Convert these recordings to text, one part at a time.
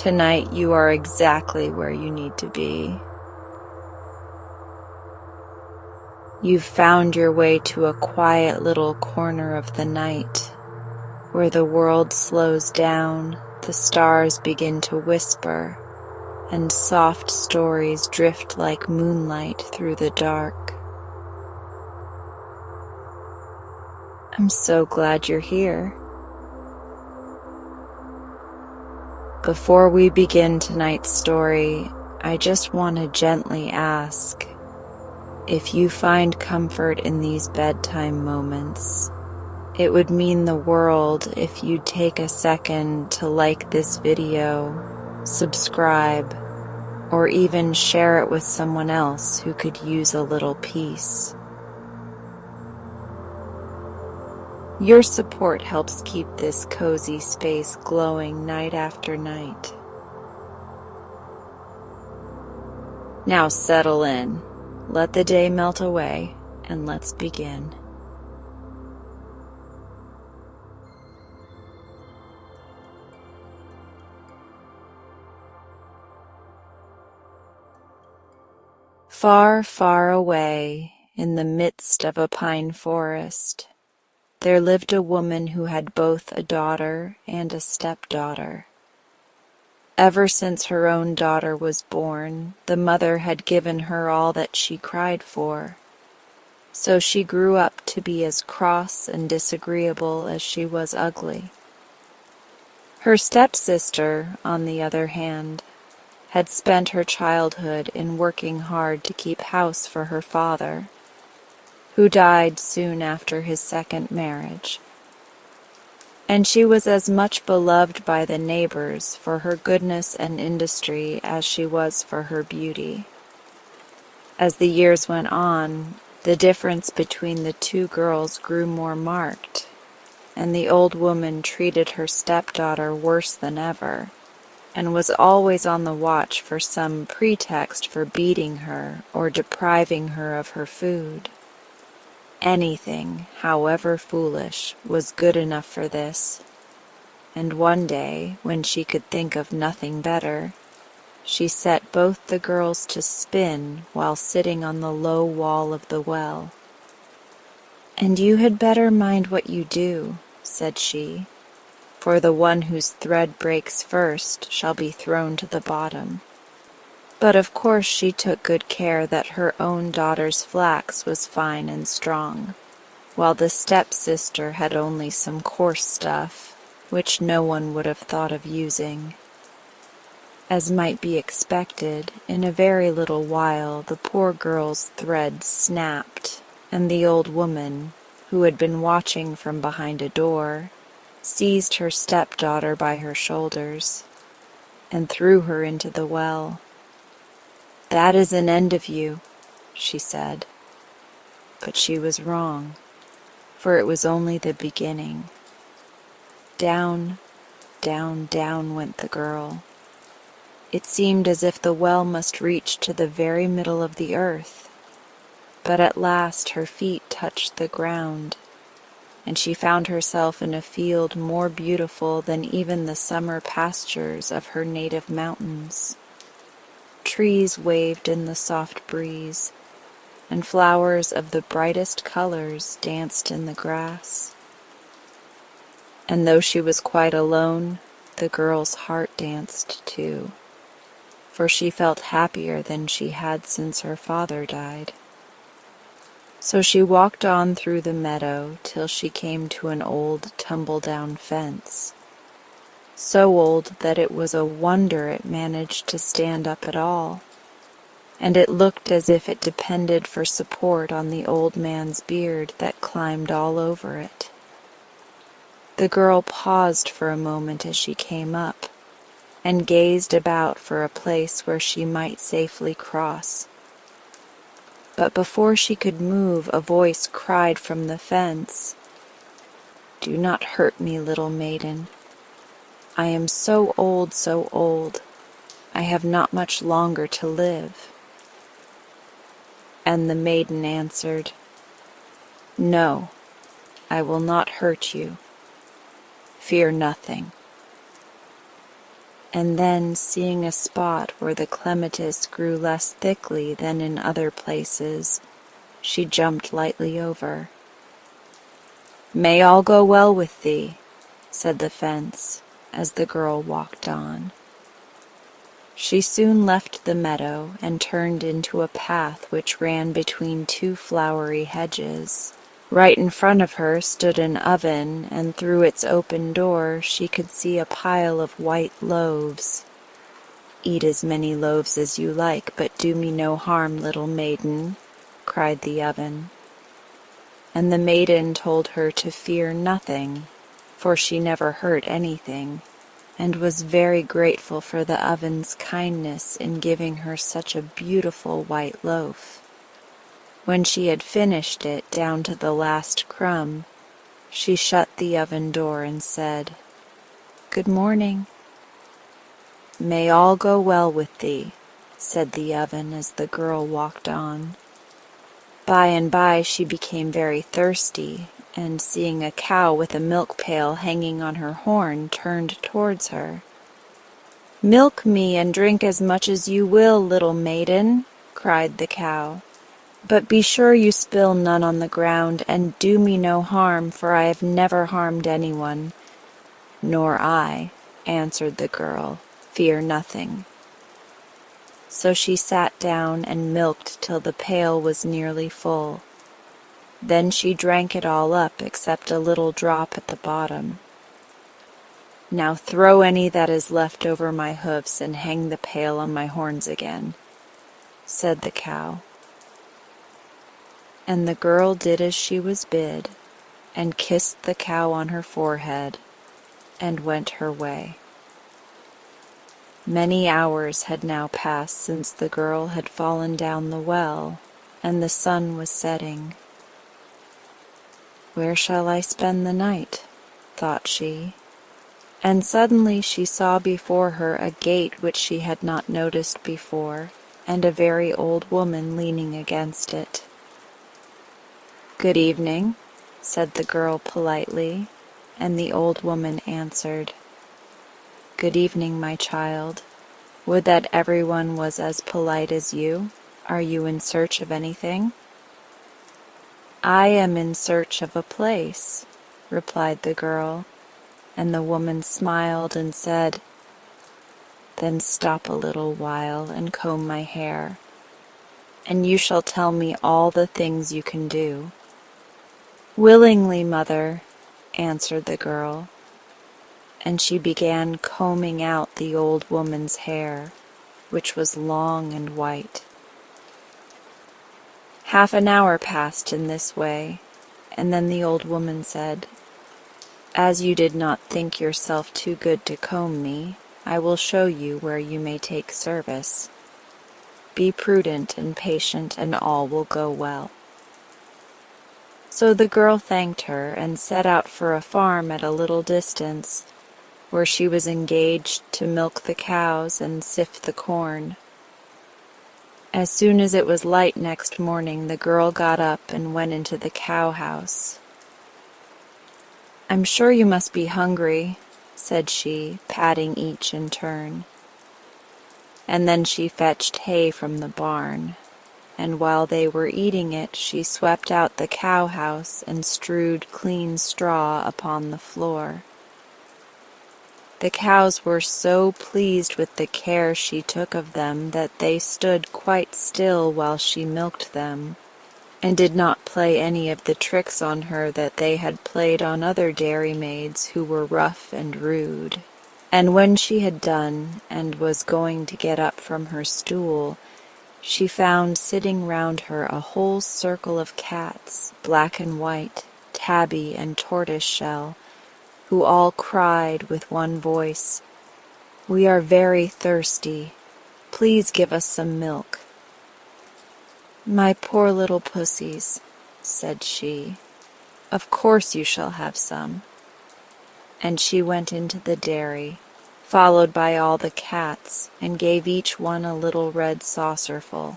Tonight you are exactly where you need to be. You've found your way to a quiet little corner of the night, where the world slows down, the stars begin to whisper, and soft stories drift like moonlight through the dark. I'm so glad you're here. Before we begin tonight's story, I just want to gently ask, if you find comfort in these bedtime moments, it would mean the world if you'd take a second to like this video, subscribe, or even share it with someone else who could use a little peace. Your support helps keep this cozy space glowing night after night. Now settle in, let the day melt away, and let's begin. Far, far away, in the midst of a pine forest, there lived a woman who had both a daughter and a stepdaughter. Ever since her own daughter was born, the mother had given her all that she cried for, so she grew up to be as cross and disagreeable as she was ugly. Her stepsister, on the other hand, had spent her childhood in working hard to keep house for her father, who died soon after his second marriage. And she was as much beloved by the neighbors for her goodness and industry as she was for her beauty. As the years went on, the difference between the two girls grew more marked, and the old woman treated her stepdaughter worse than ever, and was always on the watch for some pretext for beating her or depriving her of her food. Anything, however foolish, was good enough for this, and one day, when she could think of nothing better, she set both the girls to spin while sitting on the low wall of the well. "And you had better mind what you do," said she, "for the one whose thread breaks first shall be thrown to the bottom." But of course she took good care that her own daughter's flax was fine and strong, while the stepsister had only some coarse stuff, which no one would have thought of using. As might be expected, in a very little while the poor girl's thread snapped, and the old woman, who had been watching from behind a door, seized her stepdaughter by her shoulders and threw her into the well. "That is an end of you," she said. But she was wrong, for it was only the beginning. Down, down, down went the girl. It seemed as if the well must reach to the very middle of the earth, but at last her feet touched the ground, and she found herself in a field more beautiful than even the summer pastures of her native mountains. Trees waved in the soft breeze, and flowers of the brightest colors danced in the grass. And though she was quite alone, the girl's heart danced too, for she felt happier than she had since her father died. So she walked on through the meadow till she came to an old tumble-down fence, so old that it was a wonder it managed to stand up at all, and it looked as if it depended for support on the old man's beard that climbed all over it. The girl paused for a moment as she came up, and gazed about for a place where she might safely cross. But before she could move, a voice cried from the fence, "Do not hurt me, little maiden. I am so old, so old. I have not much longer to live." And the maiden answered, "No, I will not hurt you. Fear nothing." and then, seeing a spot where the clematis grew less thickly than in other places, she jumped lightly over. "May all go well with thee," said the fence, as the girl walked on. She soon left the meadow and turned into a path which ran between two flowery hedges. Right in front of her stood an oven, and through its open door she could see a pile of white loaves. "Eat as many loaves as you like, but do me no harm, little maiden," cried the oven. And the maiden told her to fear nothing, for she never hurt anything, and was very grateful for the oven's kindness in giving her such a beautiful white loaf. When she had finished it down to the last crumb, she shut the oven door and said, "Good morning." "May all go well with thee," said the oven as the girl walked on. By and by she became very thirsty, and seeing a cow with a milk pail hanging on her horn, turned towards her. "Milk me and drink as much as you will, little maiden," cried the cow. "But be sure you spill none on the ground, and do me no harm, for I have never harmed anyone." "Nor I," answered the girl. "Fear nothing." So she sat down and milked till the pail was nearly full. Then she drank it all up except a little drop at the bottom. "Now throw any that is left over my hoofs and hang the pail on my horns again," said the cow. And the girl did as she was bid, and kissed the cow on her forehead, and went her way. Many hours had now passed since the girl had fallen down the well, and the sun was setting. "Where shall I spend the night?" thought she, and suddenly she saw before her a gate which she had not noticed before, and a very old woman leaning against it. "Good evening," said the girl politely, and the old woman answered, "Good evening, my child. Would that everyone was as polite as you. Are you in search of anything?" "I am in search of a place," replied the girl, and the woman smiled and said, "Then stop a little while and comb my hair, and you shall tell me all the things you can do." "Willingly, mother," answered the girl, and she began combing out the old woman's hair, which was long and white. Half an hour passed in this way, and then the old woman said, "As you did not think yourself too good to comb me, I will show you where you may take service. Be prudent and patient, and all will go well." So the girl thanked her and set out for a farm at a little distance, where she was engaged to milk the cows and sift the corn. As soon as it was light next morning, the girl got up and went into the cow house. "I'm sure you must be hungry," said she, patting each in turn. And then she fetched hay from the barn, and while they were eating it, she swept out the cow house and strewed clean straw upon the floor. The cows were so pleased with the care she took of them that they stood quite still while she milked them, and did not play any of the tricks on her that they had played on other dairymaids who were rough and rude. And when she had done, and was going to get up from her stool, she found sitting round her a whole circle of cats, black and white, tabby and tortoise-shell, who all cried with one voice, "We are very thirsty. Please give us some milk." "My poor little pussies," said she, "of course you shall have some." And she went into the dairy, followed by all the cats, and gave each one a little red saucerful.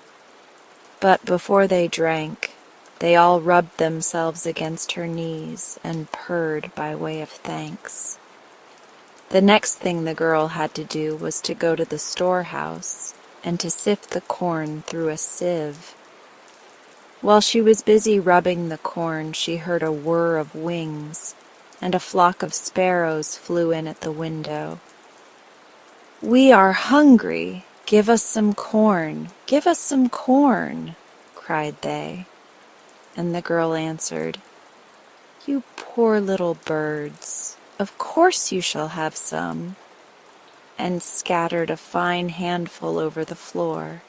But before they drank, they all rubbed themselves against her knees and purred by way of thanks. The next thing the girl had to do was to go to the storehouse and to sift the corn through a sieve. While she was busy rubbing the corn, she heard a whir of wings, and a flock of sparrows flew in at the window. "We are hungry! Give us some corn! Give us some corn!" cried they. And the girl answered, "You poor little birds, of course you shall have some," and scattered a fine handful over the floor.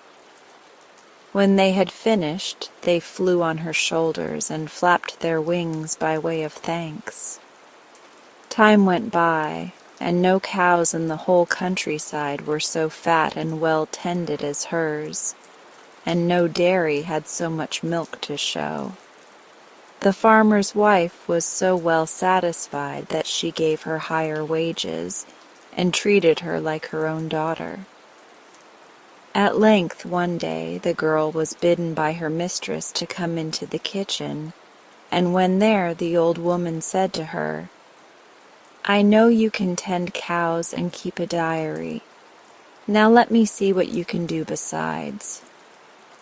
When they had finished, they flew on her shoulders and flapped their wings by way of thanks. Time went by, and no cows in the whole countryside were so fat and well tended as hers, and no dairy had so much milk to show. The farmer's wife was so well satisfied that she gave her higher wages and treated her like her own daughter. At length one day the girl was bidden by her mistress to come into the kitchen, and when there the old woman said to her, "I know you can tend cows and keep a diary. Now let me see what you can do besides.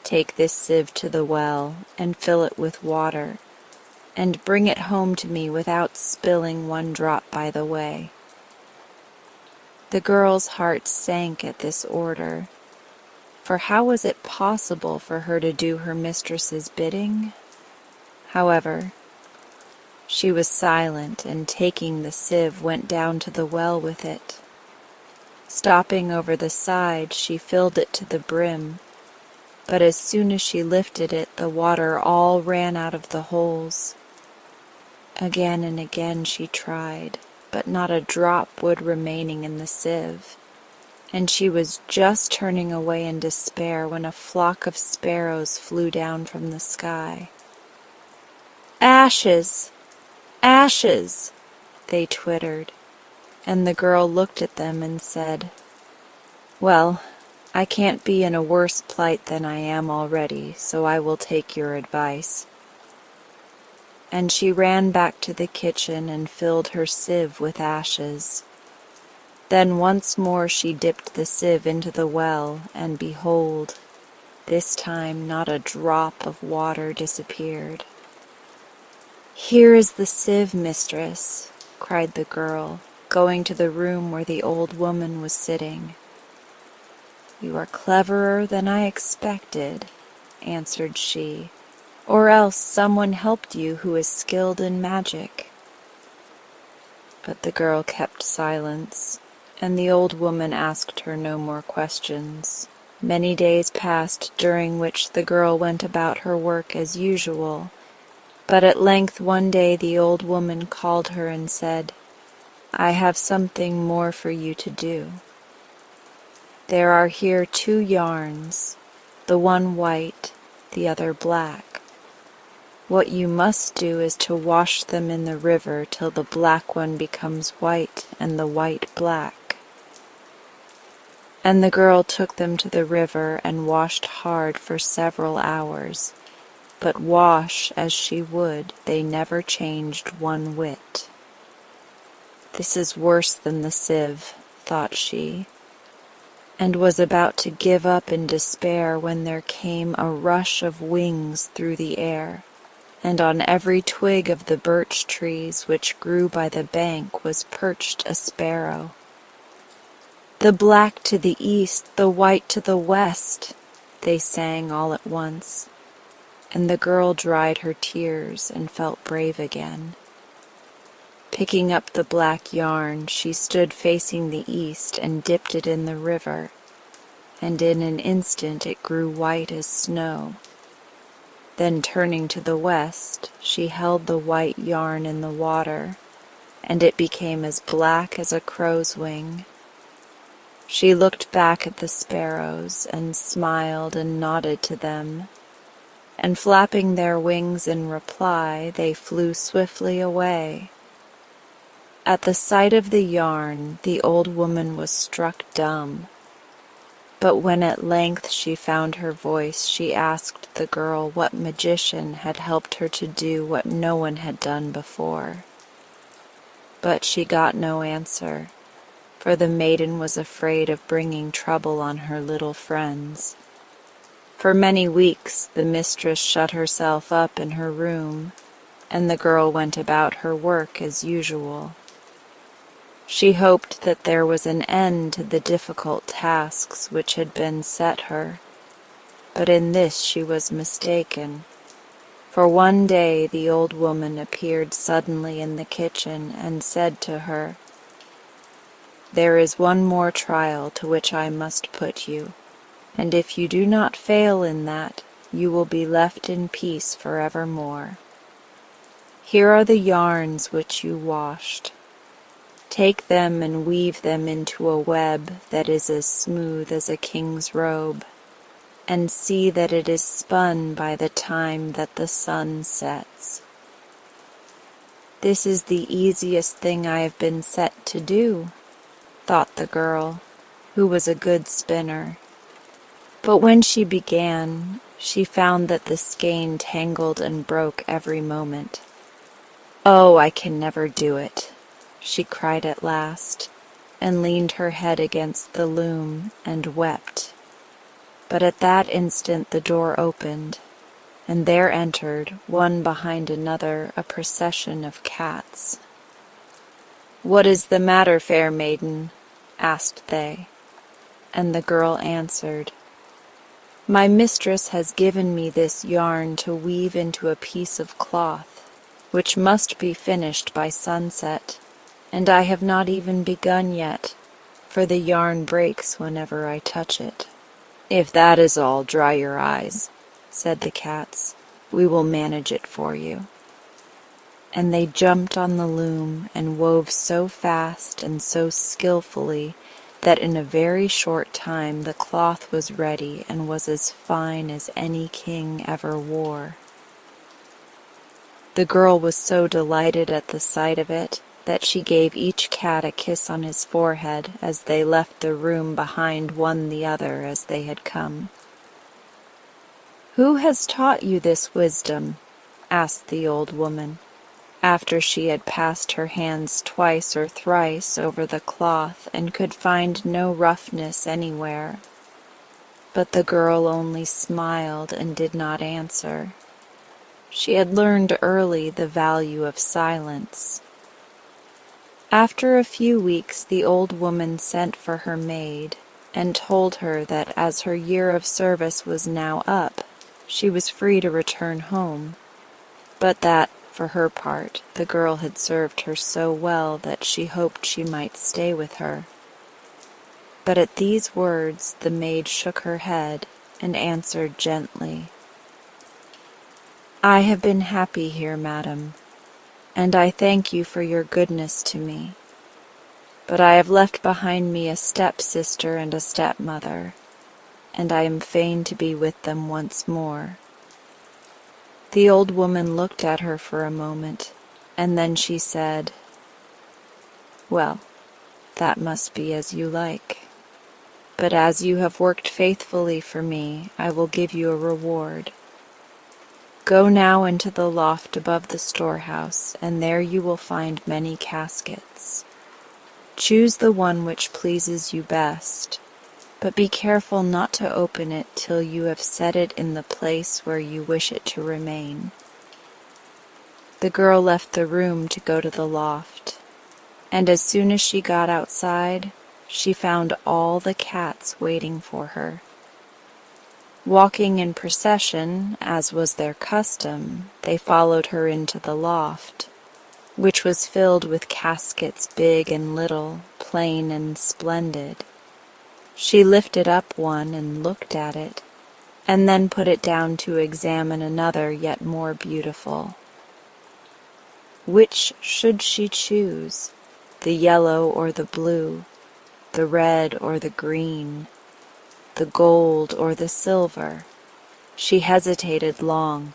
Take this sieve to the well and fill it with water, and bring it home to me without spilling one drop by the way." The girl's heart sank at this order, for how was it possible for her to do her mistress's bidding? However, she was silent, and taking the sieve went down to the well with it. Stopping over the side, she filled it to the brim, but as soon as she lifted it, the water all ran out of the holes. Again and again she tried, but not a drop would remaining in the sieve, and she was just turning away in despair when a flock of sparrows flew down from the sky. "Ashes! Ashes!" they twittered, and the girl looked at them and said, "Well, I can't be in a worse plight than I am already, so I will take your advice." And she ran back to the kitchen and filled her sieve with ashes. Then once more she dipped the sieve into the well, and behold, this time not a drop of water disappeared. "Here is the sieve, mistress," cried the girl, going to the room where the old woman was sitting. "You are cleverer than I expected," answered she, "or else someone helped you who is skilled in magic." But the girl kept silence, and the old woman asked her no more questions. Many days passed, during which the girl went about her work as usual, but at length one day the old woman called her and said, "I have something more for you to do. There are here 2 yarns, the one white, the other black. What you must do is to wash them in the river till the black one becomes white and the white black." And the girl took them to the river and washed hard for several hours, but wash as she would, they never changed one whit. "This is worse than the sieve," thought she, and was about to give up in despair when there came a rush of wings through the air, and on every twig of the birch trees which grew by the bank was perched a sparrow. "The black to the east, the white to the west," they sang all at once, and the girl dried her tears and felt brave again. Picking up the black yarn, she stood facing the east and dipped it in the river, and in an instant it grew white as snow. Then turning to the west, she held the white yarn in the water, and it became as black as a crow's wing. She looked back at the sparrows and smiled and nodded to them, and flapping their wings in reply, they flew swiftly away. At the sight of the yarn, the old woman was struck dumb, but when at length she found her voice, she asked the girl what magician had helped her to do what no one had done before. But she got no answer, for the maiden was afraid of bringing trouble on her little friends. For many weeks the mistress shut herself up in her room, and the girl went about her work as usual. She hoped that there was an end to the difficult tasks which had been set her, but in this she was mistaken. For one day the old woman appeared suddenly in the kitchen and said to her, "There is one more trial to which I must put you, and if you do not fail in that, you will be left in peace forevermore. Here are the yarns which you washed. Take them and weave them into a web that is as smooth as a king's robe, and see that it is spun by the time that the sun sets." "This is the easiest thing I have been set to do," thought the girl, who was a good spinner. But when she began, she found that the skein tangled and broke every moment. "Oh, I can never do it," she cried at last, and leaned her head against the loom and wept. But at that instant the door opened, and there entered, one behind another, a procession of cats. "What is the matter, fair maiden?" asked they, and the girl answered, "My mistress has given me this yarn to weave into a piece of cloth, which must be finished by sunset, and I have not even begun yet, for the yarn breaks whenever I touch it." "If that is all, dry your eyes," said the cats. "We will manage it for you." And they jumped on the loom and wove so fast and so skillfully that in a very short time the cloth was ready and was as fine as any king ever wore. The girl was so delighted at the sight of it that she gave each cat a kiss on his forehead as they left the room behind one the other as they had come. "Who has taught you this wisdom?" asked the old woman, after she had passed her hands twice or thrice over the cloth and could find no roughness anywhere. But the girl only smiled and did not answer. She had learned early the value of silence. After a few weeks the old woman sent for her maid and told her that as her year of service was now up, she was free to return home, but that, for her part, the girl had served her so well that she hoped she might stay with her. But at these words the maid shook her head and answered gently, "I have been happy here, madam, and I thank you for your goodness to me. But I have left behind me a step-sister and a stepmother, and I am fain to be with them once more." The old woman looked at her for a moment, and then she said, "Well, that must be as you like. But as you have worked faithfully for me, I will give you a reward. Go now into the loft above the storehouse, and there you will find many caskets. Choose the one which pleases you best, but be careful not to open it till you have set it in the place where you wish it to remain." The girl left the room to go to the loft, and as soon as she got outside, she found all the cats waiting for her. Walking in procession, as was their custom, they followed her into the loft, which was filled with caskets big and little, plain and splendid. She lifted up one and looked at it, and then put it down to examine another yet more beautiful. Which should she choose, the yellow or the blue, the red or the green, the gold or the silver? She hesitated long,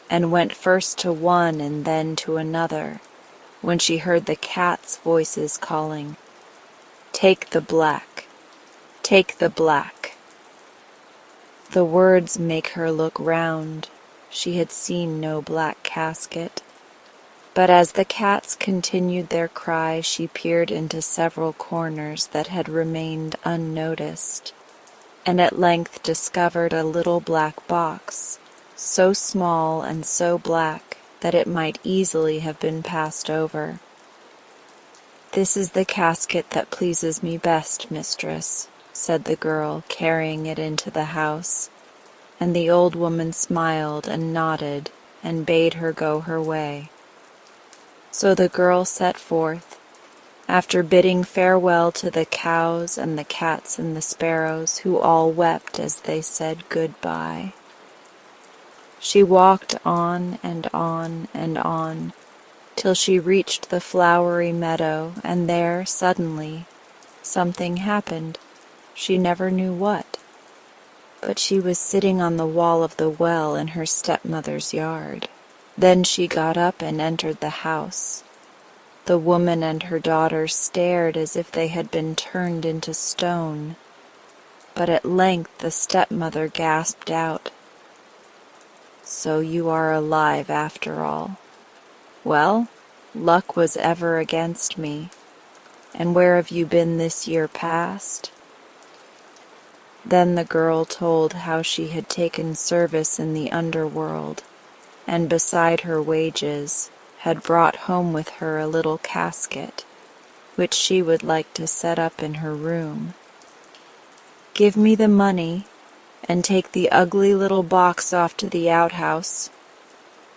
and went first to one and then to another, when she heard the cats' voices calling, "Take the black, take the black." The words make her look round. She had seen no black casket. But as the cats continued their cry, she peered into several corners that had remained unnoticed, and at length discovered a little black box, so small and so black that it might easily have been passed over. "This is the casket that pleases me best, mistress," said the girl, carrying it into the house, and the old woman smiled and nodded and bade her go her way. So the girl set forth, after bidding farewell to the cows and the cats and the sparrows, who all wept as they said good-bye. She walked on and on and on, till she reached the flowery meadow, and there, suddenly, something happened. She never knew what, but she was sitting on the wall of the well in her stepmother's yard. Then she got up and entered the house. The woman and her daughter stared as if they had been turned into stone, but at length the stepmother gasped out, "So you are alive after all. Well, luck was ever against me. And where have you been this year past?" Then the girl told how she had taken service in the underworld, and beside her wages had brought home with her a little casket, which she would like to set up in her room. "Give me the money, and take the ugly little box off to the outhouse,"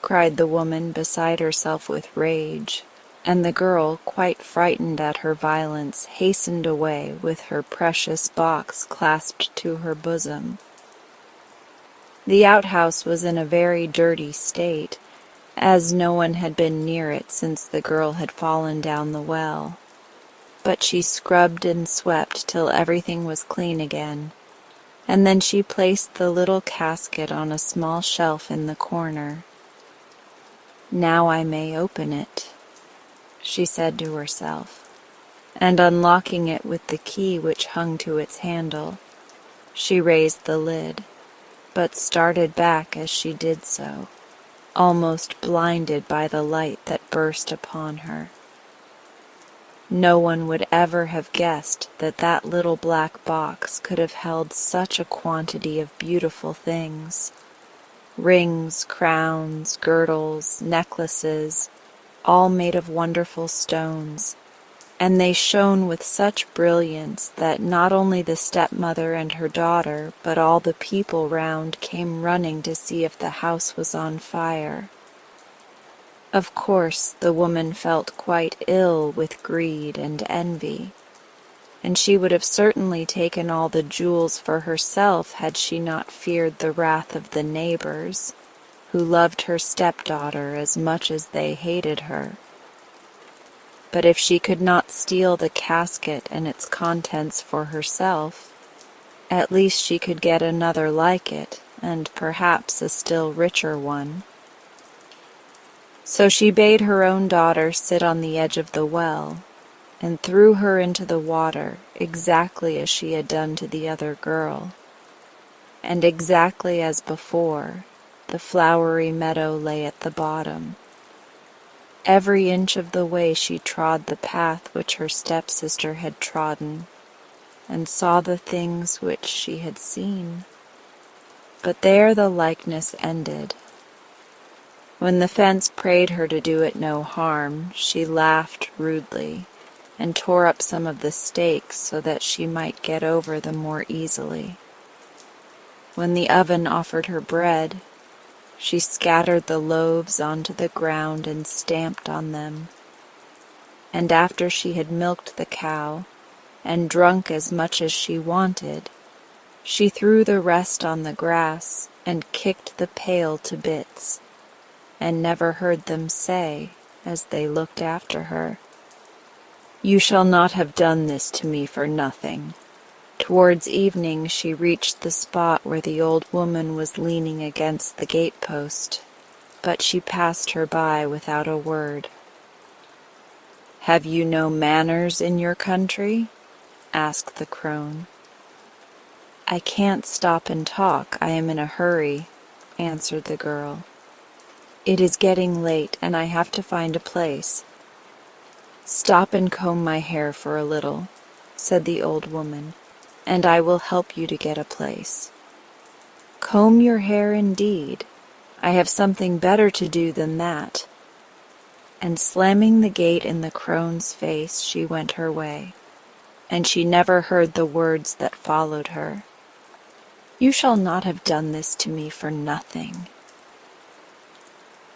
cried the woman, beside herself with rage, and the girl, quite frightened at her violence, hastened away with her precious box clasped to her bosom. The outhouse was in a very dirty state, as no one had been near it since the girl had fallen down the well. But she scrubbed and swept till everything was clean again, and then she placed the little casket on a small shelf in the corner. "Now I may open it," she said to herself, and unlocking it with the key which hung to its handle, she raised the lid, but started back as she did so, almost blinded by the light that burst upon her. No one would ever have guessed that that little black box could have held such a quantity of beautiful things: rings, crowns, girdles, necklaces, all made of wonderful stones, and they shone with such brilliance that not only the stepmother and her daughter, but all the people round came running to see if the house was on fire. Of course, the woman felt quite ill with greed and envy, and she would have certainly taken all the jewels for herself had she not feared the wrath of the neighbors, who loved her stepdaughter as much as they hated her. But if she could not steal the casket and its contents for herself, at least she could get another like it, and perhaps a still richer one. So she bade her own daughter sit on the edge of the well, and threw her into the water exactly as she had done to the other girl. And exactly as before, the flowery meadow lay at the bottom. Every inch of the way she trod the path which her stepsister had trodden, and saw the things which she had seen. But there the likeness ended. When the fence prayed her to do it no harm, she laughed rudely, and tore up some of the stakes so that she might get over the more easily. When the oven offered her bread, she scattered the loaves onto the ground and stamped on them. And after she had milked the cow, and drunk as much as she wanted, she threw the rest on the grass and kicked the pail to bits, and never heard them say, as they looked after her, "You shall not have done this to me for nothing." Towards evening she reached the spot where the old woman was leaning against the gate-post, but she passed her by without a word. "Have you no manners in your country?" asked the crone. "I can't stop and talk, I am in a hurry," answered the girl. It is getting late, and I have to find a place. Stop and comb my hair for a little, said the old woman, and I will help you to get a place. Comb your hair indeed. I have something better to do than that. And slamming the gate in the crone's face, she went her way, and she never heard the words that followed her. You shall not have done this to me for nothing.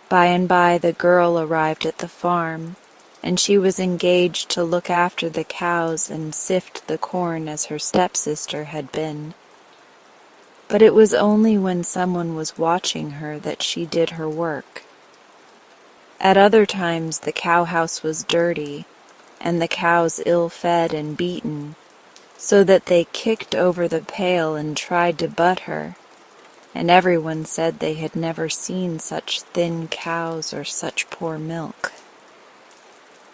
By and by the girl arrived at the farm, and she was engaged to look after the cows and sift the corn as her stepsister had been. But it was only when someone was watching her that she did her work. At other times the cowhouse was dirty, and the cows ill-fed and beaten, so that they kicked over the pail and tried to butt her, and everyone said they had never seen such thin cows or such poor milk.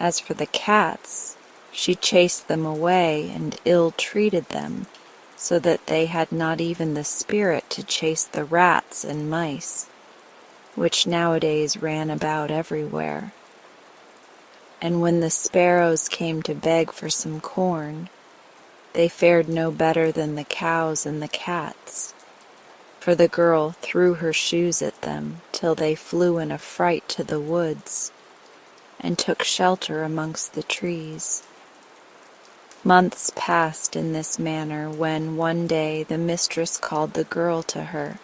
As for the cats, she chased them away and ill-treated them, so that they had not even the spirit to chase the rats and mice, which nowadays ran about everywhere. And when the sparrows came to beg for some corn, they fared no better than the cows and the cats, for the girl threw her shoes at them till they flew in a fright to the woods, and took shelter amongst the trees. Months passed in this manner when one day the mistress called the girl to her.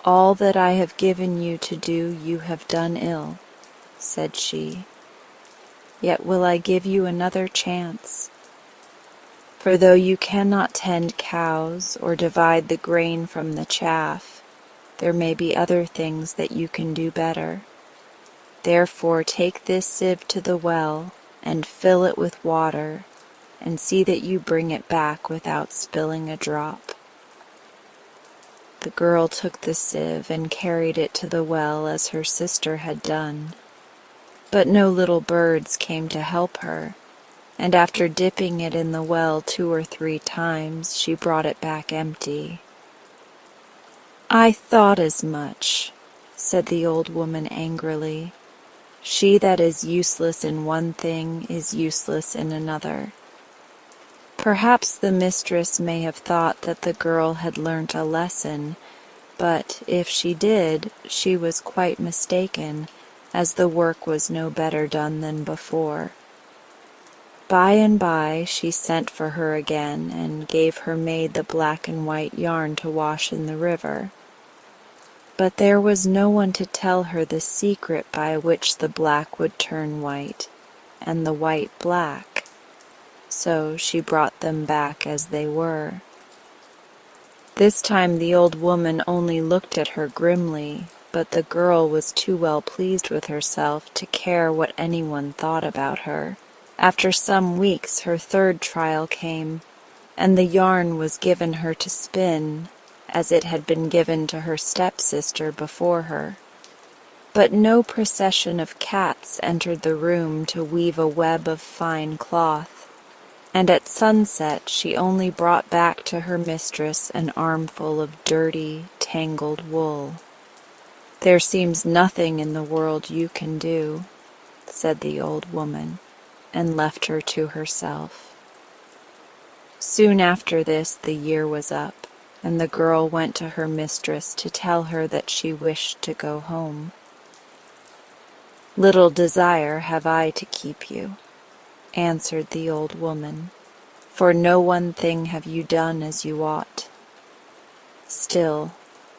All that I have given you to do you have done ill, said she. Yet will I give you another chance. For though you cannot tend cows or divide the grain from the chaff, there may be other things that you can do better. Therefore take this sieve to the well and fill it with water, and see that you bring it back without spilling a drop. The girl took the sieve and carried it to the well as her sister had done. But no little birds came to help her, and after dipping it in the well 2 or 3 times, she brought it back empty. I thought as much, said the old woman angrily. She that is useless in one thing is useless in another. Perhaps the mistress may have thought that the girl had learnt a lesson, but if she did, she was quite mistaken, as the work was no better done than before. By and by she sent for her again, and gave her maid the black and white yarn to wash in the river. But there was no one to tell her the secret by which the black would turn white, and the white black, so she brought them back as they were. This time the old woman only looked at her grimly, but the girl was too well pleased with herself to care what anyone thought about her. After some weeks her 3rd trial came, and the yarn was given her to spin, as it had been given to her stepsister before her. But no procession of cats entered the room to weave a web of fine cloth, and at sunset she only brought back to her mistress an armful of dirty, tangled wool. There seems nothing in the world you can do, said the old woman, and left her to herself. Soon after this the year was up, and the girl went to her mistress to tell her that she wished to go home. Little desire have I to keep you, answered the old woman, for no one thing have you done as you ought. Still,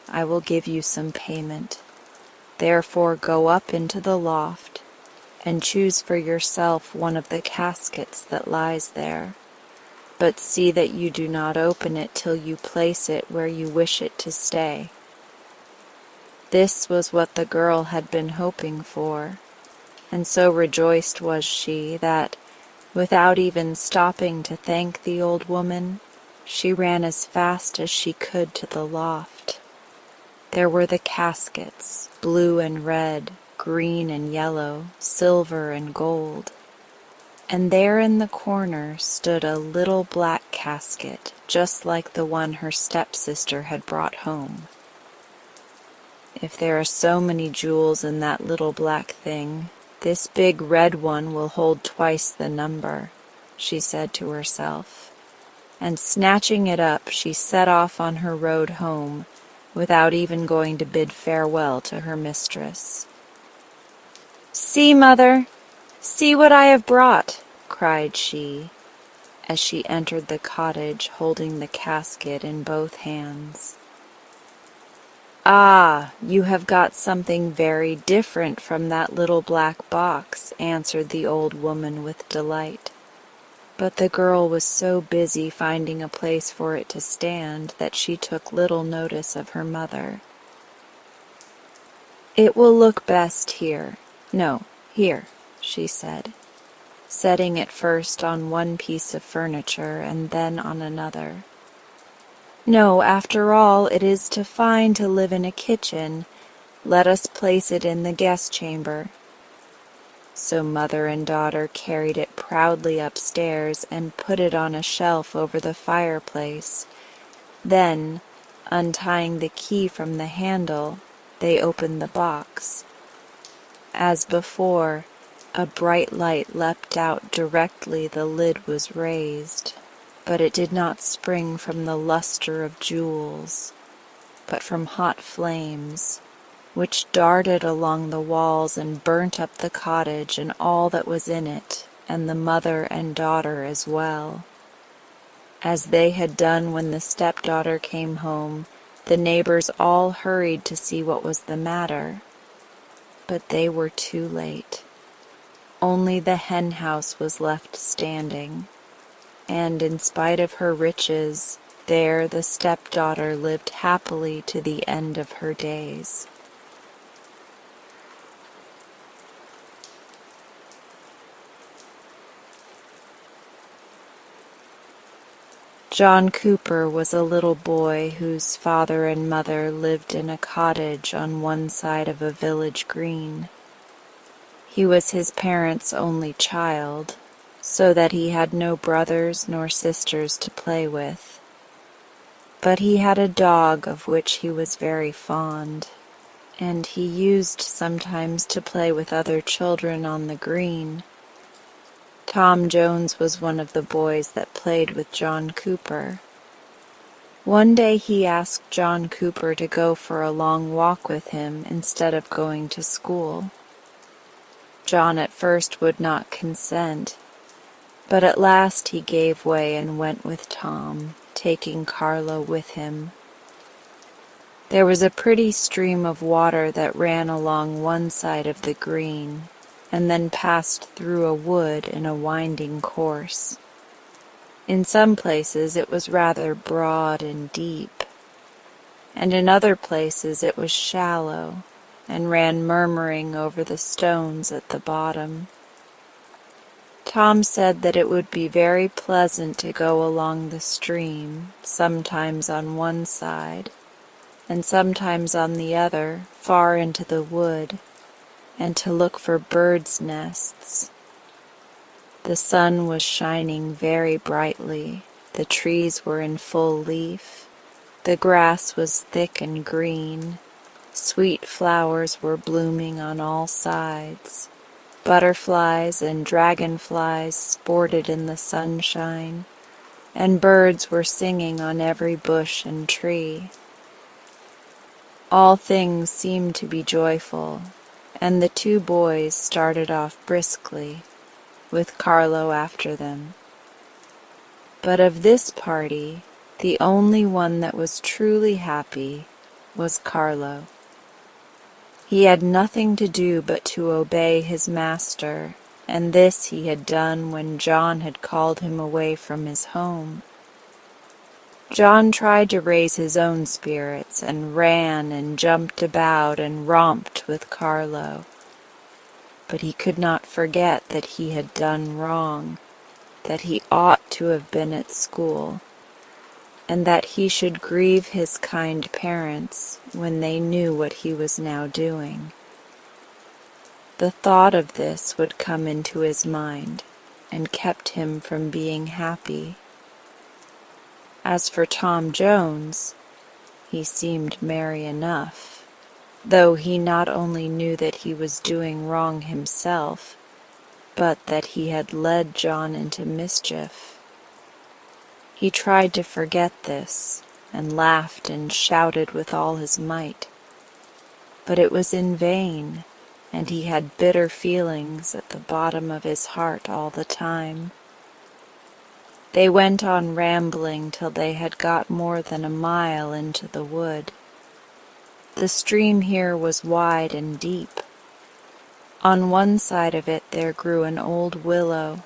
I will give you some payment. Therefore go up into the loft, and choose for yourself one of the caskets that lies there. But see that you do not open it till you place it where you wish it to stay. This was what the girl had been hoping for, and so rejoiced was she that, without even stopping to thank the old woman, she ran as fast as she could to the loft. There were the caskets, blue and red, green and yellow, silver and gold. And there in the corner stood a little black casket, just like the one her stepsister had brought home. If there are so many jewels in that little black thing, this big red one will hold twice the number, she said to herself, and snatching it up, she set off on her road home, without even going to bid farewell to her mistress. "See, mother, see what I have brought," cried she, as she entered the cottage holding the casket in both hands. "Ah, you have got something very different from that little black box," answered the old woman with delight. But the girl was so busy finding a place for it to stand that she took little notice of her mother. "It will look best here. No, here," she said, setting it first on one piece of furniture and then on another. "No, after all, it is too fine to live in a kitchen. Let us place it in the guest chamber." So mother and daughter carried it proudly upstairs and put it on a shelf over the fireplace. Then, untying the key from the handle, they opened the box. As before, a bright light leapt out directly the lid was raised, but it did not spring from the luster of jewels, but from hot flames, which darted along the walls and burnt up the cottage and all that was in it, and the mother and daughter as well. As they had done when the stepdaughter came home, the neighbors all hurried to see what was the matter. But they were too late. Only the hen house was left standing, and in spite of her riches, there the stepdaughter lived happily to the end of her days. John Cooper was a little boy whose father and mother lived in a cottage on one side of a village green. He was his parents' only child, so that he had no brothers nor sisters to play with. But he had a dog of which he was very fond, and he used sometimes to play with other children on the green. Tom Jones was one of the boys that played with John Cooper. One day he asked John Cooper to go for a long walk with him instead of going to school. John at first would not consent, but at last he gave way and went with Tom, taking Carlo with him. There was a pretty stream of water that ran along one side of the green, and then passed through a wood in a winding course. In some places it was rather broad and deep, and in other places it was shallow, and ran murmuring over the stones at the bottom. Tom said that it would be very pleasant to go along the stream, sometimes on one side, and sometimes on the other, far into the wood, and to look for birds' nests. The sun was shining very brightly, the trees were in full leaf, the grass was thick and green, sweet flowers were blooming on all sides, butterflies and dragonflies sported in the sunshine, and birds were singing on every bush and tree. All things seemed to be joyful, and the two boys started off briskly, with Carlo after them. But of this party, the only one that was truly happy was Carlo. He had nothing to do but to obey his master, and this he had done when John had called him away from his home. John tried to raise his own spirits, and ran and jumped about and romped with Carlo. But he could not forget that he had done wrong, that he ought to have been at school, and that he should grieve his kind parents when they knew what he was now doing. The thought of this would come into his mind, and kept him from being happy. As for Tom Jones, he seemed merry enough, though he not only knew that he was doing wrong himself, but that he had led John into mischief. He tried to forget this, and laughed and shouted with all his might. But it was in vain, and he had bitter feelings at the bottom of his heart all the time. They went on rambling till they had got more than a mile into the wood. The stream here was wide and deep. On one side of it there grew an old willow,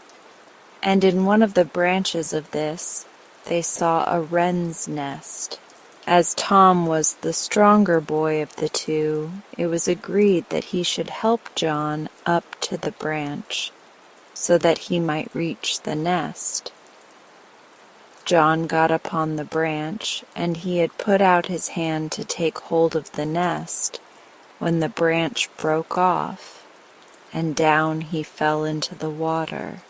and in one of the branches of this they saw a wren's nest. As Tom was the stronger boy of the two, it was agreed that he should help John up to the branch, so that he might reach the nest. John got upon the branch, and he had put out his hand to take hold of the nest, when the branch broke off, and down he fell into the water.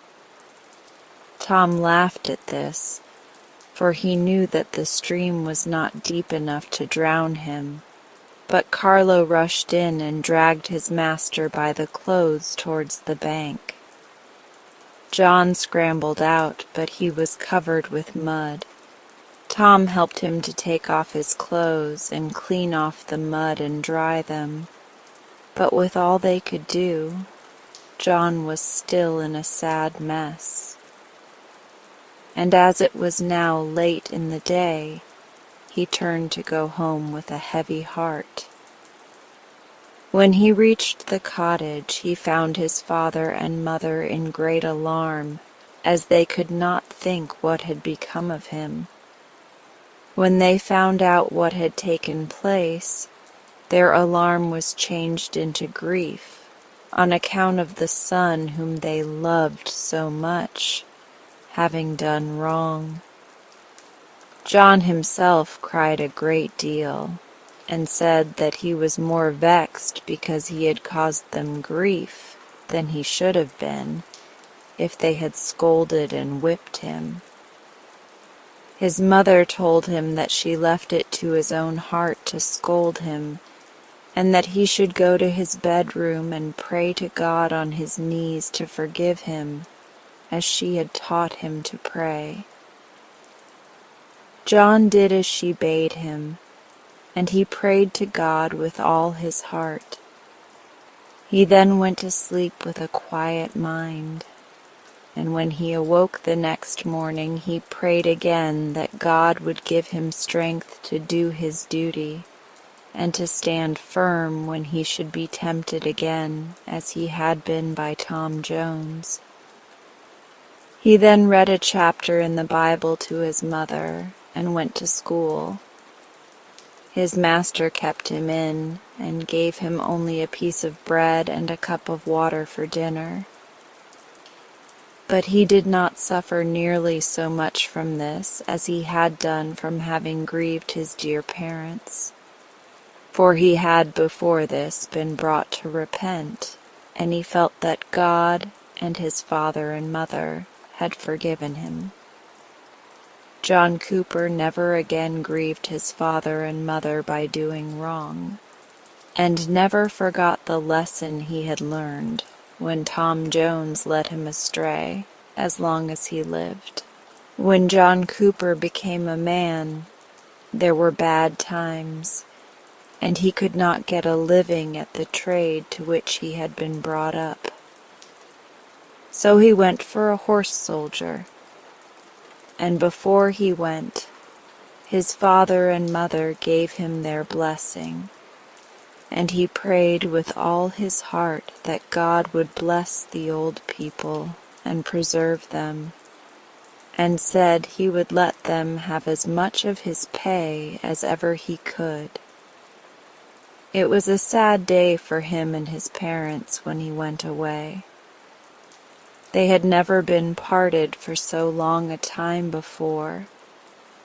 Tom laughed at this, for he knew that the stream was not deep enough to drown him, but Carlo rushed in and dragged his master by the clothes towards the bank. John scrambled out, but he was covered with mud. Tom helped him to take off his clothes and clean off the mud and dry them, but with all they could do, John was still in a sad mess. And as it was now late in the day, he turned to go home with a heavy heart. When he reached the cottage, he found his father and mother in great alarm, as they could not think what had become of him. When they found out what had taken place, their alarm was changed into grief, on account of the son whom they loved so much, having done wrong. John himself cried a great deal, and said that he was more vexed because he had caused them grief than he should have been if they had scolded and whipped him. His mother told him that she left it to his own heart to scold him, and that he should go to his bedroom and pray to God on his knees to forgive him, as she had taught him to pray. John did as she bade him, and he prayed to God with all his heart. He then went to sleep with a quiet mind, and when he awoke the next morning he prayed again that God would give him strength to do his duty, and to stand firm when he should be tempted again, as he had been by Tom Jones. He then read a chapter in the Bible to his mother, and went to school. His master kept him in, and gave him only a piece of bread and a cup of water for dinner. But he did not suffer nearly so much from this as he had done from having grieved his dear parents. For he had before this been brought to repent, and he felt that God and his father and mother had forgiven him. John Cooper never again grieved his father and mother by doing wrong, and never forgot the lesson he had learned when Tom Jones led him astray, as long as he lived. When John Cooper became a man, there were bad times, and he could not get a living at the trade to which he had been brought up. So he went for a horse soldier, and before he went, his father and mother gave him their blessing, and he prayed with all his heart that God would bless the old people and preserve them, and said he would let them have as much of his pay as ever he could. It was a sad day for him and his parents when he went away. They had never been parted for so long a time before,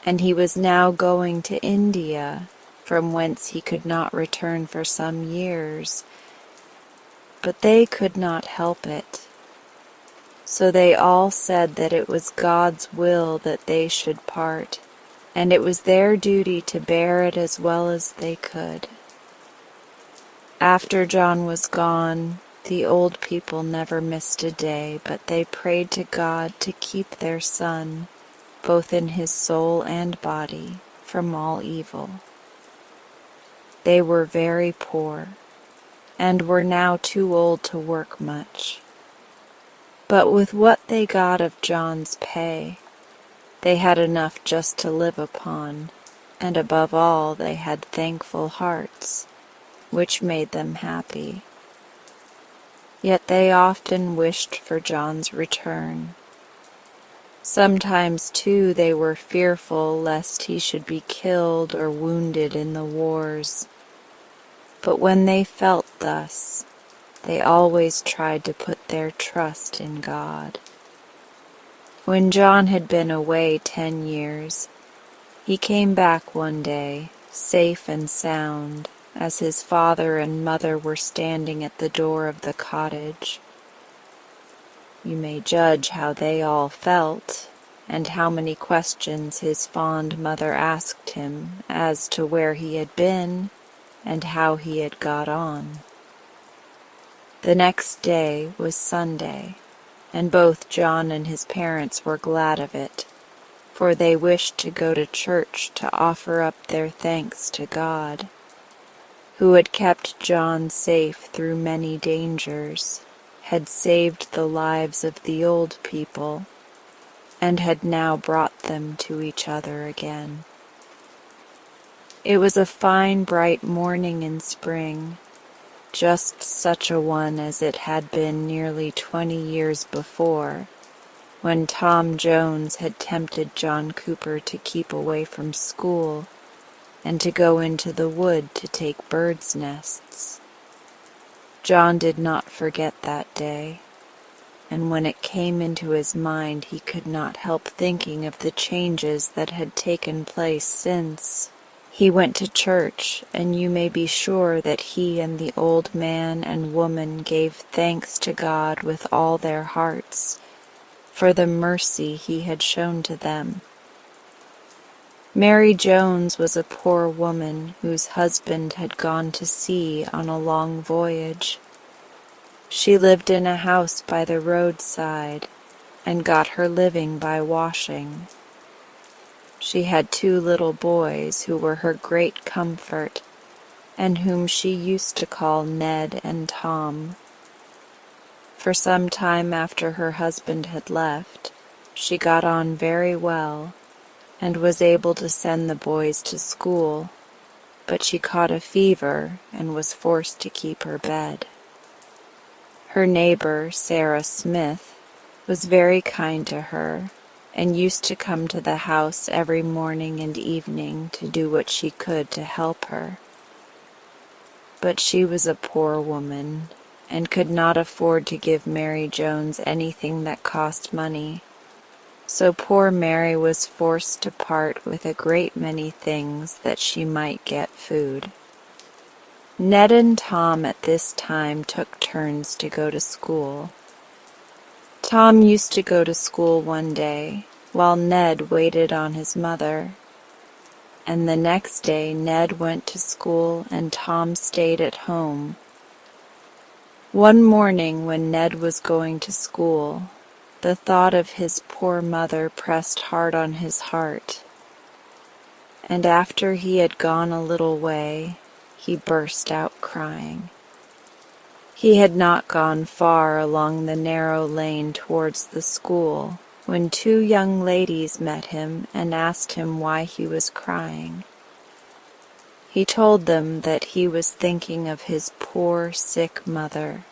and he was now going to India, from whence he could not return for some years. But they could not help it. So they all said that it was God's will that they should part, and it was their duty to bear it as well as they could. After John was gone, the old people never missed a day, but they prayed to God to keep their son, both in his soul and body, from all evil. They were very poor, and were now too old to work much. But with what they got of John's pay, they had enough just to live upon, and above all they had thankful hearts, which made them happy. Yet they often wished for John's return. Sometimes, too, they were fearful lest he should be killed or wounded in the wars. But when they felt thus, they always tried to put their trust in God. When John had been away 10 years, he came back one day, safe and sound, as his father and mother were standing at the door of the cottage. You may judge how they all felt, and how many questions his fond mother asked him as to where he had been and how he had got on. The next day was Sunday, and both John and his parents were glad of it, for they wished to go to church to offer up their thanks to God, who had kept John safe through many dangers, had saved the lives of the old people, and had now brought them to each other again. It was a fine bright morning in spring, just such a one as it had been nearly 20 years before, when Tom Jones had tempted John Cooper to keep away from school and to go into the wood to take birds' nests. John did not forget that day, and when it came into his mind he could not help thinking of the changes that had taken place since. He went to church, and you may be sure that he and the old man and woman gave thanks to God with all their hearts for the mercy he had shown to them. Mary Jones was a poor woman whose husband had gone to sea on a long voyage. She lived in a house by the roadside and got her living by washing. She had 2 little boys who were her great comfort, and whom she used to call Ned and Tom. For some time after her husband had left, she got on very well, and was able to send the boys to school, but she caught a fever and was forced to keep her bed. Her neighbor, Sarah Smith, was very kind to her, and used to come to the house every morning and evening to do what she could to help her. But she was a poor woman, and could not afford to give Mary Jones anything that cost money, so poor Mary was forced to part with a great many things that she might get food. Ned and Tom at this time took turns to go to school. Tom used to go to school one day, while Ned waited on his mother, and the next day Ned went to school and Tom stayed at home. One morning when Ned was going to school, the thought of his poor mother pressed hard on his heart, and after he had gone a little way, he burst out crying. He had not gone far along the narrow lane towards the school when 2 young ladies met him and asked him why he was crying. He told them that he was thinking of his poor, sick mother.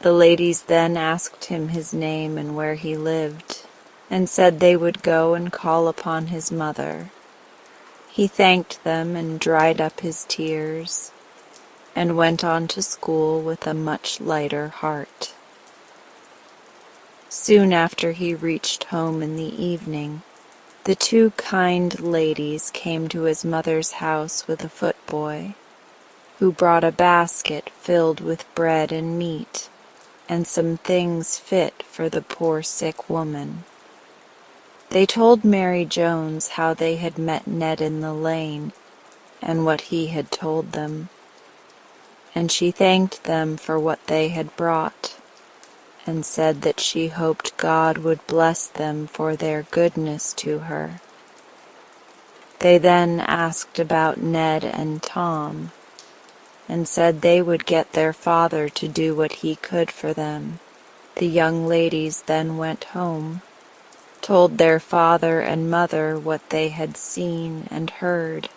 The ladies then asked him his name and where he lived, and said they would go and call upon his mother. He thanked them and dried up his tears, and went on to school with a much lighter heart. Soon after he reached home in the evening, the 2 kind ladies came to his mother's house with a footboy, who brought a basket filled with bread and meat, and some things fit for the poor sick woman. They told Mary Jones how they had met Ned in the lane, and what he had told them. and she thanked them for what they had brought, and said that she hoped God would bless them for their goodness to her. They then asked about Ned and Tom, and said they would get their father to do what he could for them. The young ladies then went home, told their father and mother what they had seen and heard,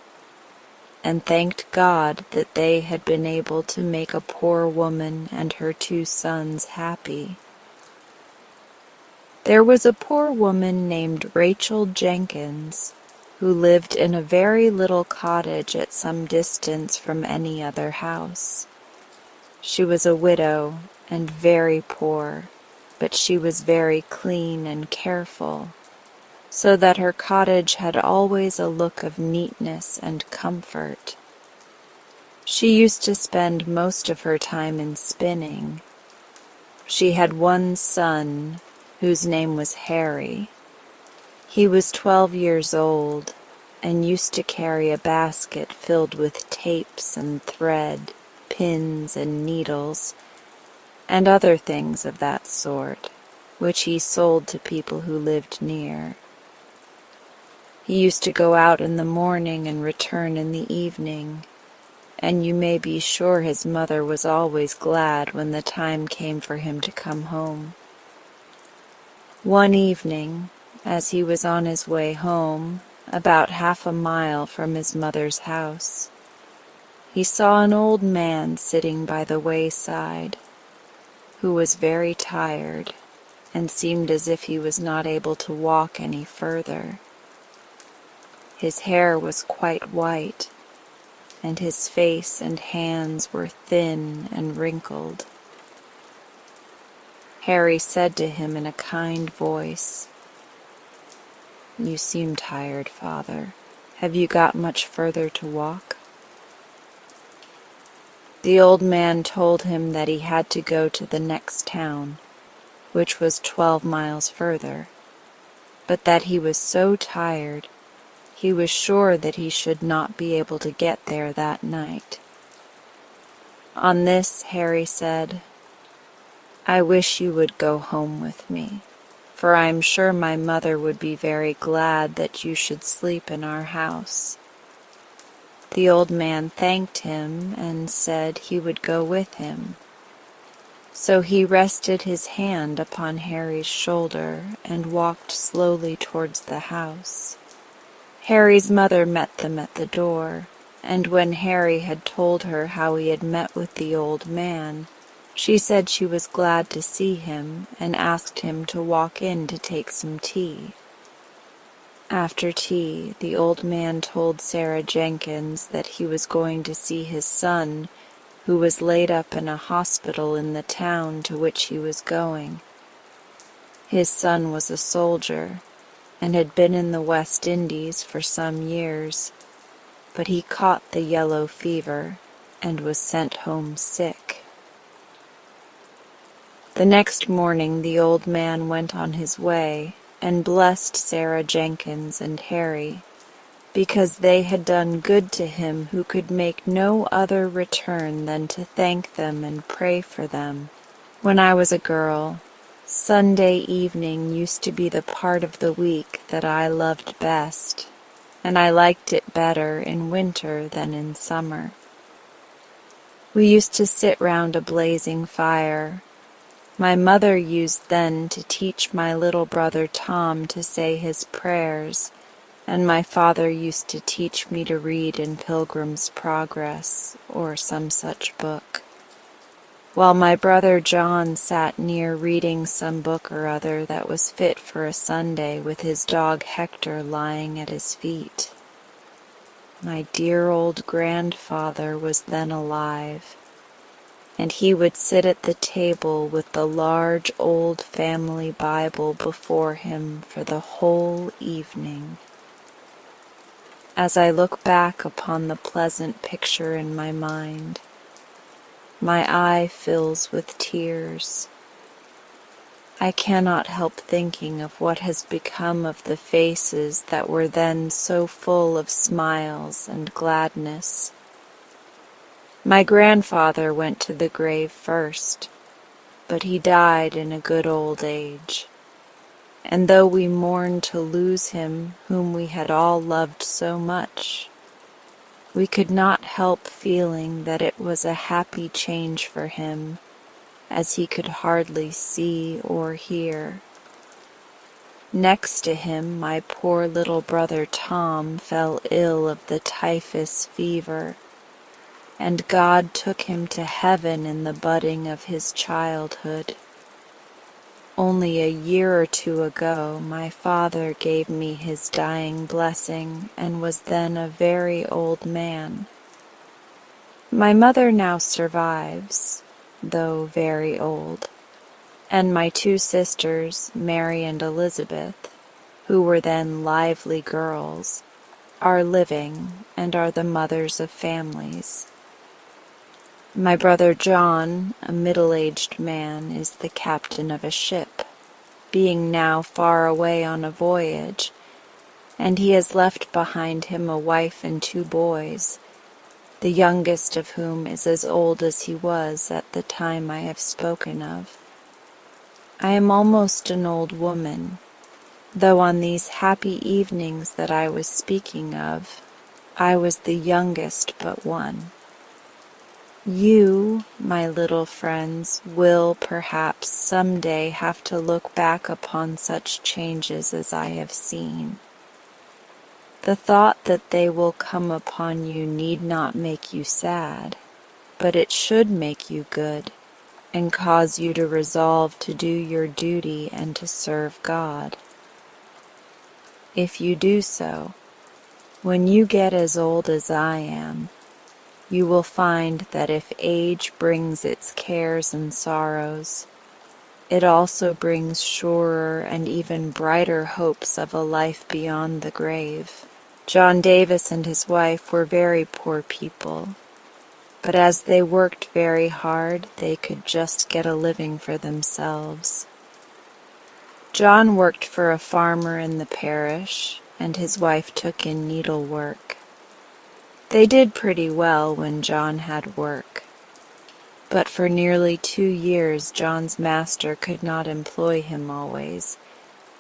and thanked God that they had been able to make a poor woman and her 2 sons happy. There was a poor woman named Rachel Jenkins, who lived in a very little cottage at some distance from any other house. She was a widow and very poor, but she was very clean and careful, so that her cottage had always a look of neatness and comfort. She used to spend most of her time in spinning. She had 1 son, whose name was Harry. He was 12 years old, and used to carry a basket filled with tapes and thread, pins and needles, and other things of that sort, which he sold to people who lived near. He used to go out in the morning and return in the evening, and you may be sure his mother was always glad when the time came for him to come home. One evening, as he was on his way home, about half a mile from his mother's house, he saw an old man sitting by the wayside, who was very tired and seemed as if he was not able to walk any further. His hair was quite white, and his face and hands were thin and wrinkled. Harry said to him in a kind voice, "You seem tired, Father. Have you got much further to walk?" The old man told him that he had to go to the next town, which was 12 miles further, but that he was so tired he was sure that he should not be able to get there that night. On this, Harry said, "I wish you would go home with me, for I am sure my mother would be very glad that you should sleep in our house." The old man thanked him and said he would go with him. So he rested his hand upon Harry's shoulder and walked slowly towards the house. Harry's mother met them at the door, and when Harry had told her how he had met with the old man, she said she was glad to see him and asked him to walk in to take some tea. After tea, the old man told Sarah Jenkins that he was going to see his son, who was laid up in a hospital in the town to which he was going. His son was a soldier, and had been in the West Indies for some years, but he caught the yellow fever and was sent home sick. The next morning the old man went on his way and blessed Sarah Jenkins and Harry, because they had done good to him who could make no other return than to thank them and pray for them. When I was a girl, Sunday evening used to be the part of the week that I loved best, and I liked it better in winter than in summer. We used to sit round a blazing fire. My mother used then to teach my little brother Tom to say his prayers, and my father used to teach me to read in Pilgrim's Progress or some such book, while my brother John sat near reading some book or other that was fit for a Sunday with his dog Hector lying at his feet. My dear old grandfather was then alive, and he would sit at the table with the large old family Bible before him for the whole evening. As I look back upon the pleasant picture in my mind, my eye fills with tears. I cannot help thinking of what has become of the faces that were then so full of smiles and gladness. My grandfather went to the grave first, but he died in a good old age. And though we mourned to lose him whom we had all loved so much, we could not help feeling that it was a happy change for him, as he could hardly see or hear. Next to him, my poor little brother Tom fell ill of the typhus fever, and God took him to heaven in the budding of his childhood. Only a year or two ago, my father gave me his dying blessing and was then a very old man. My mother now survives, though very old, and my two sisters, Mary and Elizabeth, who were then lively girls, are living and are the mothers of families. My brother John, a middle-aged man, is the captain of a ship, being now far away on a voyage, and he has left behind him a wife and 2 boys, the youngest of whom is as old as he was at the time I have spoken of. I am almost an old woman, though on these happy evenings that I was speaking of, I was the youngest but one. You, my little friends, will perhaps some day have to look back upon such changes as I have seen. The thought that they will come upon you need not make you sad, but it should make you good, and cause you to resolve to do your duty and to serve God. If you do so, when you get as old as I am, you will find that if age brings its cares and sorrows, it also brings surer and even brighter hopes of a life beyond the grave. John Davis and his wife were very poor people, but as they worked very hard, they could just get a living for themselves. John worked for a farmer in the parish, and his wife took in needlework. They did pretty well when John had work, but for nearly 2 years John's master could not employ him always,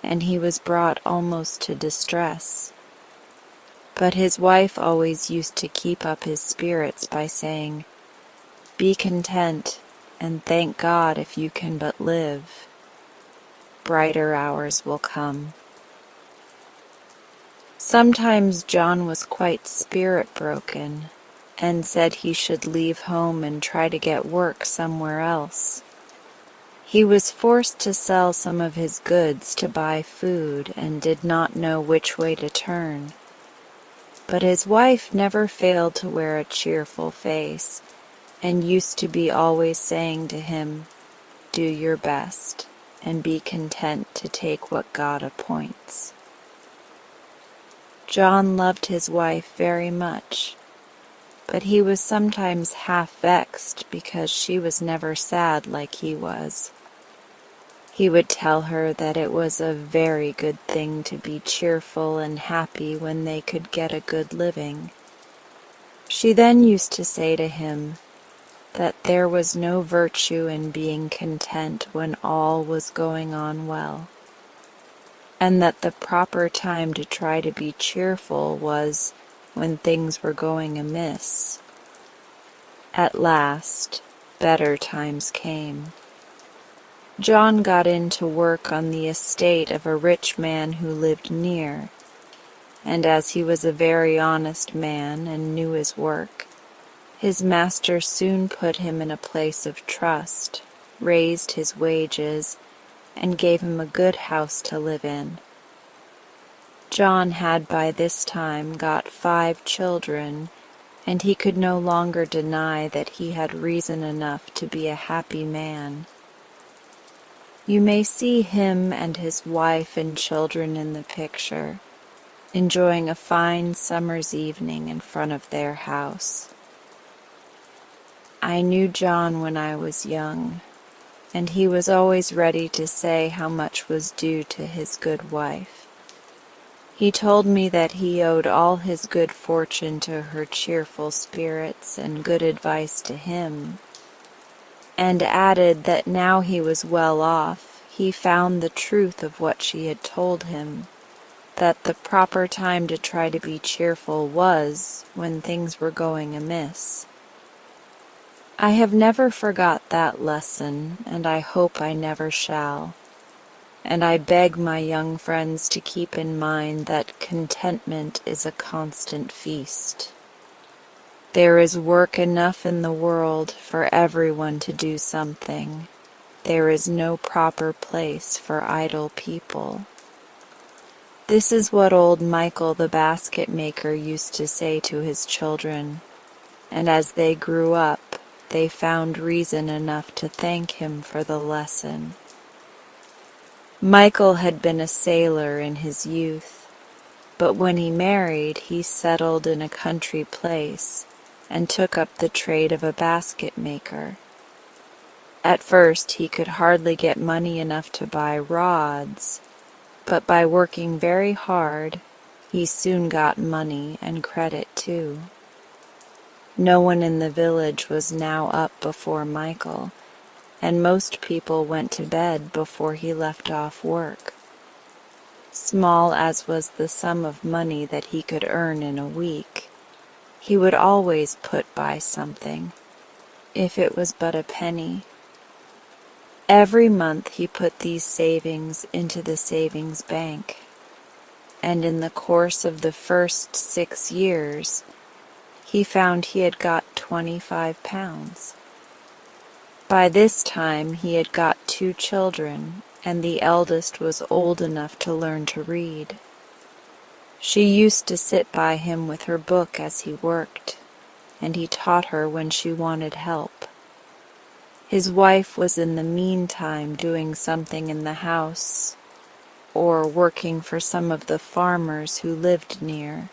and he was brought almost to distress. But his wife always used to keep up his spirits by saying, "Be content, and thank God if you can but live. Brighter hours will come." Sometimes John was quite spirit-broken, and said he should leave home and try to get work somewhere else. He was forced to sell some of his goods to buy food, and did not know which way to turn. But his wife never failed to wear a cheerful face, and used to be always saying to him, "Do your best, and be content to take what God appoints." John loved his wife very much, but he was sometimes half vexed because she was never sad like he was. He would tell her that it was a very good thing to be cheerful and happy when they could get a good living. She then used to say to him that there was no virtue in being content when all was going on well, and that the proper time to try to be cheerful was when things were going amiss. At last, better times came. John got into work on the estate of a rich man who lived near, and as he was a very honest man and knew his work, his master soon put him in a place of trust, raised his wages, and gave him a good house to live in. John had by this time got 5 children, and he could no longer deny that he had reason enough to be a happy man. You may see him and his wife and children in the picture, enjoying a fine summer's evening in front of their house. I knew John when I was young, and he was always ready to say how much was due to his good wife. He told me that he owed all his good fortune to her cheerful spirits and good advice to him, and added that now he was well off, he found the truth of what she had told him, that the proper time to try to be cheerful was when things were going amiss. I have never forgot that lesson, and I hope I never shall. And I beg my young friends to keep in mind that contentment is a constant feast. There is work enough in the world for everyone to do something. There is no proper place for idle people. This is what old Michael the basket maker used to say to his children, and as they grew up, they found reason enough to thank him for the lesson. Michael had been a sailor in his youth, but when he married, he settled in a country place and took up the trade of a basket maker. At first, he could hardly get money enough to buy rods, but by working very hard, he soon got money and credit too. No one in the village was now up before Michael, and most people went to bed before he left off work. Small as was the sum of money that he could earn in a week, he would always put by something, if it was but a penny. Every month he put these savings into the savings bank, and in the course of the first 6 years, he found he had got £25. By this time he had got 2 children, and the eldest was old enough to learn to read. She used to sit by him with her book as he worked, and he taught her when she wanted help. His wife was in the meantime doing something in the house, or working for some of the farmers who lived near.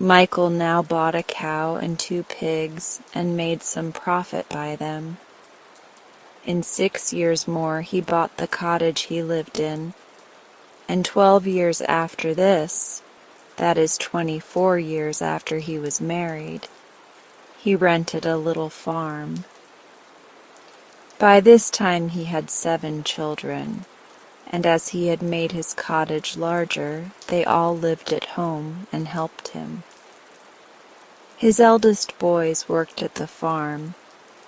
Michael now bought a cow and 2 pigs and made some profit by them. In 6 years more he bought the cottage he lived in, and 12 years after this, that is 24 years after he was married, he rented a little farm. By this time he had 7 children, and as he had made his cottage larger, they all lived at home and helped him. His eldest boys worked at the farm,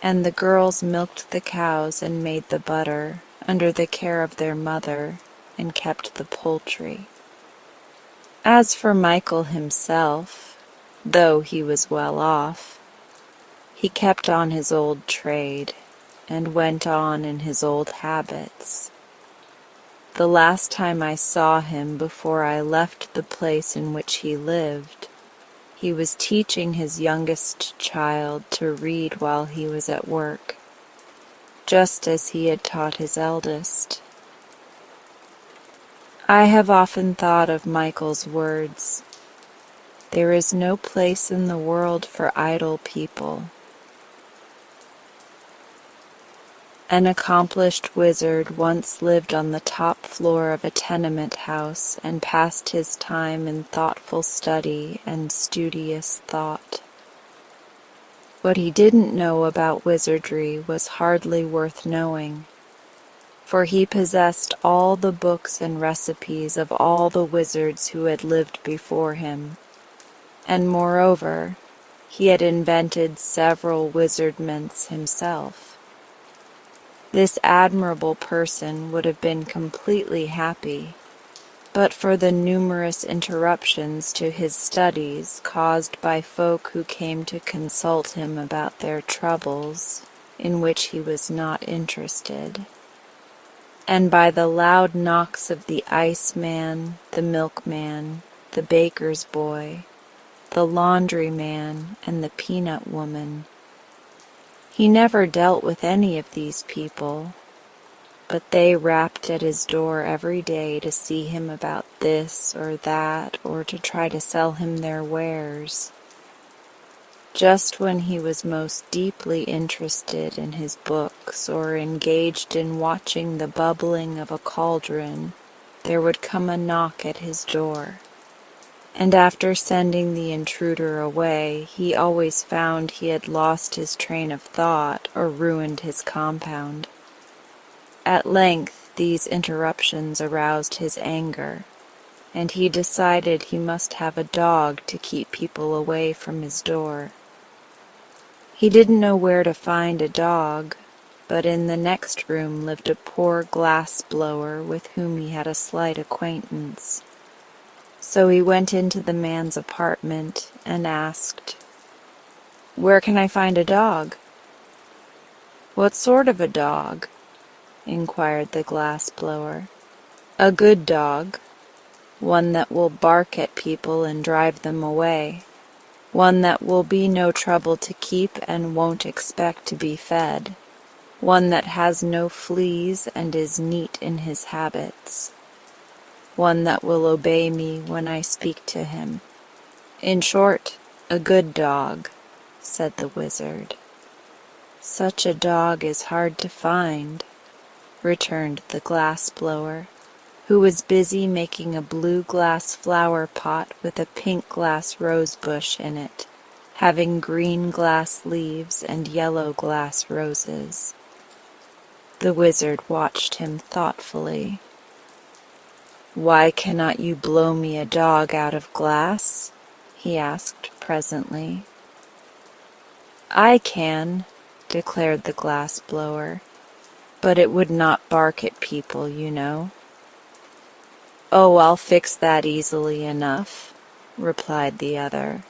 and the girls milked the cows and made the butter under the care of their mother and kept the poultry. As for Michael himself, though he was well off, he kept on his old trade and went on in his old habits. The last time I saw him before I left the place in which he lived, he was teaching his youngest child to read while he was at work, just as he had taught his eldest. I have often thought of Michael's words, "There is no place in the world for idle people." An accomplished wizard once lived on the top floor of a tenement house and passed his time in thoughtful study and studious thought. What he didn't know about wizardry was hardly worth knowing, for he possessed all the books and recipes of all the wizards who had lived before him, and moreover, he had invented several wizardments himself. This admirable person would have been completely happy, but for the numerous interruptions to his studies caused by folk who came to consult him about their troubles, in which he was not interested, and by the loud knocks of the iceman, the milkman, the baker's boy, the laundryman, and the peanut woman. He never dealt with any of these people, but they rapped at his door every day to see him about this or that, or to try to sell him their wares. Just when he was most deeply interested in his books or engaged in watching the bubbling of a cauldron, there would come a knock at his door, and after sending the intruder away, he always found he had lost his train of thought or ruined his compound. At length, these interruptions aroused his anger, and he decided he must have a dog to keep people away from his door. He didn't know where to find a dog, but in the next room lived a poor glass blower with whom he had a slight acquaintance. So he went into the man's apartment and asked, "Where can I find a dog?" "What sort of a dog?" inquired the glass blower. "A good dog, one that will bark at people and drive them away, one that will be no trouble to keep and won't expect to be fed, one that has no fleas and is neat in his habits, one that will obey me when I speak to him. In short, a good dog," said the wizard. "Such a dog is hard to find," returned the glass blower, who was busy making a blue glass flower pot with a pink glass rose bush in it, having green glass leaves and yellow glass roses. The wizard watched him thoughtfully. "Why cannot you blow me a dog out of glass?" he asked presently. "I can," declared the glass blower, "but it would not bark at people, you know." "Oh, I'll fix that easily enough," replied the other.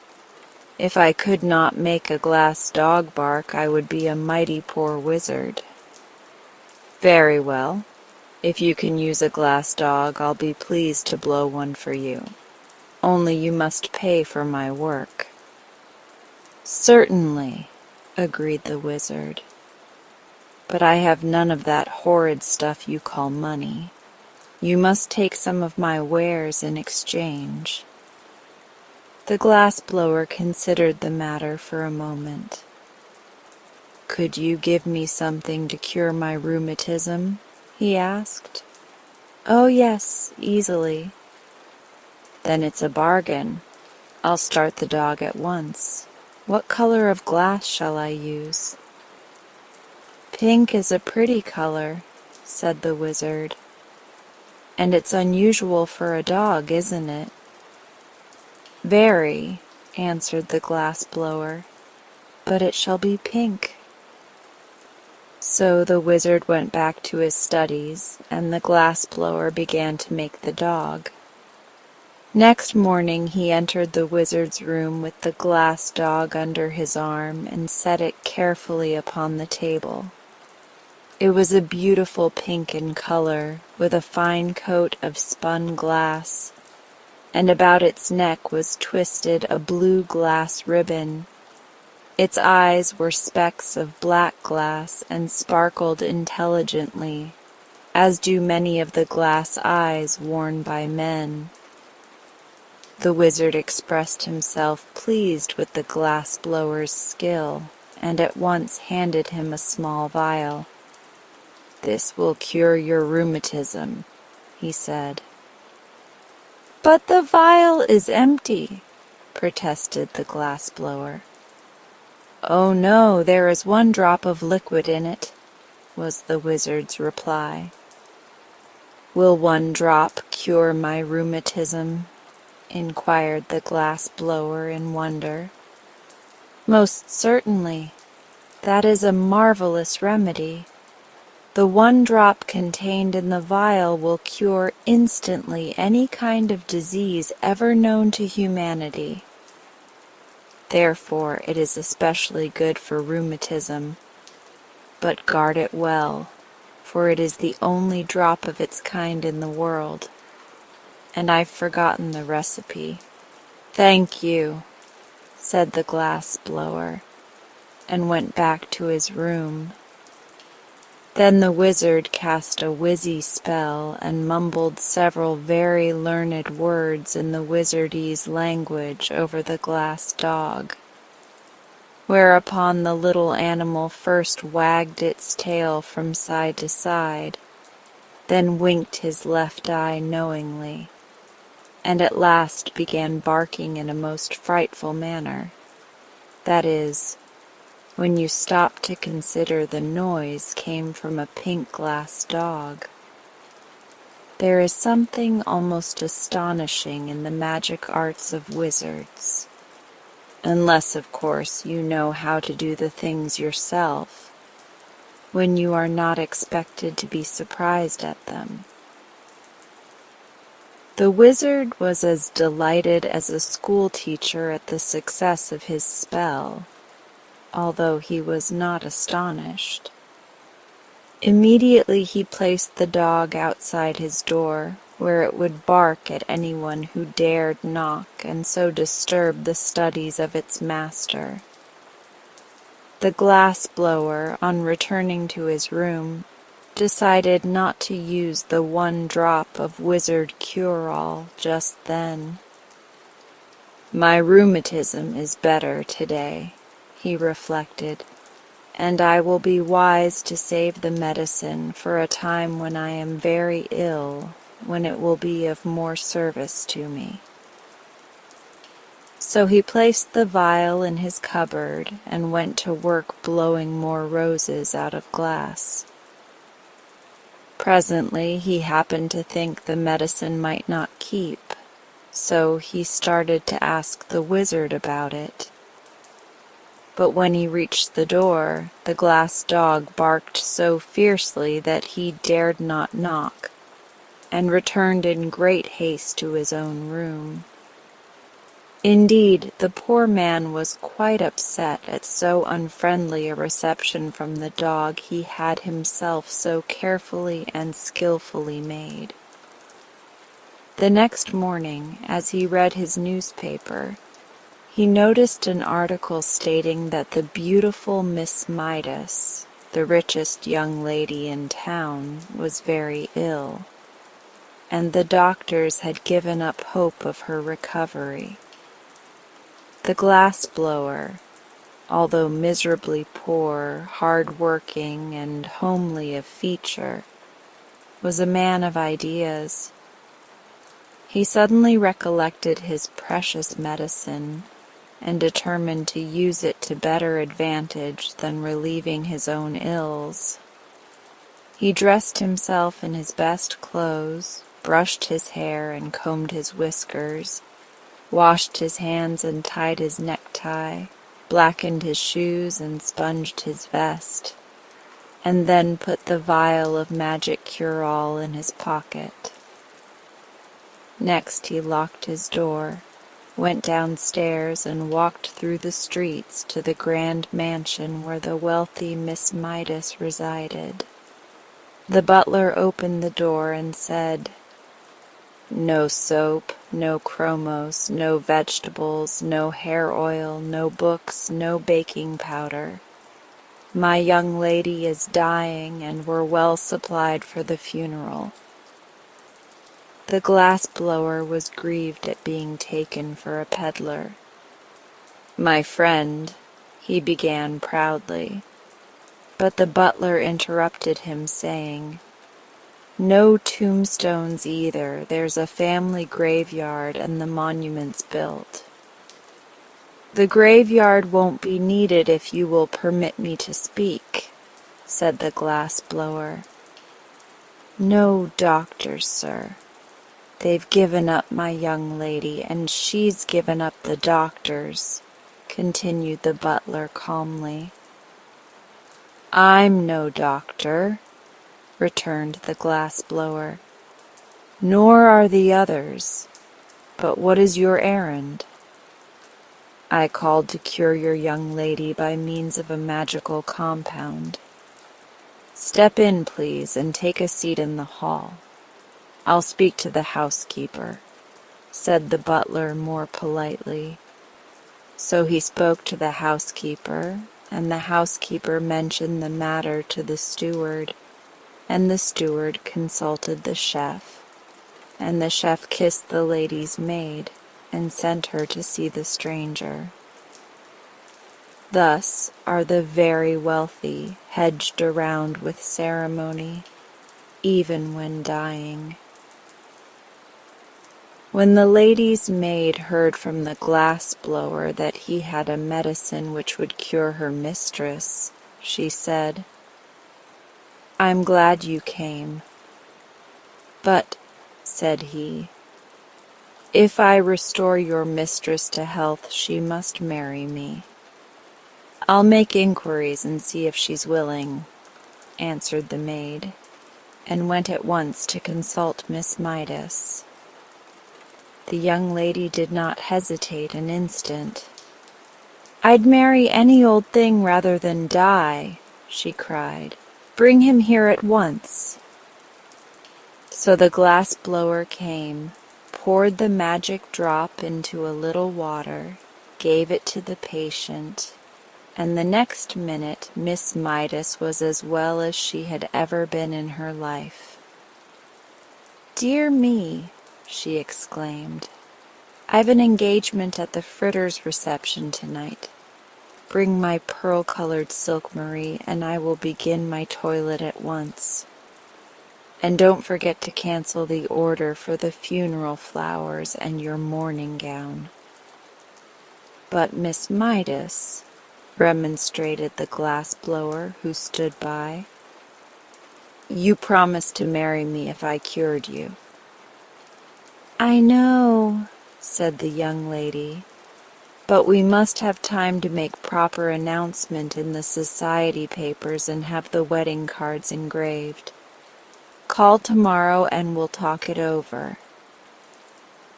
"If I could not make a glass dog bark, I would be a mighty poor wizard." "Very well. If you can use a glass dog, I'll be pleased to blow one for you. Only you must pay for my work." "Certainly," agreed the wizard. "But I have none of that horrid stuff you call money. You must take some of my wares in exchange." The glass blower considered the matter for a moment. "Could you give me something to cure my rheumatism?" he asked. "Oh, yes, easily." "Then it's a bargain. I'll start the dog at once. What color of glass shall I use?" "Pink is a pretty color," said the wizard. "And it's unusual for a dog, isn't it?" "Very," answered the glass blower, "but it shall be pink." So the wizard went back to his studies, and the glass blower began to make the dog. Next morning he entered the wizard's room with the glass dog under his arm and set it carefully upon the table. It was a beautiful pink in color, with a fine coat of spun glass, and about its neck was twisted a blue glass ribbon. Its eyes were specks of black glass and sparkled intelligently, as do many of the glass eyes worn by men. The wizard expressed himself pleased with the glass blower's skill, and at once handed him a small vial. "This will cure your rheumatism," he said. "But the vial is empty," protested the glass blower. "Oh no, there is one drop of liquid in it," was the wizard's reply. "Will one drop cure my rheumatism?" inquired the glass blower in wonder. "Most certainly. That is a marvelous remedy. The one drop contained in the vial will cure instantly any kind of disease ever known to humanity. Therefore it is especially good for rheumatism. But guard it well, for it is the only drop of its kind in the world, and I've forgotten the recipe." "Thank you," said the glass blower, and went back to his room. Then the wizard cast a wizzy spell and mumbled several very learned words in the wizardese language over the glass dog, whereupon the little animal first wagged its tail from side to side, then winked his left eye knowingly, and at last began barking in a most frightful manner. That is, when you stop to consider the noise came from a pink glass dog. There is something almost astonishing in the magic arts of wizards, unless, of course, you know how to do the things yourself, when you are not expected to be surprised at them. The wizard was as delighted as a school teacher at the success of his spell, although he was not astonished. Immediately he placed the dog outside his door, where it would bark at anyone who dared knock and so disturb the studies of its master. The glass blower, on returning to his room, decided not to use the one drop of wizard cure-all just then. "My rheumatism is better today," he reflected, "and I will be wise to save the medicine for a time when I am very ill, when it will be of more service to me." So he placed the vial in his cupboard and went to work blowing more roses out of glass. Presently he happened to think the medicine might not keep, so he started to ask the wizard about it. But when he reached the door, the glass dog barked so fiercely that he dared not knock, and returned in great haste to his own room. Indeed, the poor man was quite upset at so unfriendly a reception from the dog he had himself so carefully and skillfully made. The next morning, as he read his newspaper, he noticed an article stating that the beautiful Miss Midas, the richest young lady in town, was very ill, and the doctors had given up hope of her recovery. The glass blower, although miserably poor, hard-working, and homely of feature, was a man of ideas. He suddenly recollected his precious medicine, and determined to use it to better advantage than relieving his own ills. He dressed himself in his best clothes, brushed his hair and combed his whiskers, washed his hands and tied his necktie, blackened his shoes and sponged his vest, and then put the vial of magic cure-all in his pocket. Next he locked his door, went downstairs and walked through the streets to the grand mansion where the wealthy Miss Midas resided. The butler opened the door and said, "No soap, no chromos, no vegetables, no hair oil, no books, no baking powder. My young lady is dying, and we're well supplied for the funeral." The glass blower was grieved at being taken for a peddler. "My friend," he began proudly, but the butler interrupted him, saying, "No tombstones either. There's a family graveyard and the monument's built." "The graveyard won't be needed if you will permit me to speak," said the glass blower. "No doctors, sir. They've given up my young lady, and she's given up the doctors," continued the butler calmly. "I'm no doctor," returned the glass blower, "nor are the others. But what is your errand?" "I called to cure your young lady by means of a magical compound." "Step in, please, and take a seat in the hall. I'll speak to the housekeeper," said the butler more politely. So he spoke to the housekeeper, and the housekeeper mentioned the matter to the steward, and the steward consulted the chef, and the chef kissed the lady's maid and sent her to see the stranger. Thus are the very wealthy hedged around with ceremony, even when dying. When the lady's maid heard from the glass blower that he had a medicine which would cure her mistress, she said, "I'm glad you came." "But," said he, "if I restore your mistress to health, she must marry me." "I'll make inquiries and see if she's willing," answered the maid, and went at once to consult Miss Midas. The young lady did not hesitate an instant. "I'd marry any old thing rather than die," she cried. "Bring him here at once." So the glass blower came, poured the magic drop into a little water, gave it to the patient, and the next minute Miss Midas was as well as she had ever been in her life. "Dear me," she exclaimed, "I've an engagement at the Fritters' reception tonight. Bring my pearl-colored silk, Marie, and I will begin my toilet at once. And don't forget to cancel the order for the funeral flowers and your mourning gown." "But Miss Midas," remonstrated the glass blower who stood by, "you promised to marry me if I cured you." "I know," said the young lady, "but we must have time to make proper announcement in the society papers and have the wedding cards engraved. Call tomorrow and we'll talk it over."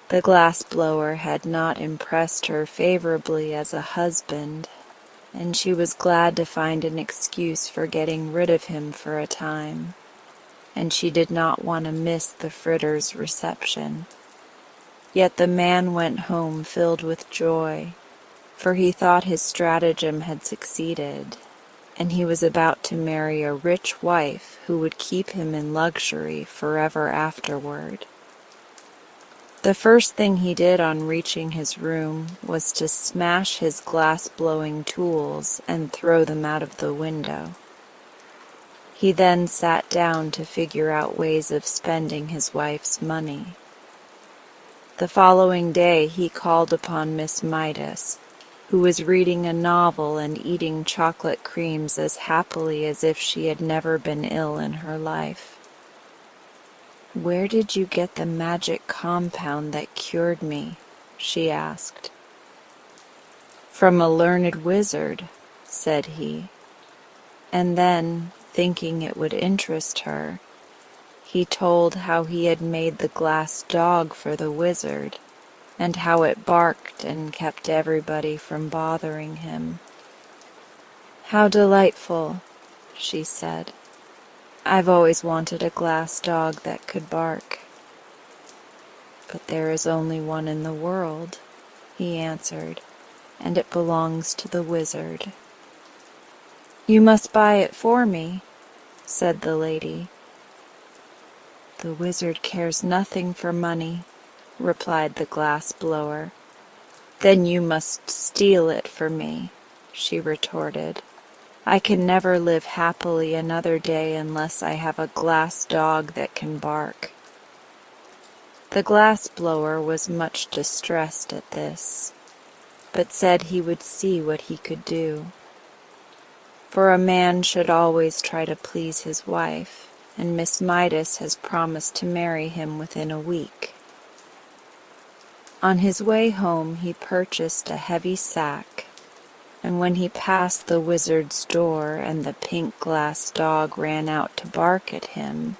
The glass blower had not impressed her favorably as a husband, and she was glad to find an excuse for getting rid of him for a time, and she did not want to miss the Fritters' reception. Yet the man went home filled with joy, for he thought his stratagem had succeeded, and he was about to marry a rich wife who would keep him in luxury forever afterward. The first thing he did on reaching his room was to smash his glass-blowing tools and throw them out of the window. He then sat down to figure out ways of spending his wife's money. The following day he called upon Miss Midas, who was reading a novel and eating chocolate creams as happily as if she had never been ill in her life. "Where did you get the magic compound that cured me?" she asked. "From a learned wizard," said he. And then, thinking it would interest her, he told how he had made the glass dog for the wizard, and how it barked and kept everybody from bothering him. "How delightful," she said. "I've always wanted a glass dog that could bark." "But there is only one in the world," he answered, "and it belongs to the wizard." "You must buy it for me," said the lady. "The wizard cares nothing for money," replied the glass blower. "Then you must steal it for me," she retorted. "I can never live happily another day unless I have a glass dog that can bark." The glass blower was much distressed at this, but said he would see what he could do. For a man should always try to please his wife, and Miss Midas has promised to marry him within a week. On his way home he purchased a heavy sack, and when he passed the wizard's door and the pink glass dog ran out to bark at him,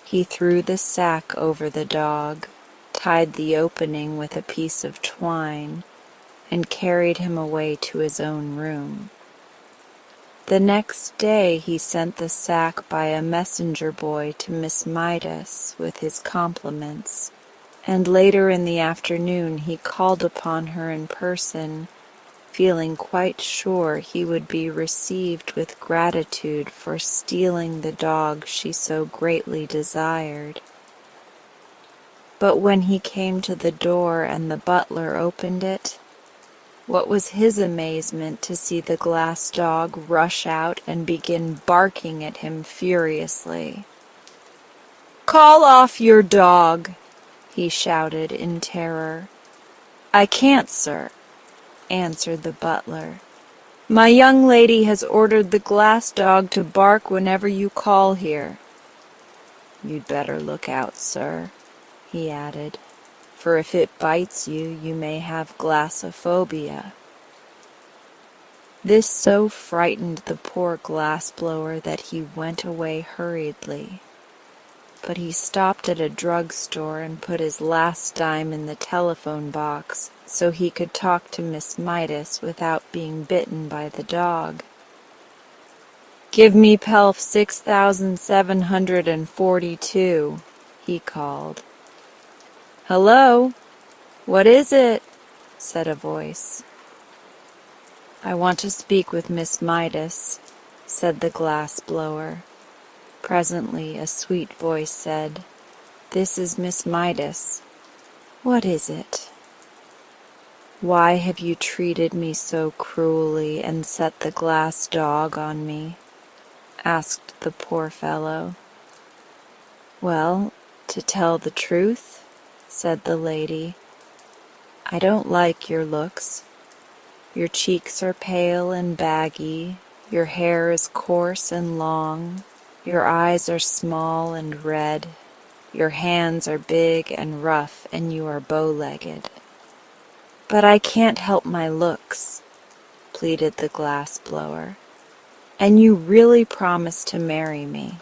he threw the sack over the dog, tied the opening with a piece of twine, and carried him away to his own room. The next day he sent the sack by a messenger boy to Miss Midas with his compliments, and later in the afternoon he called upon her in person, feeling quite sure he would be received with gratitude for stealing the dog she so greatly desired. But when he came to the door and the butler opened it, what was his amazement to see the glass dog rush out and begin barking at him furiously. Call off your dog, he shouted in terror. I can't, sir, answered the butler. My young lady has ordered the glass dog to bark whenever you call here. You'd better look out, sir, he added, for if it bites you, you may have glassophobia. This so frightened the poor glassblower that he went away hurriedly. But he stopped at a drugstore and put his last dime in the telephone box so he could talk to Miss Midas without being bitten by the dog. Give me Pelf 6742, he called. Hello? What is it? Said a voice. I want to speak with Miss Midas, said the glassblower. Presently a sweet voice said, This is Miss Midas. What is it? Why have you treated me so cruelly and set the glass dog on me? Asked the poor fellow. Well, to tell the truth, said the lady, I don't like your looks. Your cheeks are pale and baggy, your hair is coarse and long, your eyes are small and red, your hands are big and rough, and you are bow-legged. But I can't help my looks, pleaded the glassblower, and you really promised to marry me.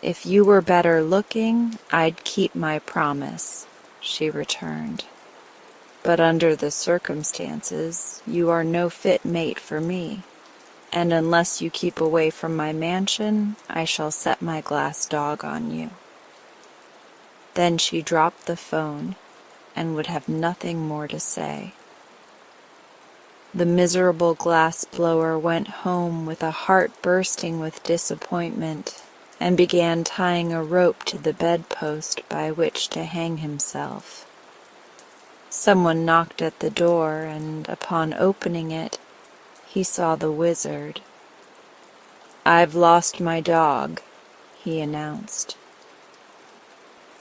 If you were better looking, I'd keep my promise, she returned. But under the circumstances, you are no fit mate for me, and unless you keep away from my mansion, I shall set my glass dog on you. Then she dropped the phone and would have nothing more to say. The miserable glassblower went home with a heart bursting with disappointment and began tying a rope to the bedpost by which to hang himself. Someone knocked at the door, and upon opening it, he saw the wizard. I've lost my dog, he announced.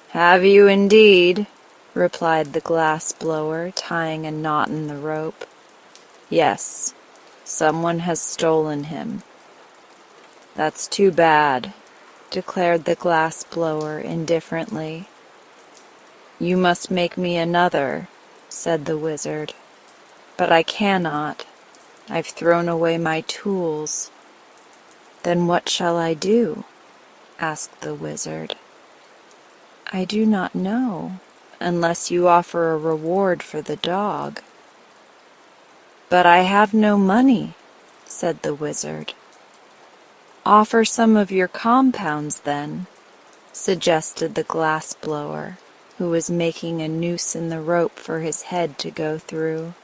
Have you indeed? Replied the glassblower, tying a knot in the rope. Yes, someone has stolen him. That's too bad, declared the glassblower indifferently. You must make me another, said the wizard. But I cannot. I've thrown away my tools. Then what shall I do? Asked the wizard. I do not know, unless you offer a reward for the dog. But I have no money, said the wizard. Offer some of your compounds, then, suggested the glassblower, who was making a noose in the rope for his head to go through.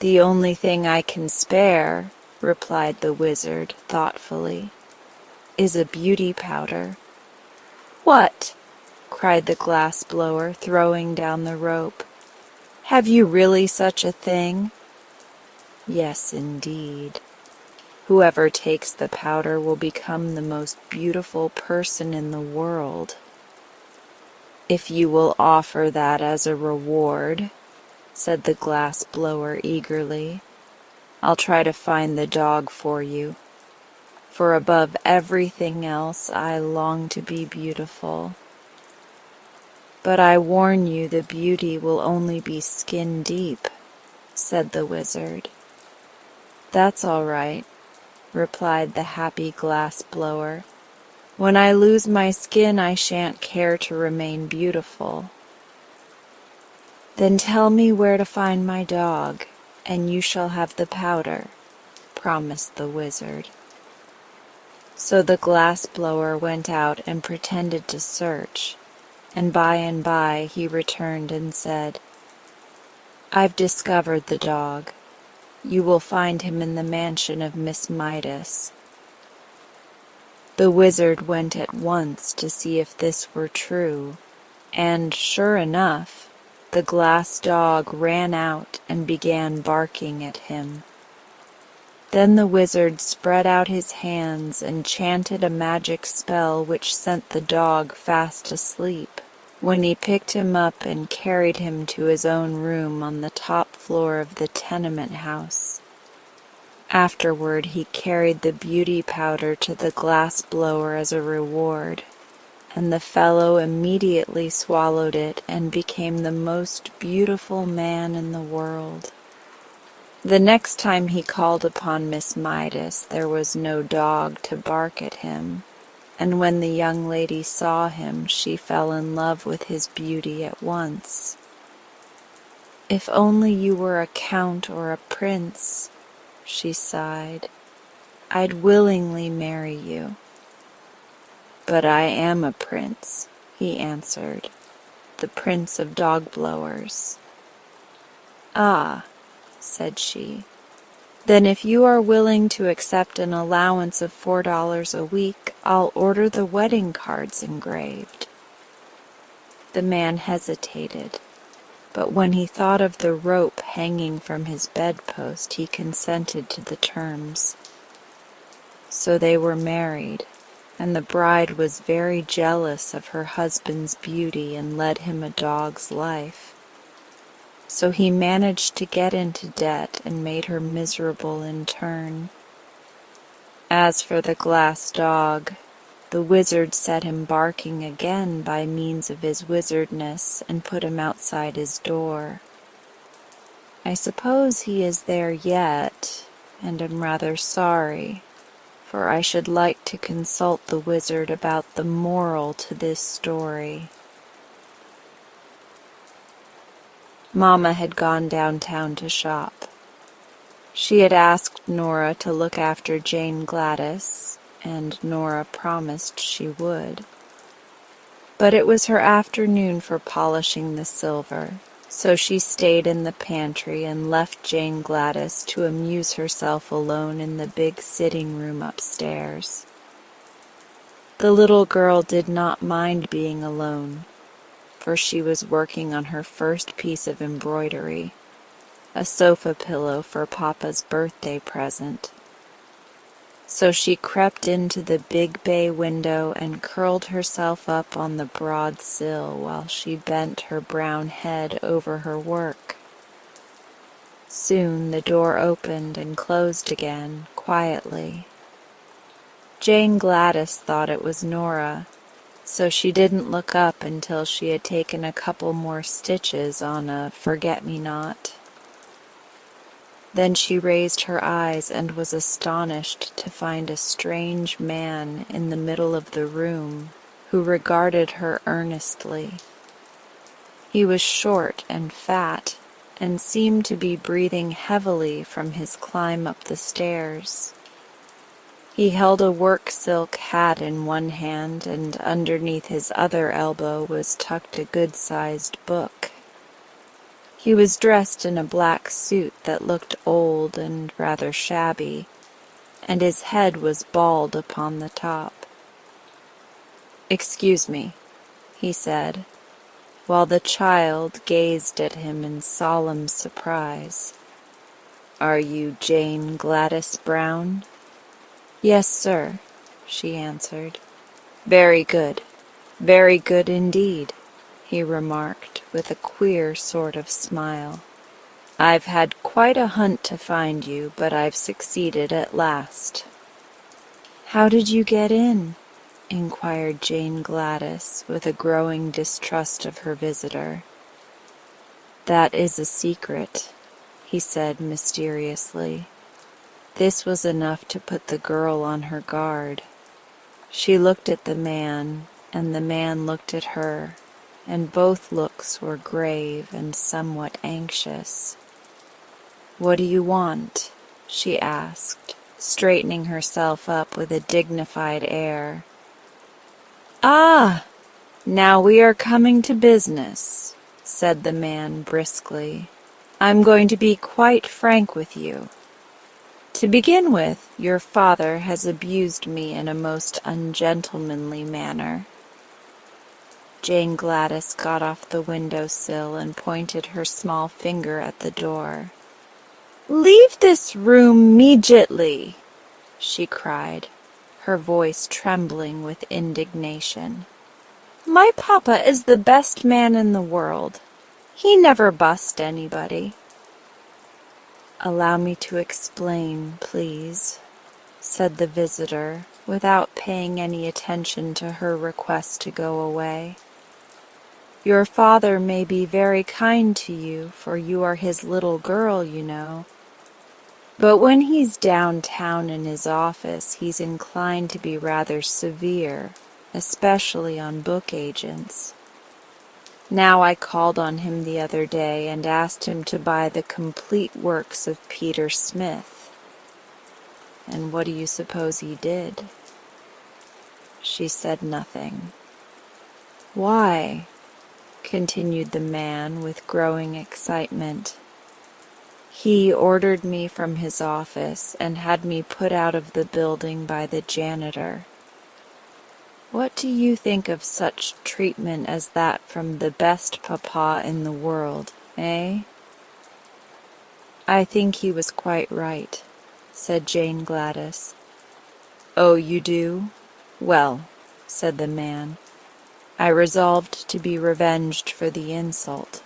The only thing I can spare, replied the wizard thoughtfully, is a beauty powder. What? Cried the glassblower, throwing down the rope. Have you really such a thing? Yes, indeed. Whoever takes the powder will become the most beautiful person in the world. If you will offer that as a reward, said the glassblower eagerly, I'll try to find the dog for you. For above everything else, I long to be beautiful. But I warn you the beauty will only be skin deep, said the wizard. That's all right, replied the happy glassblower. When I lose my skin, I shan't care to remain beautiful. Then tell me where to find my dog, and you shall have the powder, promised the wizard. So the glassblower went out and pretended to search, and by he returned and said, I've discovered the dog. You will find him in the mansion of Miss Midas. The wizard went at once to see if this were true, and, sure enough, the glass dog ran out and began barking at him. Then the wizard spread out his hands and chanted a magic spell which sent the dog fast asleep, when he picked him up and carried him to his own room on the top floor of the tenement house. Afterward he carried the beauty powder to the glass blower as a reward, and the fellow immediately swallowed it and became the most beautiful man in the world. The next time he called upon Miss Midas, there was no dog to bark at him, and when the young lady saw him, she fell in love with his beauty at once. "If only you were a count or a prince," she sighed, "I'd willingly marry you." "But I am a prince," he answered, "the prince of dog blowers." "Ah," said she, "then if you are willing to accept an allowance of $4 a week, I'll order the wedding cards engraved." The man hesitated, but when he thought of the rope hanging from his bedpost, he consented to the terms. So they were married, and the bride was very jealous of her husband's beauty and led him a dog's life. So he managed to get into debt and made her miserable in turn. As for the glass dog, the wizard set him barking again by means of his wizardness and put him outside his door. I suppose he is there yet, and am rather sorry, for I should like to consult the wizard about the moral to this story. Mamma had gone downtown to shop. She had asked Nora to look after Jane Gladys, and Nora promised she would. But it was her afternoon for polishing the silver, so she stayed in the pantry and left Jane Gladys to amuse herself alone in the big sitting room upstairs. The little girl did not mind being alone, for she was working on her first piece of embroidery, a sofa pillow for Papa's birthday present. So she crept into the big bay window and curled herself up on the broad sill while she bent her brown head over her work. Soon the door opened and closed again, quietly. Jane Gladys thought it was Nora, so she didn't look up until she had taken a couple more stitches on a forget-me-not. Then she raised her eyes and was astonished to find a strange man in the middle of the room who regarded her earnestly. He was short and fat and seemed to be breathing heavily from his climb up the stairs. He held a work silk hat in one hand, and underneath his other elbow was tucked a good-sized book. He was dressed in a black suit that looked old and rather shabby, and his head was bald upon the top. "Excuse me," he said, while the child gazed at him in solemn surprise. "Are you Jane Gladys Brown?" "Yes, sir," she answered. Very good indeed," he remarked with a queer sort of smile. "I've had quite a hunt to find you, but I've succeeded at last." "How did you get in?" inquired Jane Gladys with a growing distrust of her visitor. "That is a secret," he said mysteriously. This was enough to put the girl on her guard. She looked at the man, and the man looked at her, and both looks were grave and somewhat anxious. "What do you want?" she asked, straightening herself up with a dignified air. "Ah, now we are coming to business," said the man briskly. "I'm going to be quite frank with you. To begin with, your father has abused me in a most ungentlemanly manner." Jane Gladys got off the window sill and pointed her small finger at the door. "Leave this room immediately!" she cried, her voice trembling with indignation. "My papa is the best man in the world. He never bust anybody." "Allow me to explain, please," said the visitor, without paying any attention to her request to go away. "Your father may be very kind to you, for you are his little girl, you know. But when he's downtown in his office, he's inclined to be rather severe, especially on book agents. Now I called on him the other day and asked him to buy the complete works of Peter Smith. And what do you suppose he did?" She said nothing. "Why?" continued the man with growing excitement. "He ordered me from his office and had me put out of the building by the janitor. What do you think of such treatment as that from the best papa in the world, eh?" "I think he was quite right," said Jane Gladys. "Oh, you do? Well," said the man, "I resolved to be revenged for the insult.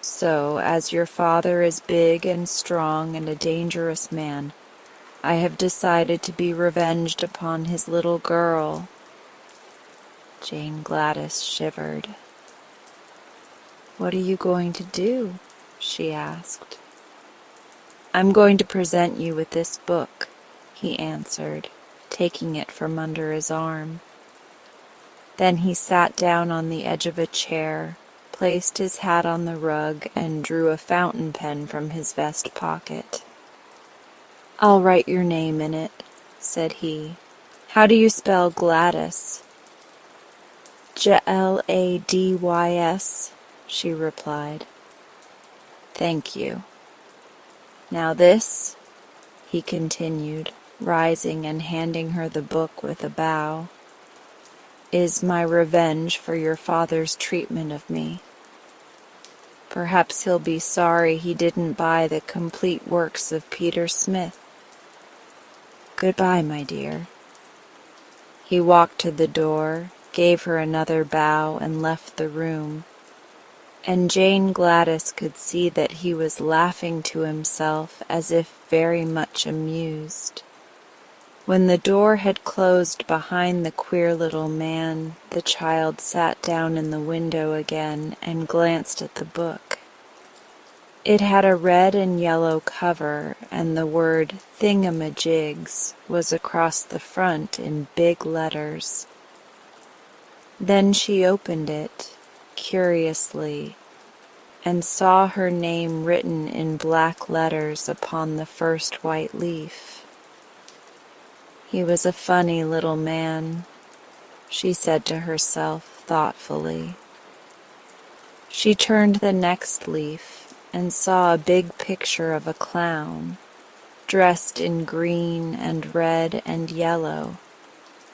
So, as your father is big and strong and a dangerous man, I have decided to be revenged upon his little girl." Jane Gladys shivered. "What are you going to do?" she asked. "I'm going to present you with this book," he answered, taking it from under his arm. Then he sat down on the edge of a chair, placed his hat on the rug, and drew a fountain pen from his vest pocket. "I'll write your name in it," said he. "How do you spell Gladys?" "Gladys," she replied. "Thank you. Now this," he continued, rising and handing her the book with a bow, "is my revenge for your father's treatment of me. Perhaps he'll be sorry he didn't buy the complete works of Peter Smith. Goodbye, my dear." He walked to the door, gave her another bow, and left the room, and Jane Gladys could see that he was laughing to himself as if very much amused. When the door had closed behind the queer little man, the child sat down in the window again and glanced at the book. It had a red and yellow cover, and the word "Thingamajigs" was across the front in big letters. Then she opened it, curiously, and saw her name written in black letters upon the first white leaf. He was a funny little man, she said to herself thoughtfully. She turned the next leaf and saw a big picture of a clown, dressed in green and red and yellow,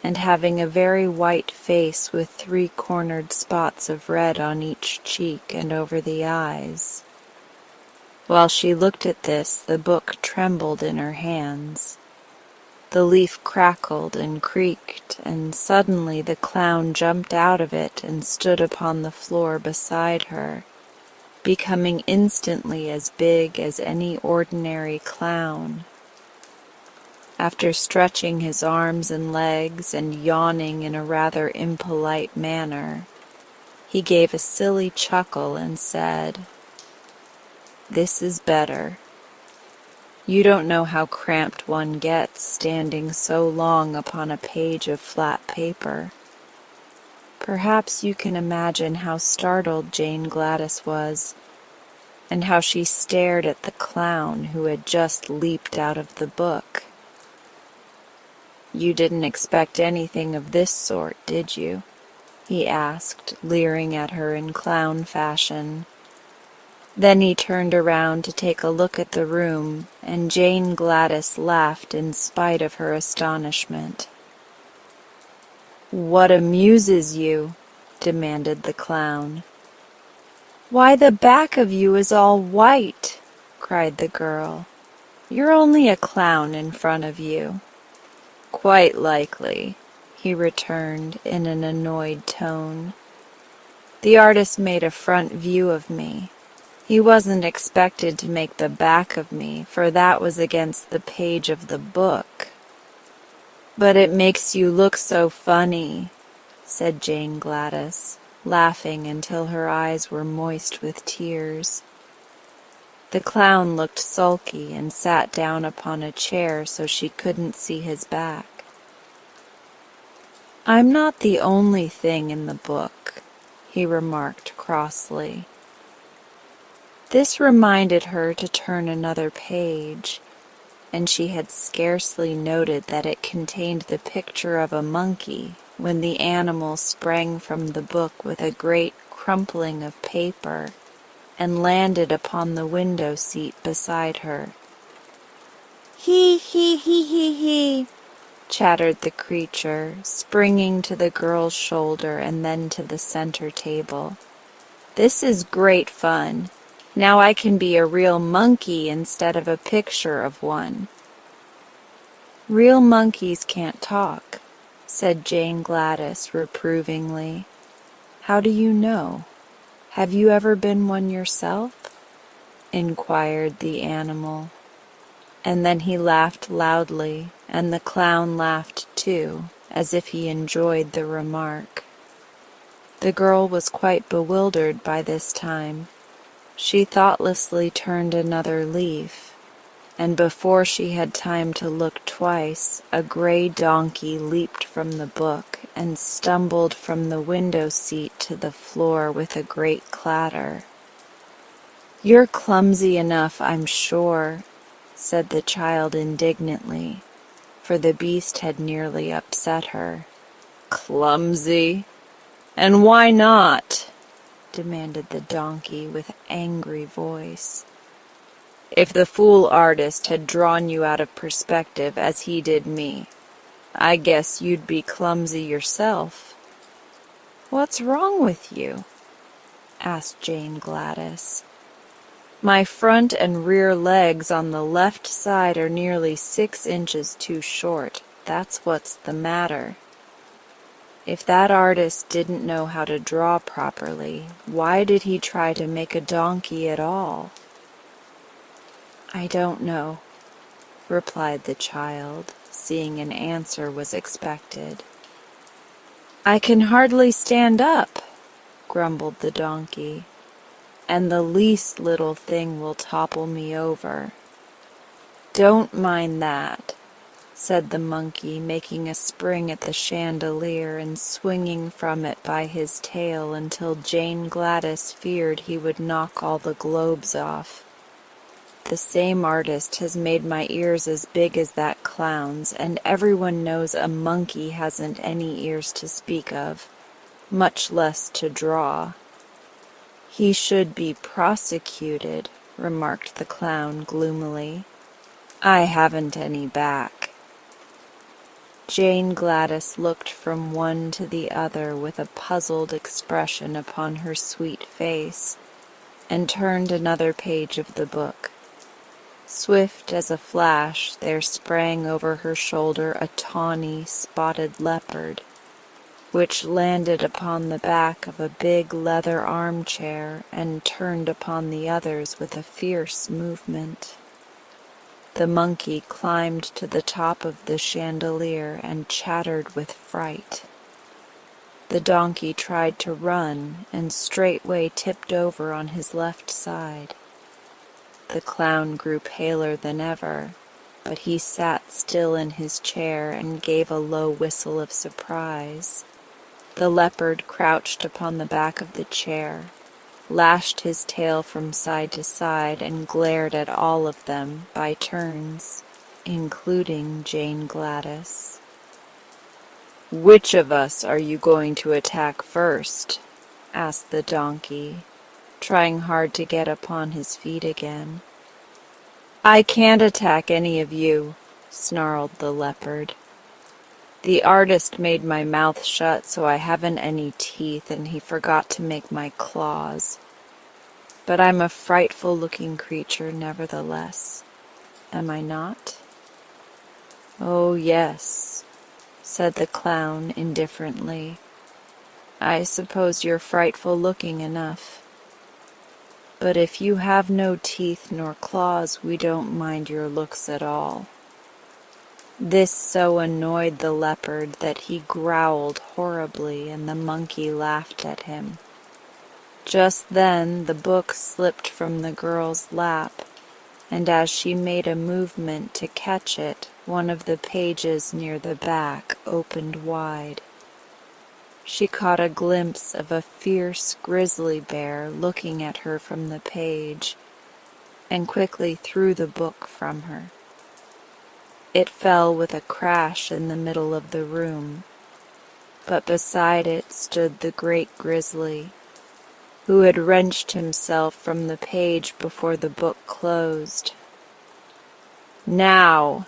and having a very white face with 3-cornered spots of red on each cheek and over the eyes. While she looked at this, the book trembled in her hands. The leaf crackled and creaked, and suddenly the clown jumped out of it and stood upon the floor beside her, becoming instantly as big as any ordinary clown. After stretching his arms and legs and yawning in a rather impolite manner, he gave a silly chuckle and said, "This is better. You don't know how cramped one gets standing so long upon a page of flat paper." Perhaps you can imagine how startled Jane Gladys was, and how she stared at the clown who had just leaped out of the book. "You didn't expect anything of this sort, did you?" he asked, leering at her in clown fashion. Then he turned around to take a look at the room, and Jane Gladys laughed in spite of her astonishment. "What amuses you?" demanded the clown. "Why, the back of you is all white," cried the girl. "You're only a clown in front of you." "Quite likely," he returned in an annoyed tone. The artist made a front view of me. He wasn't expected to make the back of me, for that was against the page of the book. "But it makes you look so funny," said Jane Gladys, laughing until her eyes were moist with tears. The clown looked sulky and sat down upon a chair so she couldn't see his back. "I'm not the only thing in the book," he remarked crossly. This reminded her to turn another page, and she had scarcely noted that it contained the picture of a monkey when the animal sprang from the book with a great crumpling of paper and landed upon the window seat beside her. "Hee hee hee hee hee," chattered the creature, springing to the girl's shoulder and then to the center table. "This is great fun. Now I can be a real monkey instead of a picture of one." "Real monkeys can't talk," said Jane Gladys reprovingly. "How do you know? Have you ever been one yourself?" inquired the animal. And then he laughed loudly, and the clown laughed too, as if he enjoyed the remark. The girl was quite bewildered by this time. She thoughtlessly turned another leaf, and before she had time to look twice, a gray donkey leaped from the book and stumbled from the window seat to the floor with a great clatter. "You're clumsy enough, I'm sure," said the child indignantly, for the beast had nearly upset her. "Clumsy? And why not?" demanded the donkey with angry voice. "If the fool artist had drawn you out of perspective as he did me, I guess you'd be clumsy yourself." "What's wrong with you?" asked Jane Gladys. "My front and rear legs on the left side are nearly 6 inches too short. That's what's the matter." If that artist didn't know how to draw properly, why did he try to make a donkey at all? "I don't know," replied the child, seeing an answer was expected. "I can hardly stand up," grumbled the donkey, "and the least little thing will topple me over." "Don't mind that," said the monkey, making a spring at the chandelier and swinging from it by his tail until Jane Gladys feared he would knock all the globes off. "The same artist has made my ears as big as that clown's, and everyone knows a monkey hasn't any ears to speak of, much less to draw." "He should be prosecuted," remarked the clown gloomily. "I haven't any back." Jane Gladys looked from one to the other with a puzzled expression upon her sweet face, and turned another page of the book. Swift as a flash there sprang over her shoulder a tawny, spotted leopard, which landed upon the back of a big leather armchair and turned upon the others with a fierce movement. The monkey climbed to the top of the chandelier and chattered with fright. The donkey tried to run and straightway tipped over on his left side. The clown grew paler than ever, but he sat still in his chair and gave a low whistle of surprise. The leopard crouched upon the back of the chair, lashed his tail from side to side, and glared at all of them by turns, including Jane Gladys. "Which of us are you going to attack first?" asked the donkey, trying hard to get upon his feet again. "I can't attack any of you," snarled the leopard. "The artist made my mouth shut so I haven't any teeth, and he forgot to make my claws." but I'm a frightful-looking creature nevertheless. Am I not?" "Oh, yes," said the clown indifferently. "I suppose you're frightful-looking enough. But if you have no teeth nor claws, we don't mind your looks at all." This so annoyed the leopard that he growled horribly, and the monkey laughed at him. Just then the book slipped from the girl's lap, and as she made a movement to catch it, one of the pages near the back opened wide. She caught a glimpse of a fierce grizzly bear looking at her from the page, and quickly threw the book from her. It fell with a crash in the middle of the room, but beside it stood the great grizzly, who had wrenched himself from the page before the book closed. "Now,"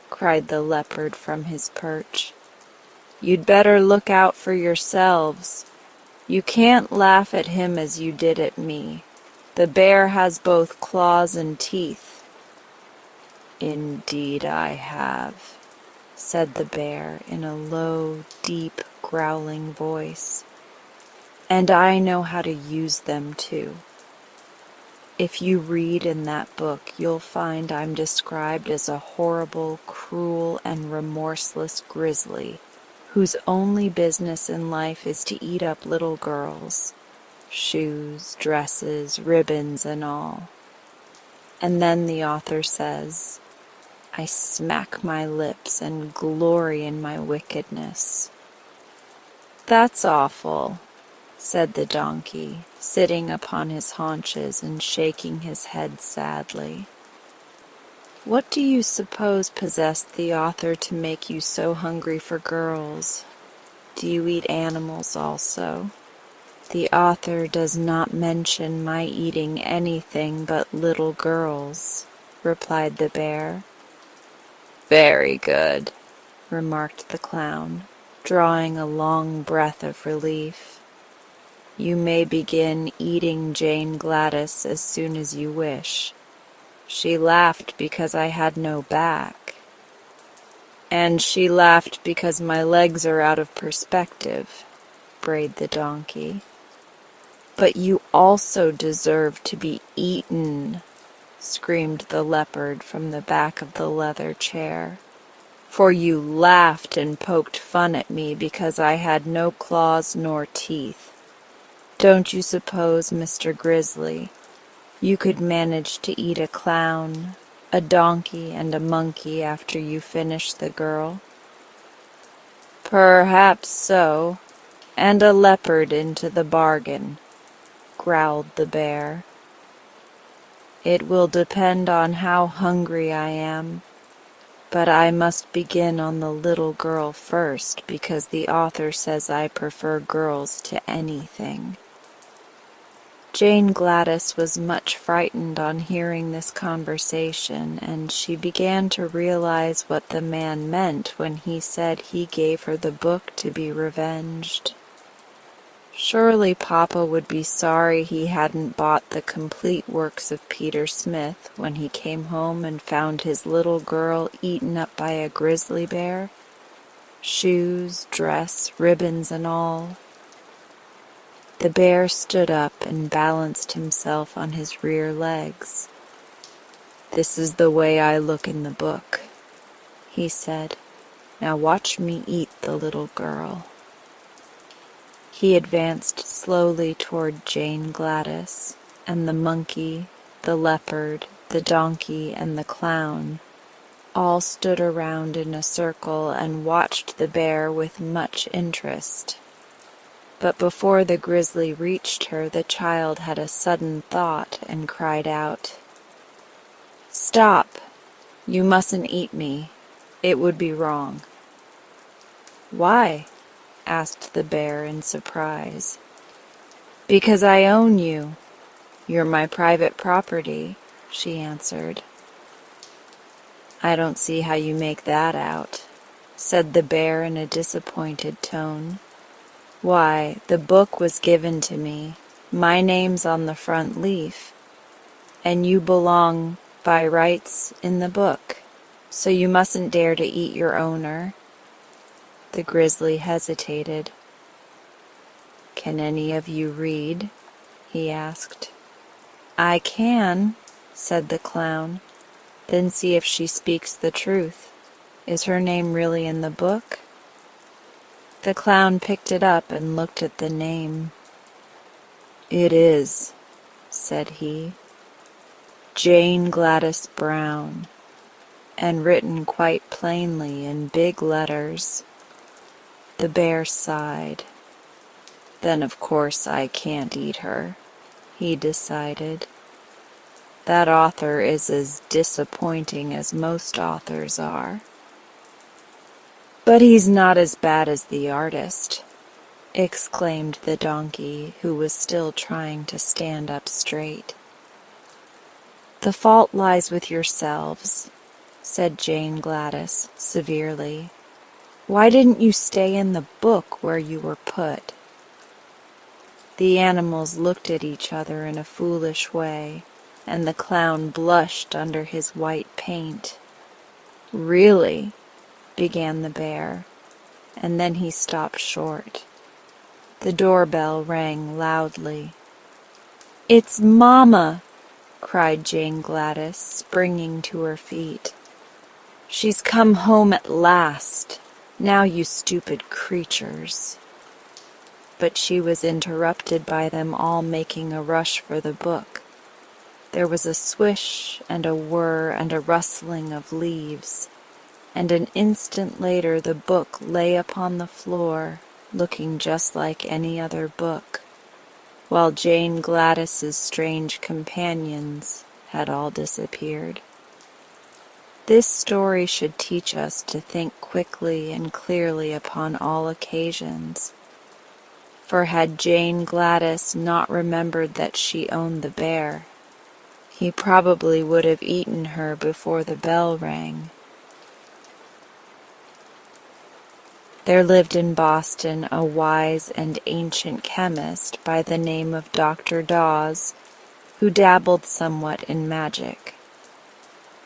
cried the leopard from his perch, "you'd better look out for yourselves. You can't laugh at him as you did at me. The bear has both claws and teeth." "Indeed I have," said the bear in a low, deep, growling voice, "and I know how to use them too. If you read in that book, you'll find I'm described as a horrible, cruel, and remorseless grizzly, whose only business in life is to eat up little girls, shoes, dresses, ribbons, and all." And then the author says, "I smack my lips and glory in my wickedness." "That's awful," said the donkey, sitting upon his haunches and shaking his head sadly. "What do you suppose possessed the author to make you so hungry for girls? Do you eat animals also?" "The author does not mention my eating anything but little girls," replied the bear. "Very good," remarked the clown, drawing a long breath of relief. "You may begin eating Jane Gladys as soon as you wish. She laughed because I had no back." "And she laughed because my legs are out of perspective," brayed the donkey. "But you also deserve to be eaten," screamed the leopard from the back of the leather chair. "For you laughed and poked fun at me because I had no claws nor teeth. Don't you suppose, Mr. Grizzly, you could manage to eat a clown, a donkey, and a monkey after you finish the girl?" "Perhaps so, and a leopard into the bargain," growled the bear. "It will depend on how hungry I am, but I must begin on the little girl first because the author says I prefer girls to anything." Jane Gladys was much frightened on hearing this conversation, and she began to realize what the man meant when he said he gave her the book to be revenged. Surely Papa would be sorry he hadn't bought the complete works of Peter Smith when he came home and found his little girl eaten up by a grizzly bear, shoes, dress, ribbons, and all. The bear stood up and balanced himself on his rear legs. "This is the way I look in the book," he said. "Now watch me eat the little girl." He advanced slowly toward Jane Gladys, and the monkey, the leopard, the donkey, and the clown all stood around in a circle and watched the bear with much interest. But before the grizzly reached her, the child had a sudden thought and cried out, "Stop! You mustn't eat me. It would be wrong." "Why?" asked the bear in surprise. "Because I own you. You're my private property," she answered. "I don't see how you make that out," said the bear in a disappointed tone. "Why, the book was given to me, My name's on the front leaf, and you belong by rights in the book, so you mustn't dare to eat your owner." The grizzly hesitated. "Can any of you read?" he asked. "I can," said the clown. "Then see if she speaks the truth. Is her name really in the book?" The clown picked it up and looked at the name. "It is," said he. "Jane Gladys Brown," and written quite plainly in big letters. The bear sighed. "Then of course I can't eat her," he decided. "That author is as disappointing as most authors are. But he's not as bad as the artist," exclaimed the donkey, who was still trying to stand up straight. "The fault lies with yourselves," said Jane Gladys severely. "Why didn't you stay in the book where you were put?" The animals looked at each other in a foolish way, and the clown blushed under his white paint. "Really," began the bear, and then he stopped short. The doorbell rang loudly. "It's Mama!" cried Jane Gladys, springing to her feet. "She's come home at last. Now, you stupid creatures." But she was interrupted by them all making a rush for the book. There was a swish and a whir and a rustling of leaves, and an instant later the book lay upon the floor, looking just like any other book, while Jane Gladys's strange companions had all disappeared. This story should teach us to think quickly and clearly upon all occasions. For had Jane Gladys not remembered that she owned the bear, he probably would have eaten her before the bell rang. There lived in Boston a wise and ancient chemist by the name of Dr. Dawes, who dabbled somewhat in magic.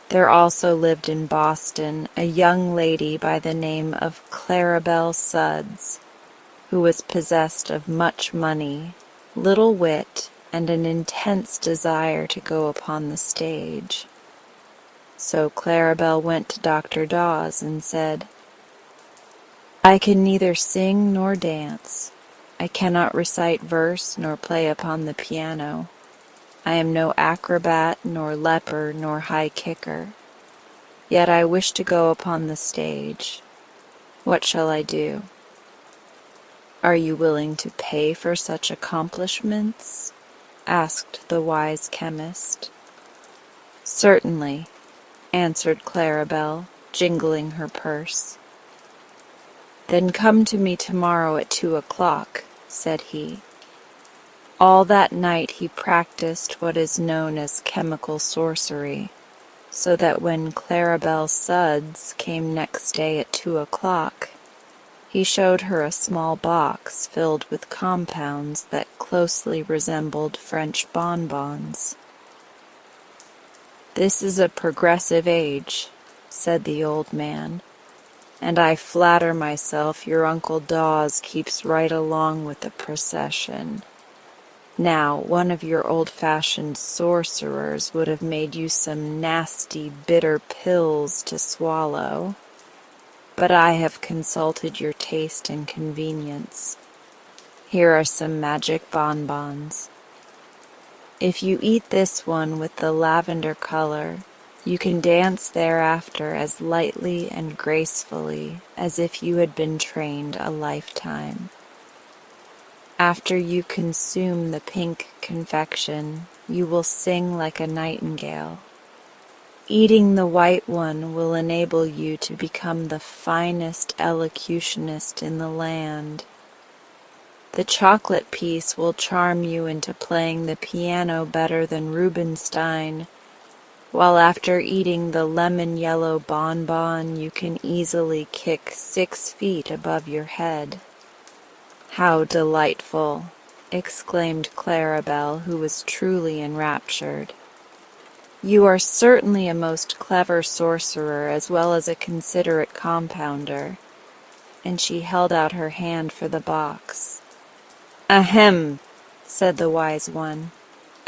There also lived in Boston a young lady by the name of Clarabelle Sudds, who was possessed of much money, little wit, and an intense desire to go upon the stage. So Clarabelle went to Dr. Dawes and said, "I can neither sing nor dance. I cannot recite verse nor play upon the piano. I am no acrobat, nor leper, nor high kicker. Yet I wish to go upon the stage. What shall I do? Are you willing to pay for such accomplishments?" asked the wise chemist. "Certainly," answered Clarabelle, jingling her purse. "Then come to me tomorrow at 2 o'clock," said he. All that night he practiced what is known as chemical sorcery, so that when Clarabelle Sudds came next day at 2 o'clock, he showed her a small box filled with compounds that closely resembled French bonbons. "This is a progressive age," said the old man, "and I flatter myself your Uncle Dawes keeps right along with the procession. Now, one of your old-fashioned sorcerers would have made you some nasty, bitter pills to swallow. But I have consulted your taste and convenience. Here are some magic bonbons. If you eat this one with the lavender color, you can dance thereafter as lightly and gracefully as if you had been trained a lifetime. After you consume the pink confection, you will sing like a nightingale. Eating the white one will enable you to become the finest elocutionist in the land. The chocolate piece will charm you into playing the piano better than Rubinstein, while after eating the lemon-yellow bonbon you can easily kick 6 feet above your head. How delightful!" exclaimed Clarabelle, who was truly enraptured. "You are certainly a most clever sorcerer as well as a considerate compounder," and she held out her hand for the box. "Ahem," said the wise one.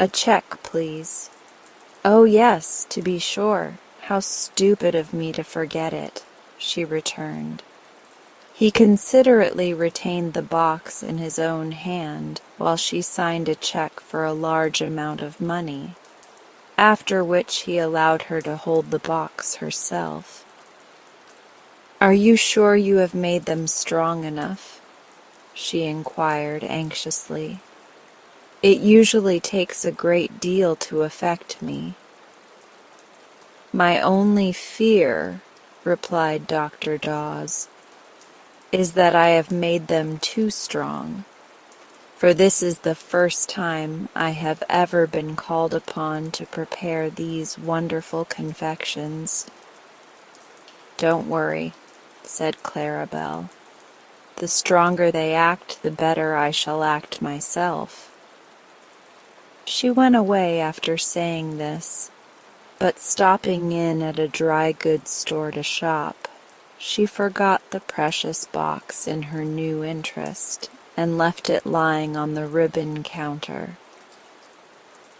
"A check, please." "Oh, yes, to be sure. How stupid of me to forget it," she returned. He considerately retained the box in his own hand while she signed a check for a large amount of money, after which he allowed her to hold the box herself. "Are you sure you have made them strong enough?" she inquired anxiously. "It usually takes a great deal to affect me." "My only fear," replied Dr. Dawes, "is that I have made them too strong, for this is the first time I have ever been called upon to prepare these wonderful confections." "Don't worry," said Clarabelle. "The stronger they act, the better I shall act myself." She went away after saying this, but stopping in at a dry goods store to shop, she forgot the precious box in her new interest and left it lying on the ribbon counter.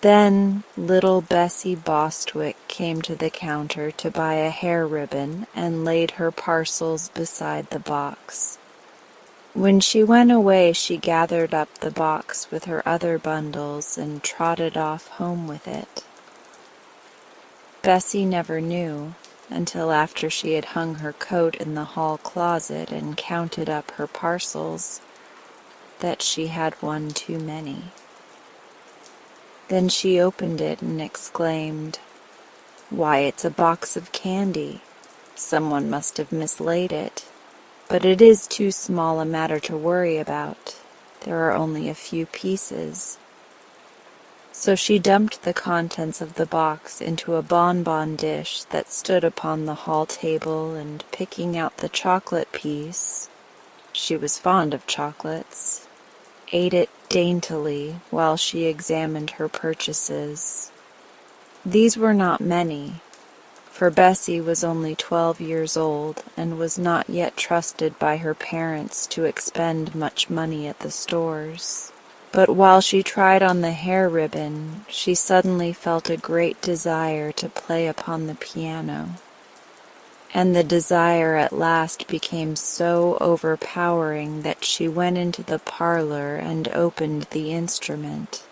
Then little Bessie Bostwick came to the counter to buy a hair ribbon and laid her parcels beside the box. When she went away, she gathered up the box with her other bundles and trotted off home with it. Bessie never knew, until after she had hung her coat in the hall closet and counted up her parcels, that she had one too many. Then she opened it and exclaimed, "Why, it's a box of candy. Someone must have mislaid it. But it is too small a matter to worry about. There are only a few pieces." So she dumped the contents of the box into a bonbon dish that stood upon the hall table, and picking out the chocolate piece, she was fond of chocolates, ate it daintily while she examined her purchases. These were not many, for Bessie was only 12 years old and was not yet trusted by her parents to expend much money at the stores. But while she tried on the hair ribbon, she suddenly felt a great desire to play upon the piano, and the desire at last became so overpowering that she went into the parlor and opened the instrument.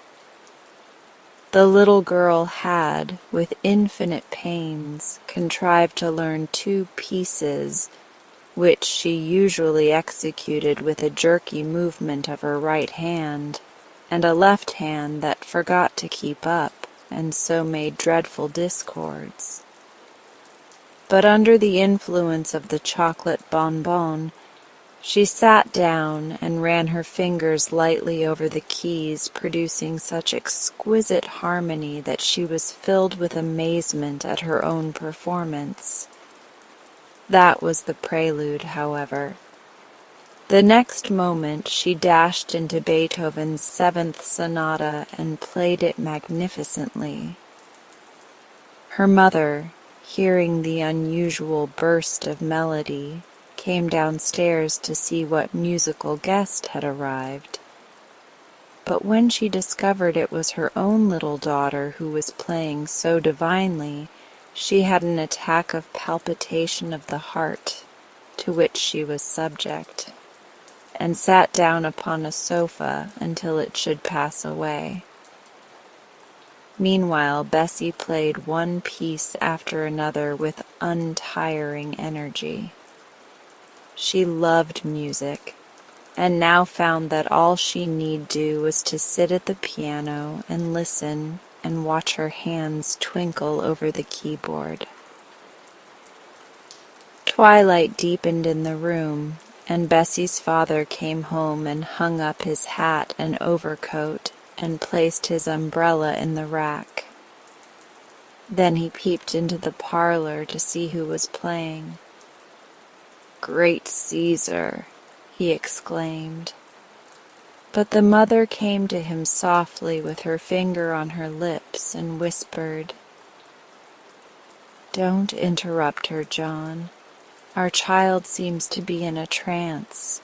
The little girl had, with infinite pains, contrived to learn 2 pieces, which she usually executed with a jerky movement of her right hand, and a left hand that forgot to keep up, and so made dreadful discords. But under the influence of the chocolate bonbon, she sat down and ran her fingers lightly over the keys, producing such exquisite harmony that she was filled with amazement at her own performance. That was the prelude, however. The next moment she dashed into Beethoven's 7th Sonata and played it magnificently. Her mother, hearing the unusual burst of melody, came downstairs to see what musical guest had arrived. But when she discovered it was her own little daughter who was playing so divinely, she had an attack of palpitation of the heart, to which she was subject, and sat down upon a sofa until it should pass away. Meanwhile, Bessie played one piece after another with untiring energy. She loved music, and now found that all she need do was to sit at the piano and listen and watch her hands twinkle over the keyboard. Twilight deepened in the room, and Bessie's father came home and hung up his hat and overcoat and placed his umbrella in the rack. Then he peeped into the parlor to see who was playing. "Great Caesar!" he exclaimed. But the mother came to him softly with her finger on her lips and whispered, "Don't interrupt her, John. Our child seems to be in a trance.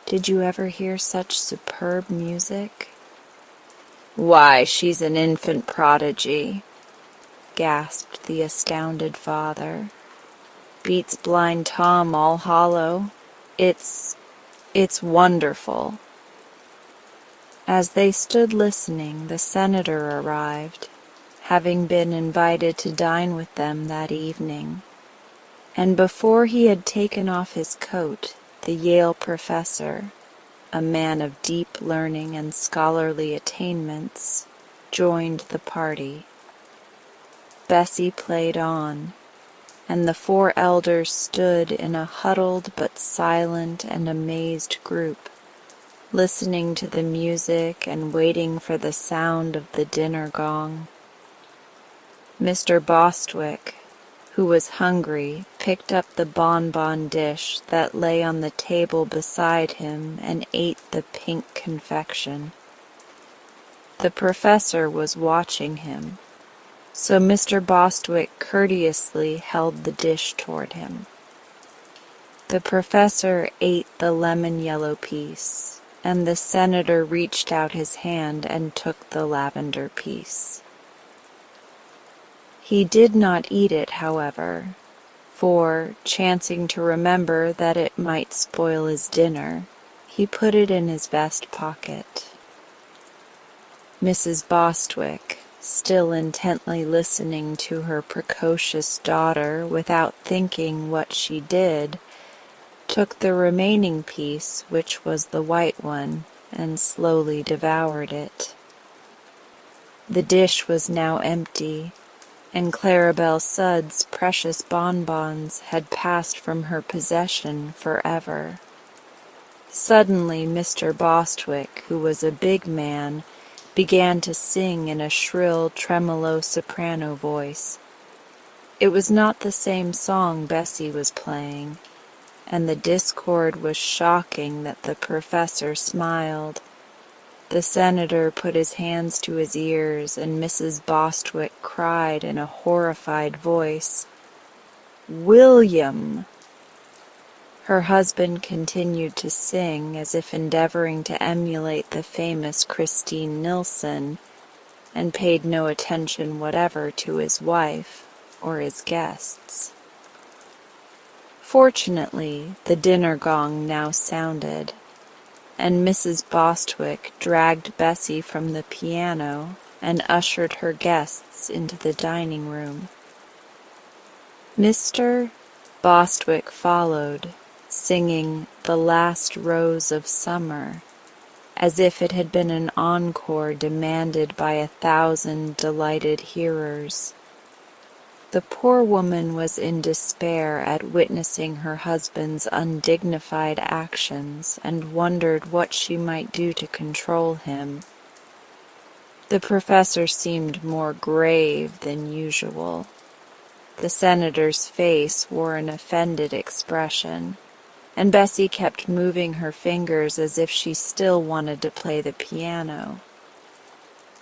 Did you ever hear such superb music?" "Why, she's an infant prodigy," gasped the astounded father. "Beats Blind Tom all hollow. It's wonderful." As they stood listening, the senator arrived, having been invited to dine with them that evening. And before he had taken off his coat, the Yale professor, a man of deep learning and scholarly attainments, joined the party. Bessie played on, and the four elders stood in a huddled but silent and amazed group, listening to the music and waiting for the sound of the dinner gong. Mr. Bostwick, who was hungry, picked up the bonbon dish that lay on the table beside him and ate the pink confection. The professor was watching him, so Mr. Bostwick courteously held the dish toward him. The professor ate the lemon-yellow piece, and the senator reached out his hand and took the lavender piece. He did not eat it, however, for, chancing to remember that it might spoil his dinner, he put it in his vest pocket. Mrs. Bostwick, still intently listening to her precocious daughter without thinking what she did, took the remaining piece, which was the white one, and slowly devoured it. The dish was now empty, and Claribel Sudd's precious bonbons had passed from her possession forever. Suddenly Mr. Bostwick, who was a big man, began to sing in a shrill tremolo soprano voice. It was not the same song Bessie was playing, and the discord was shocking that the professor smiled. The senator put his hands to his ears, and Mrs. Bostwick cried in a horrified voice, "William!" Her husband continued to sing, as if endeavoring to emulate the famous Christine Nilsson, and paid no attention whatever to his wife or his guests. Fortunately, the dinner gong now sounded, and Mrs. Bostwick dragged Bessie from the piano and ushered her guests into the dining room. Mr. Bostwick followed, singing "The Last Rose of Summer," as if it had been an encore demanded by 1,000 delighted hearers. The poor woman was in despair at witnessing her husband's undignified actions and wondered what she might do to control him. The professor seemed more grave than usual. The senator's face wore an offended expression, and Bessie kept moving her fingers as if she still wanted to play the piano.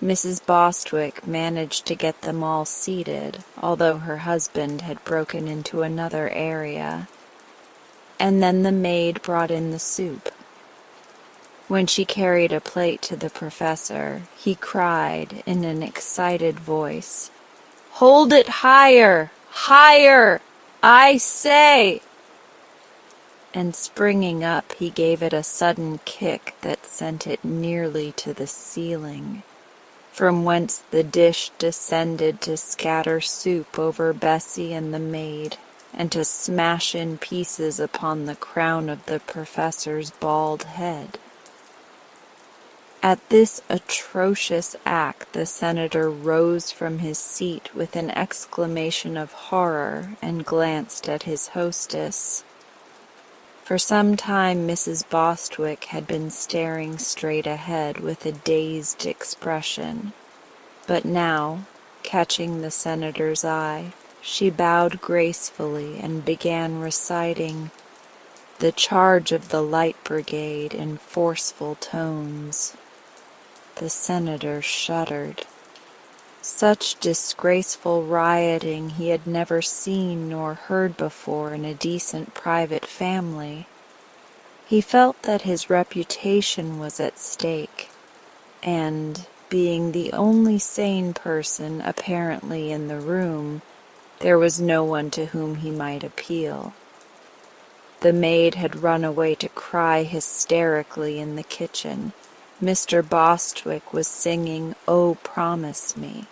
Mrs. Bostwick managed to get them all seated, although her husband had broken into another area, and then the maid brought in the soup. When she carried a plate to the professor, he cried in an excited voice, "Hold it higher! Higher! I say!" And springing up, he gave it a sudden kick that sent it nearly to the ceiling, from whence the dish descended to scatter soup over Bessie and the maid, and to smash in pieces upon the crown of the professor's bald head. At this atrocious act the senator rose from his seat with an exclamation of horror and glanced at his hostess. For some time Mrs. Bostwick had been staring straight ahead with a dazed expression, but now, catching the senator's eye, she bowed gracefully and began reciting, the charge of the Light Brigade in forceful tones. The senator shuddered. Such disgraceful rioting he had never seen nor heard before in a decent private family. He felt that his reputation was at stake, and, being the only sane person apparently in the room, there was no one to whom he might appeal. The maid had run away to cry hysterically in the kitchen. Mr. Bostwick was singing "Oh, Promise Me."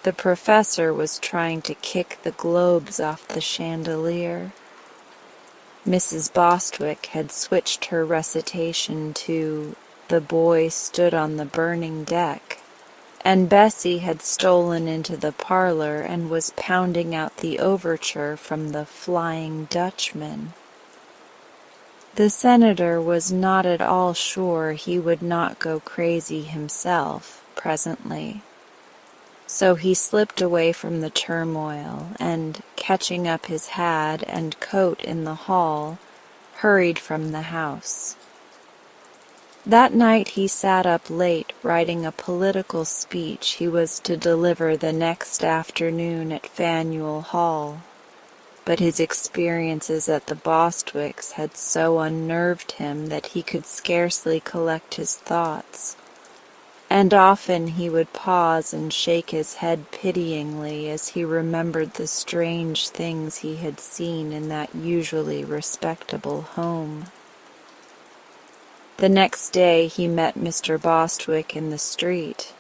The professor was trying to kick the globes off the chandelier. Mrs. Bostwick had switched her recitation to "The Boy Stood on the Burning Deck," and Bessie had stolen into the parlor and was pounding out the overture from the Flying Dutchman. The senator was not at all sure he would not go crazy himself presently. So he slipped away from the turmoil and, catching up his hat and coat in the hall, hurried from the house. That night he sat up late writing a political speech he was to deliver the next afternoon at Faneuil Hall. But his experiences at the Bostwicks had so unnerved him that he could scarcely collect his thoughts. And often he would pause and shake his head pityingly as he remembered the strange things he had seen in that usually respectable home. The next day he met Mr. Bostwick in the street,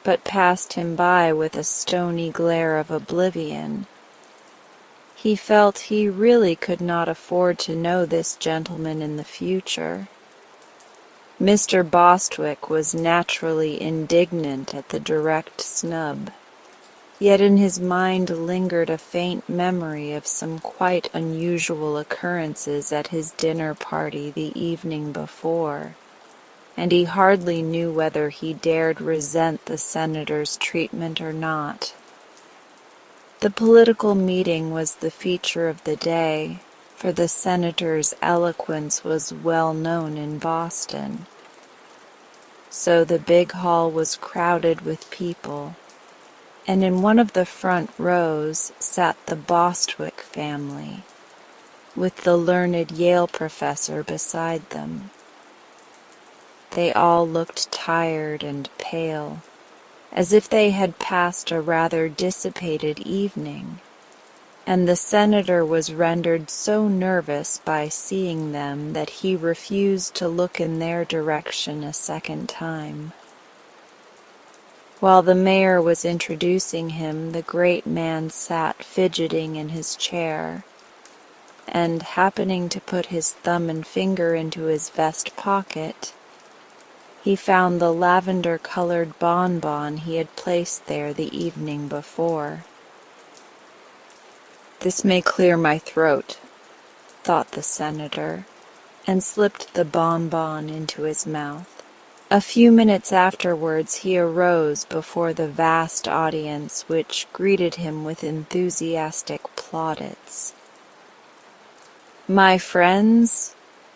but passed him by with a stony glare of oblivion. He felt he really could not afford to know this gentleman in the future. Mr. Bostwick was naturally indignant at the direct snub, yet in his mind lingered a faint memory of some quite unusual occurrences at his dinner party the evening before, and he hardly knew whether he dared resent the senator's treatment or not. The political meeting was the feature of the day, for the senator's eloquence was well known in Boston. So the big hall was crowded with people, and in one of the front rows sat the Bostwick family, with the learned Yale professor beside them. They all looked tired and pale, as if they had passed a rather dissipated evening, and the senator was rendered so nervous by seeing them that he refused to look in their direction a second time. While the mayor was introducing him, the great man sat fidgeting in his chair, and happening to put his thumb and finger into his vest pocket, he found the lavender-colored bonbon he had placed there the evening before. "This may clear my throat," thought the senator, and slipped the bonbon into his mouth. A few minutes afterwards he arose before the vast audience which greeted him with enthusiastic plaudits. "My friends,"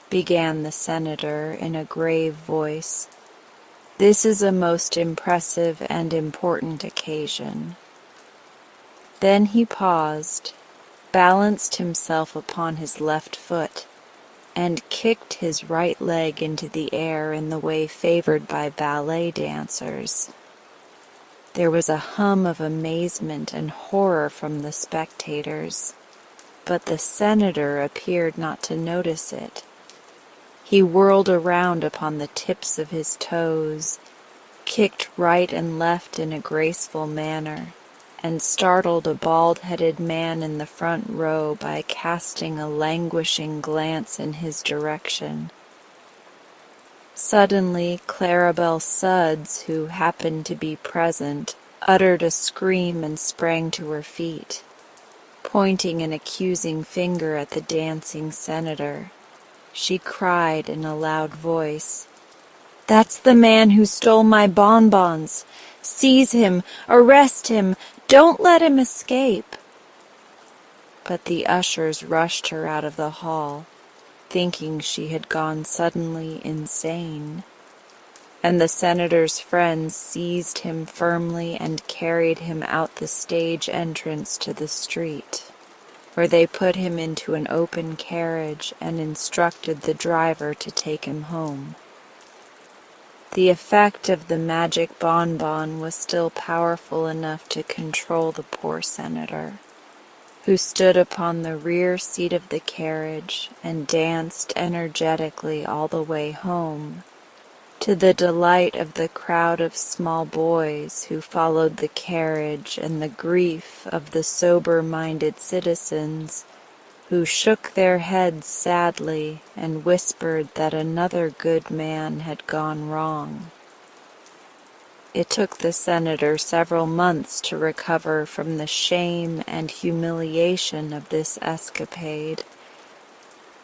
began the senator in a grave voice, "this is a most impressive and important occasion." Then he paused, balanced himself upon his left foot, and kicked his right leg into the air in the way favored by ballet dancers. There was a hum of amazement and horror from the spectators, but the senator appeared not to notice it. He whirled around upon the tips of his toes, kicked right and left in a graceful manner, and startled a bald-headed man in the front row by casting a languishing glance in his direction. Suddenly Claribel Sudds, who happened to be present, uttered a scream and sprang to her feet, pointing an accusing finger at the dancing senator. She cried in a loud voice, "That's the man who stole my bonbons! Seize him! Arrest him! Don't let him escape!" But the ushers rushed her out of the hall, thinking she had gone suddenly insane, and the senator's friends seized him firmly and carried him out the stage entrance to the street, where they put him into an open carriage and instructed the driver to take him home. The effect of the magic bonbon was still powerful enough to control the poor senator, who stood upon the rear seat of the carriage and danced energetically all the way home, to the delight of the crowd of small boys who followed the carriage and the grief of the sober-minded citizens who shook their heads sadly and whispered that another good man had gone wrong. It took the senator several months to recover from the shame and humiliation of this escapade,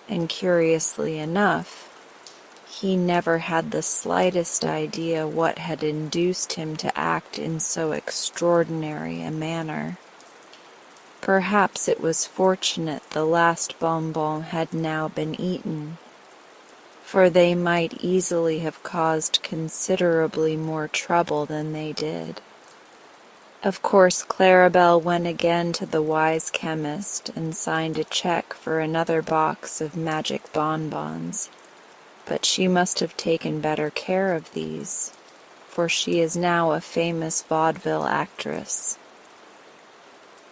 and curiously enough, he never had the slightest idea what had induced him to act in so extraordinary a manner. Perhaps it was fortunate the last bonbon had now been eaten, for they might easily have caused considerably more trouble than they did. Of course, Clarabelle went again to the wise chemist and signed a check for another box of magic bonbons, but she must have taken better care of these, for she is now a famous vaudeville actress.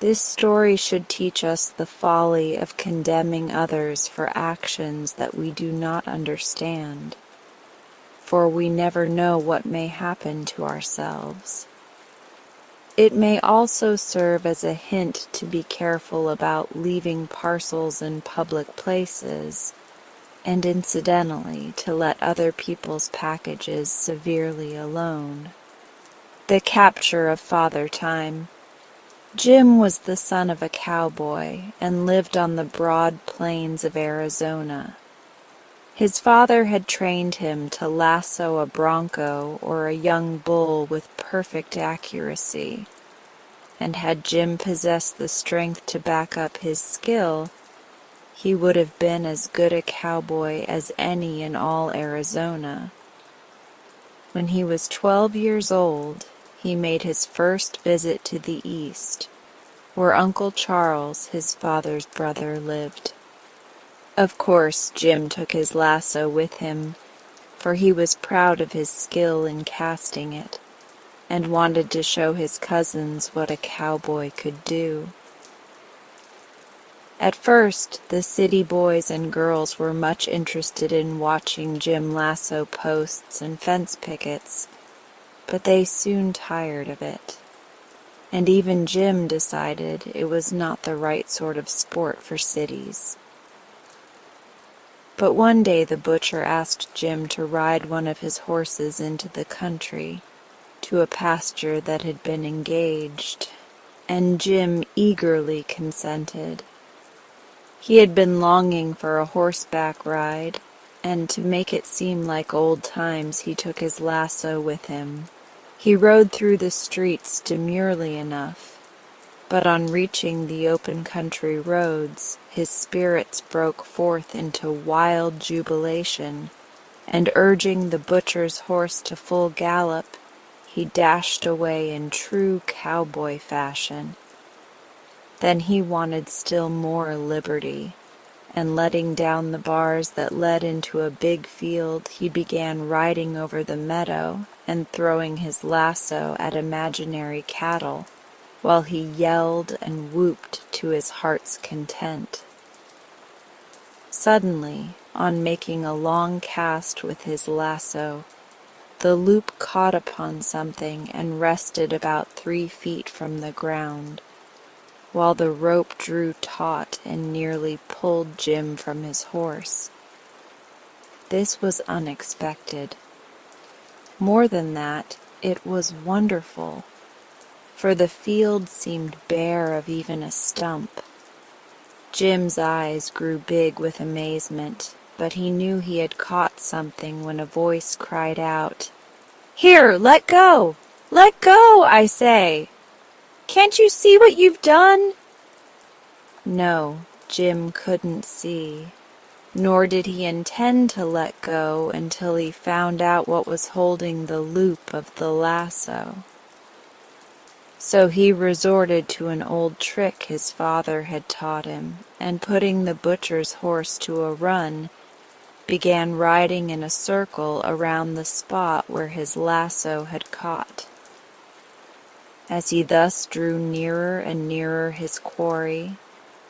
This story should teach us the folly of condemning others for actions that we do not understand, for we never know what may happen to ourselves. It may also serve as a hint to be careful about leaving parcels in public places, and incidentally to let other people's packages severely alone. The capture of Father Time. Jim was the son of a cowboy and lived on the broad plains of Arizona. His father had trained him to lasso a bronco or a young bull with perfect accuracy, and had Jim possessed the strength to back up his skill, he would have been as good a cowboy as any in all Arizona. When he was 12 years old, he made his first visit to the East, where Uncle Charles, his father's brother, lived. Of course, Jim took his lasso with him, for he was proud of his skill in casting it, and wanted to show his cousins what a cowboy could do. At first, the city boys and girls were much interested in watching Jim lasso posts and fence pickets, but they soon tired of it, and even Jim decided it was not the right sort of sport for cities. But one day the butcher asked Jim to ride one of his horses into the country, to a pasture that had been engaged, and Jim eagerly consented. He had been longing for a horseback ride, and to make it seem like old times he took his lasso with him. He rode through the streets demurely enough, but on reaching the open country roads, his spirits broke forth into wild jubilation, and urging the butcher's horse to full gallop, he dashed away in true cowboy fashion. Then he wanted still more liberty, and letting down the bars that led into a big field, he began riding over the meadow and throwing his lasso at imaginary cattle, while he yelled and whooped to his heart's content. Suddenly, on making a long cast with his lasso, the loop caught upon something and rested about 3 feet from the ground, while the rope drew taut and nearly pulled Jim from his horse. This was unexpected. More than that, it was wonderful, for the field seemed bare of even a stump. Jim's eyes grew big with amazement, but he knew he had caught something when a voice cried out, "Here, let go! Let go, I say! Can't you see what you've done?" No, Jim couldn't see, nor did he intend to let go until he found out what was holding the loop of the lasso. So he resorted to an old trick his father had taught him, and putting the butcher's horse to a run, began riding in a circle around the spot where his lasso had caught. As he thus drew nearer and nearer his quarry,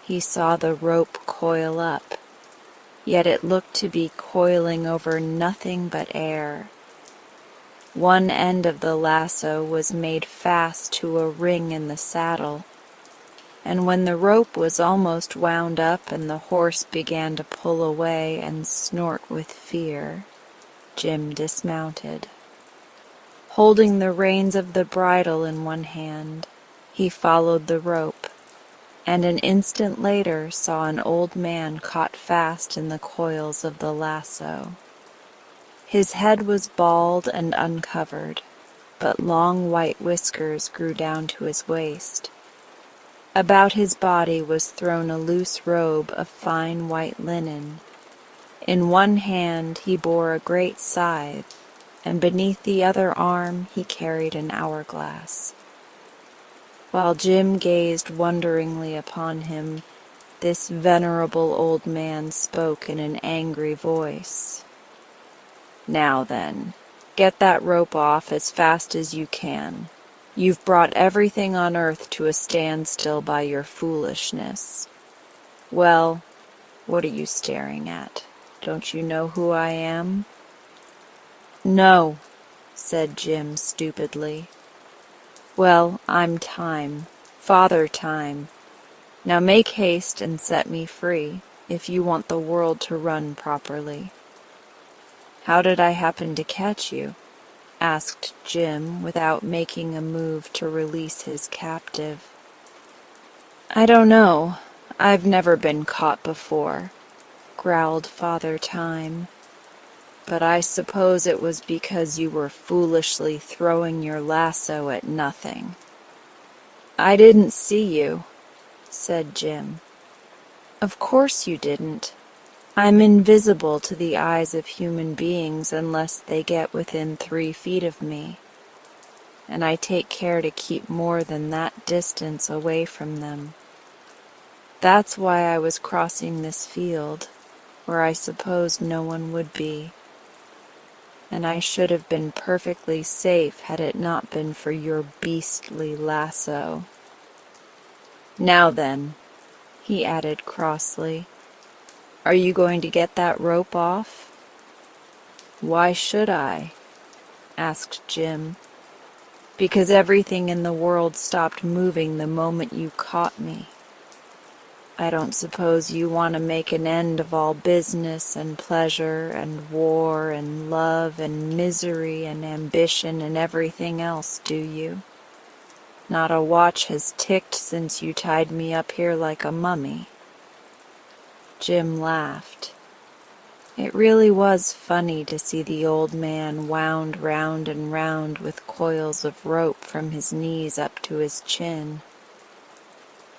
he saw the rope coil up, yet it looked to be coiling over nothing but air. One end of the lasso was made fast to a ring in the saddle, and when the rope was almost wound up and the horse began to pull away and snort with fear, Jim dismounted. Holding the reins of the bridle in one hand, he followed the rope, and an instant later saw an old man caught fast in the coils of the lasso. His head was bald and uncovered, but long white whiskers grew down to his waist. About his body was thrown a loose robe of fine white linen. In one hand he bore a great scythe, and beneath the other arm he carried an hourglass. While Jim gazed wonderingly upon him, this venerable old man spoke in an angry voice. "Now then, get that rope off as fast as you can. You've brought everything on earth to a standstill by your foolishness. Well, what are you staring at? Don't you know who I am?" "No," said Jim stupidly. "Well, I'm Time, Father Time. Now make haste and set me free, if you want the world to run properly." "How did I happen to catch you?" asked Jim, without making a move to release his captive. "I don't know. I've never been caught before," growled Father Time. "But I suppose it was because you were foolishly throwing your lasso at nothing." "I didn't see you," said Jim. "Of course you didn't. I'm invisible to the eyes of human beings unless they get within 3 feet of me, and I take care to keep more than that distance away from them. That's why I was crossing this field, where I supposed no one would be, and I should have been perfectly safe had it not been for your beastly lasso. Now then," he added crossly, "are you going to get that rope off?" "Why should I?" asked Jim. "Because everything in the world stopped moving the moment you caught me. I don't suppose you want to make an end of all business and pleasure and war and love and misery and ambition and everything else, do you? Not a watch has ticked since you tied me up here like a mummy." Jim laughed. It really was funny to see the old man wound round and round with coils of rope from his knees up to his chin.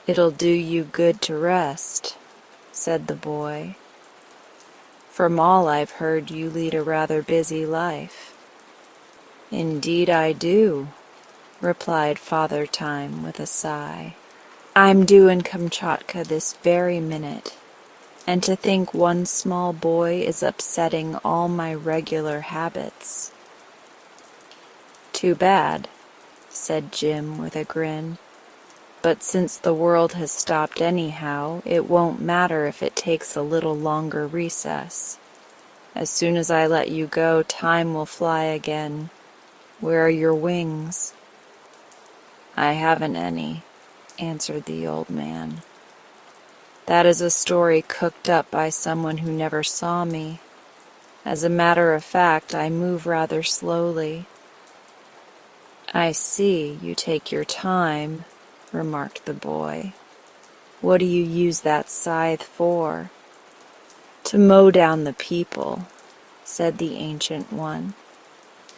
"It'll do you good to rest," said the boy. "From all I've heard, you lead a rather busy life." "Indeed I do," replied Father Time with a sigh. "I'm due in Kamchatka this very minute, and to think one small boy is upsetting all my regular habits." "Too bad," said Jim with a grin. "But since the world has stopped anyhow, it won't matter if it takes a little longer recess. As soon as I let you go, time will fly again. Where are your wings?" "I haven't any," answered the old man. "That is a story cooked up by someone who never saw me. As a matter of fact, I move rather slowly." "I see you take your time," remarked the boy. "What do you use that scythe for?" "To mow down the people," said the ancient one.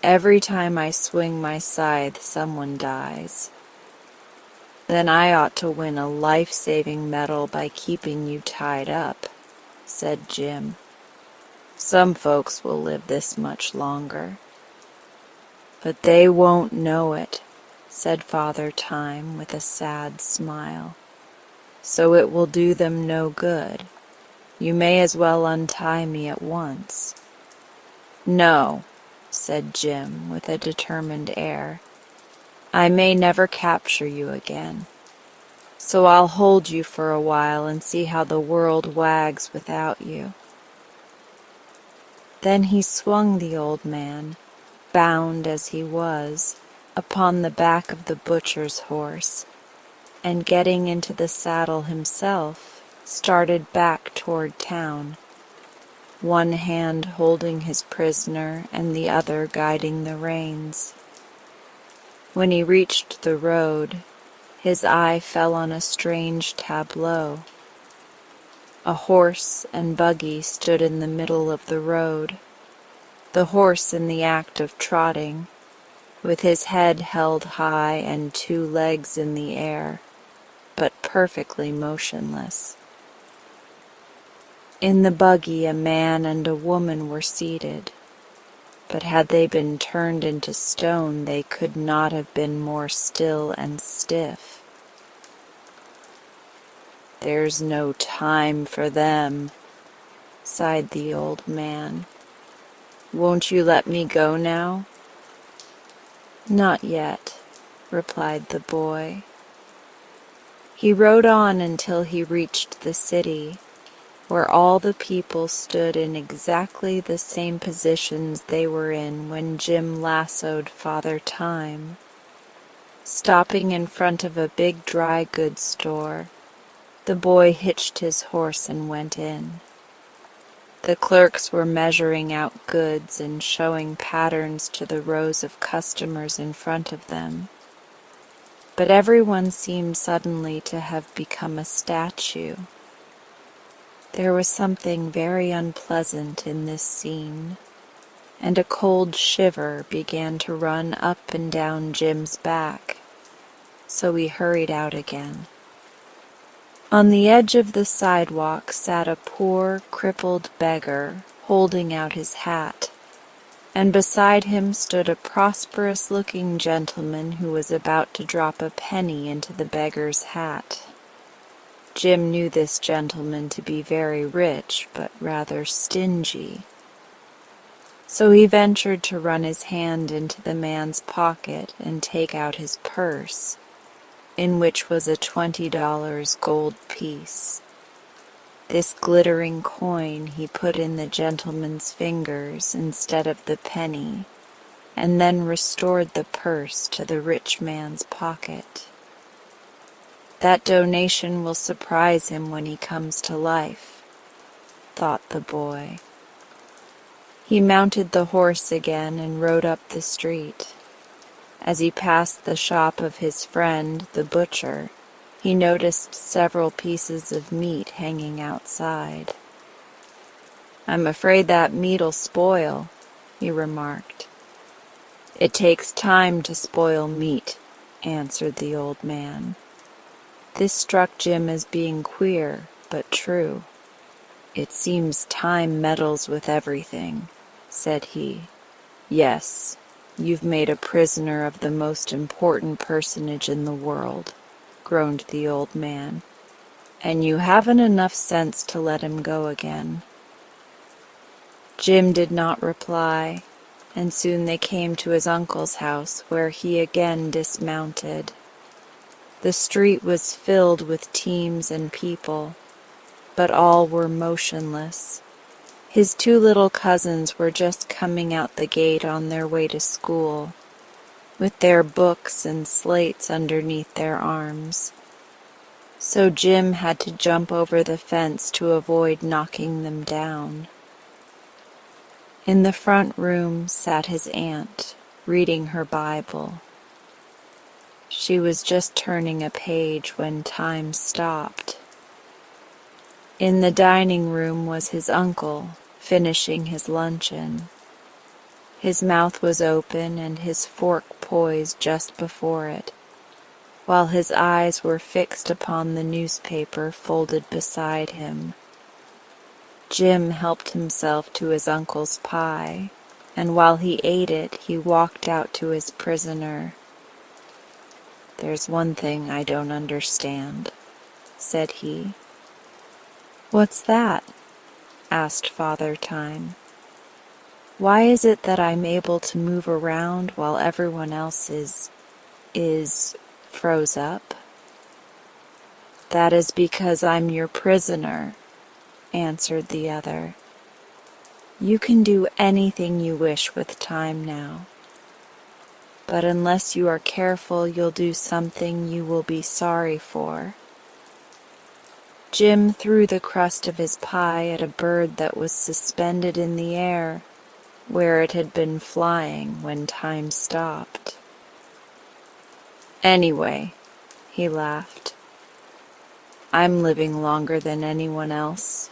"Every time I swing my scythe, someone dies." "Then I ought to win a life-saving medal by keeping you tied up." said Jim. "Some folks will live this much longer." "But they won't know it," said Father Time with a sad smile. "So it will do them no good. You may as well untie me at once." "No," said Jim with a determined air. "I may never capture you again. So I'll hold you for a while and see how the world wags without you." Then he swung the old man, bound as he was, upon the back of the butcher's horse, and getting into the saddle himself, started back toward town, one hand holding his prisoner and the other guiding the reins. When he reached the road, his eye fell on a strange tableau. A horse and buggy stood in the middle of the road, the horse in the act of trotting, with his head held high and two legs in the air, but perfectly motionless. In the buggy a man and a woman were seated, but had they been turned into stone they could not have been more still and stiff. "There's no time for them," sighed the old man. "Won't you let me go now?" "Not yet," replied the boy. He rode on until he reached the city, where all the people stood in exactly the same positions they were in when Jim lassoed Father Time. Stopping in front of a big dry goods store, the boy hitched his horse and went in. The clerks were measuring out goods and showing patterns to the rows of customers in front of them. But everyone seemed suddenly to have become a statue. There was something very unpleasant in this scene, and a cold shiver began to run up and down Jim's back, so he hurried out again. On the edge of the sidewalk sat a poor, crippled beggar, holding out his hat, and beside him stood a prosperous-looking gentleman who was about to drop a penny into the beggar's hat. Jim knew this gentleman to be very rich, but rather stingy. So he ventured to run his hand into the man's pocket and take out his purse, in which was a $20 gold piece. This glittering coin he put in the gentleman's fingers instead of the penny, and then restored the purse to the rich man's pocket. "That donation will surprise him when he comes to life," thought the boy. He mounted the horse again and rode up the street. As he passed the shop of his friend, the butcher, he noticed several pieces of meat hanging outside. "I'm afraid that meat'll spoil," he remarked. "It takes time to spoil meat," answered the old man. This struck Jim as being queer, but true. "It seems time meddles with everything," said he. "Yes, you've made a prisoner of the most important personage in the world," groaned the old man, "and you haven't enough sense to let him go again." Jim did not reply, and soon they came to his uncle's house, where he again dismounted. The street was filled with teams and people, but all were motionless. His two little cousins were just coming out the gate on their way to school, with their books and slates underneath their arms. So Jim had to jump over the fence to avoid knocking them down. In the front room sat his aunt, reading her Bible. She was just turning a page when time stopped. In the dining room was his uncle, finishing his luncheon. His mouth was open and his fork poised just before it, while his eyes were fixed upon the newspaper folded beside him. Jim helped himself to his uncle's pie, and while he ate it, he walked out to his prisoner. "There's one thing I don't understand," said he. "What's that?" asked Father Time. "Why is it that I'm able to move around while everyone else is froze up?" "That is because I'm your prisoner," answered the other. "You can do anything you wish with time now. But unless you are careful, you'll do something you will be sorry for." Jim threw the crust of his pie at a bird that was suspended in the air, where it had been flying when time stopped. "Anyway," he laughed, "I'm living longer than anyone else.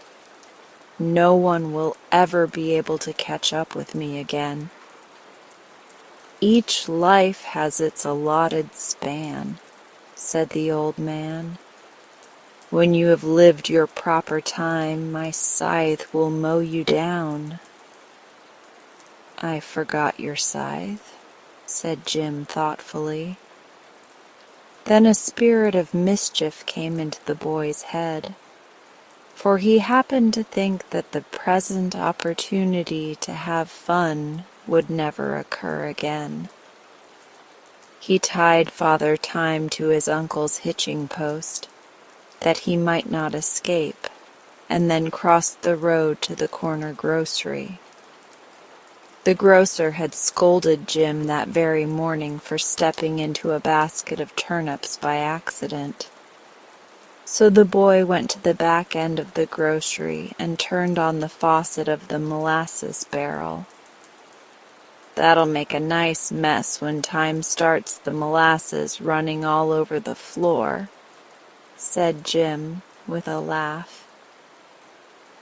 No one will ever be able to catch up with me again. Each life has its allotted span," said the old man. "When you have lived your proper time, my scythe will mow you down." "I forgot your scythe," said Jim thoughtfully. Then a spirit of mischief came into the boy's head, for he happened to think that the present opportunity to have fun would never occur again. He tied Father Time to his uncle's hitching post, that he might not escape, and then crossed the road to the corner grocery. The grocer had scolded Jim that very morning for stepping into a basket of turnips by accident. So the boy went to the back end of the grocery and turned on the faucet of the molasses barrel. "That'll make a nice mess when time starts the molasses running all over the floor," said Jim with a laugh.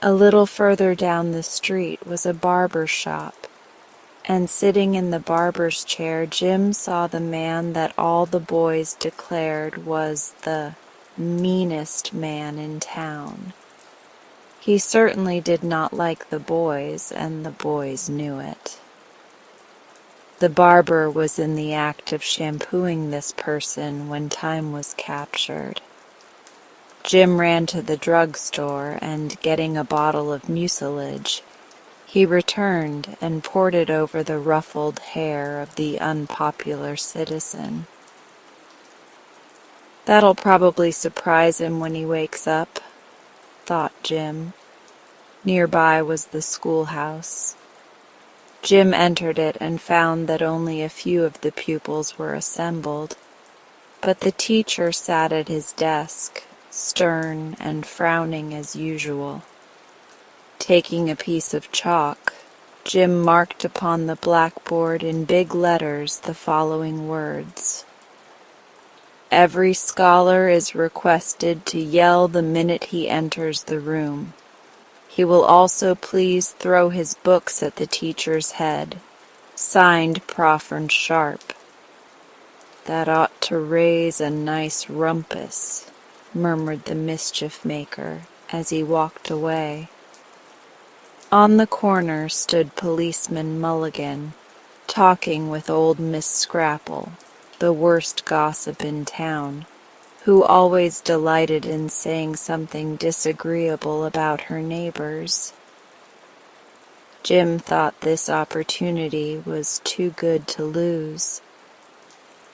A little further down the street was a barber shop, and sitting in the barber's chair, Jim saw the man that all the boys declared was the meanest man in town. He certainly did not like the boys, and the boys knew it. The barber was in the act of shampooing this person when time was captured. Jim ran to the drugstore, and getting a bottle of mucilage, he returned and poured it over the ruffled hair of the unpopular citizen. "That'll probably surprise him when he wakes up," thought Jim. Nearby was the schoolhouse. Jim entered it and found that only a few of the pupils were assembled, but the teacher sat at his desk, stern and frowning as usual. Taking a piece of chalk, Jim marked upon the blackboard in big letters the following words: "Every scholar is requested to yell the minute he enters the room. He will also please throw his books at the teacher's head. Signed, Prof. Sharp." "That ought to raise a nice rumpus," murmured the mischief maker as he walked away. On the corner stood Policeman Mulligan, talking with old Miss Scrapple, the worst gossip in town, who always delighted in saying something disagreeable about her neighbors. Jim thought this opportunity was too good to lose.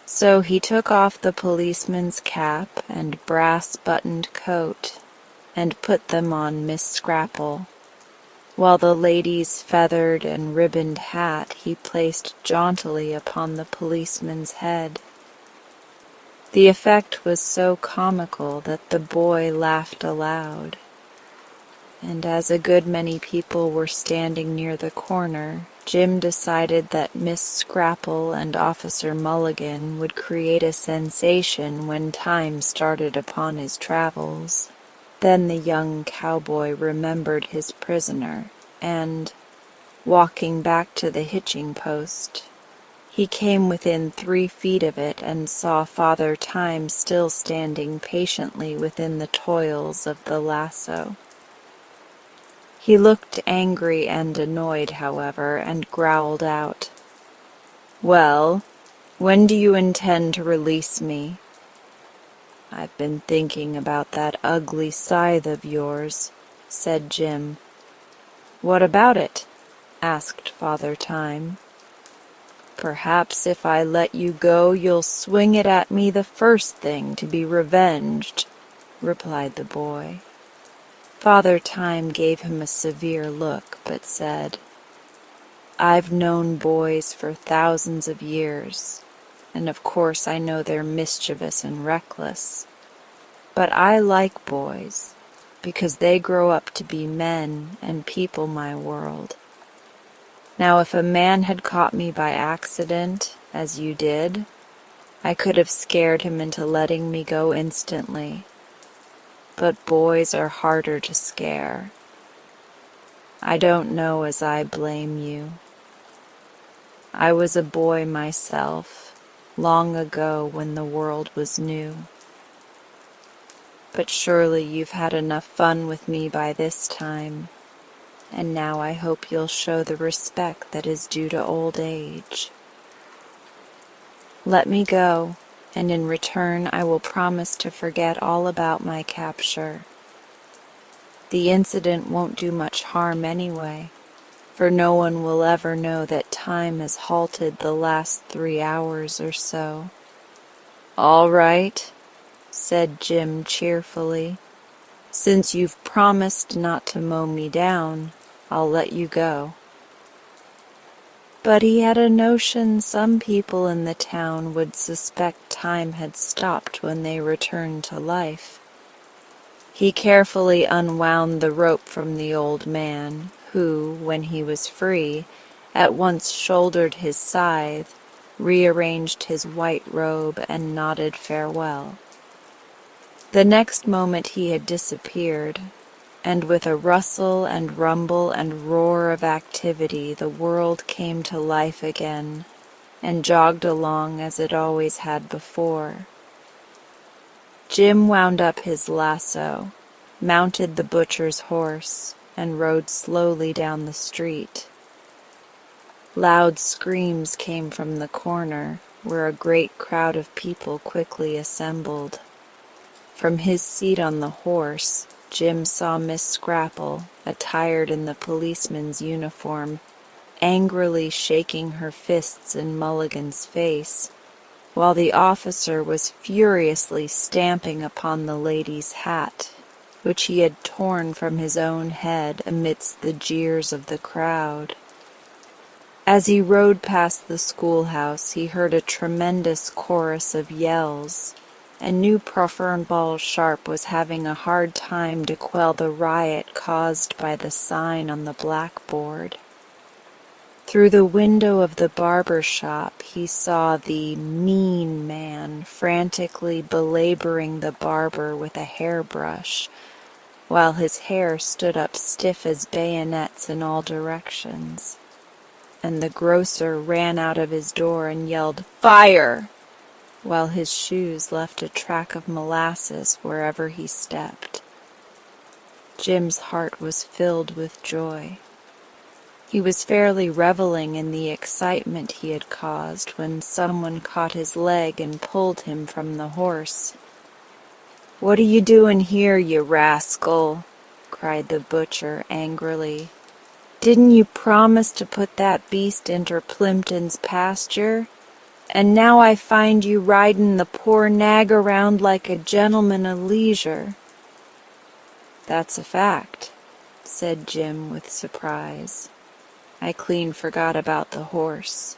So he took off the policeman's cap and brass-buttoned coat and put them on Miss Scrapple, while the lady's feathered and ribboned hat he placed jauntily upon the policeman's head. The effect was so comical that the boy laughed aloud, and as a good many people were standing near the corner, Jim decided that Miss Scrapple and Officer Mulligan would create a sensation when time started upon his travels. Then the young cowboy remembered his prisoner, and, walking back to the hitching post, he came within 3 feet of it and saw Father Time still standing patiently within the toils of the lasso. He looked angry and annoyed, however, and growled out, "Well, when do you intend to release me?" "I've been thinking about that ugly scythe of yours," said Jim. "What about it?" asked Father Time. "Perhaps if I let you go you'll swing it at me the first thing to be revenged," replied the boy. Father Time gave him a severe look, but said, "I've known boys for thousands of years, and of course I know they're mischievous and reckless. But I like boys, because they grow up to be men and people my world. Now if a man had caught me by accident, as you did, I could have scared him into letting me go instantly. But boys are harder to scare. I don't know as I blame you. I was a boy myself, long ago when the world was new. But surely you've had enough fun with me by this time, and now I hope you'll show the respect that is due to old age. Let me go, and in return I will promise to forget all about my capture. The incident won't do much harm anyway, for no one will ever know that time has halted the last 3 hours or so." "All right," said Jim cheerfully. "Since you've promised not to mow me down, I'll let you go." But he had a notion some people in the town would suspect time had stopped when they returned to life. He carefully unwound the rope from the old man, who, when he was free, at once shouldered his scythe, rearranged his white robe, and nodded farewell. The next moment he had disappeared, and with a rustle and rumble and roar of activity the world came to life again, and jogged along as it always had before. Jim wound up his lasso, mounted the butcher's horse, and rode slowly down the street. Loud screams came from the corner, where a great crowd of people quickly assembled. From his seat on the horse, Jim saw Miss Scrapple, attired in the policeman's uniform, angrily shaking her fists in Mulligan's face, while the officer was furiously stamping upon the lady's hat, which he had torn from his own head amidst the jeers of the crowd. As he rode past the schoolhouse, he heard a tremendous chorus of yells, and knew Profernball Sharp was having a hard time to quell the riot caused by the sign on the blackboard. Through the window of the barber shop he saw the mean man frantically belaboring the barber with a hairbrush, while his hair stood up stiff as bayonets in all directions, and the grocer ran out of his door and yelled, "Fire!" while his shoes left a track of molasses wherever he stepped. Jim's heart was filled with joy. He was fairly reveling in the excitement he had caused when someone caught his leg and pulled him from the horse. "What are you doing here, you rascal?" cried the butcher angrily. "Didn't you promise to put that beast inter Plimpton's pasture? And now I find you ridin' the poor nag around like a gentleman o' leisure." "That's a fact," said Jim with surprise. "I clean forgot about the horse."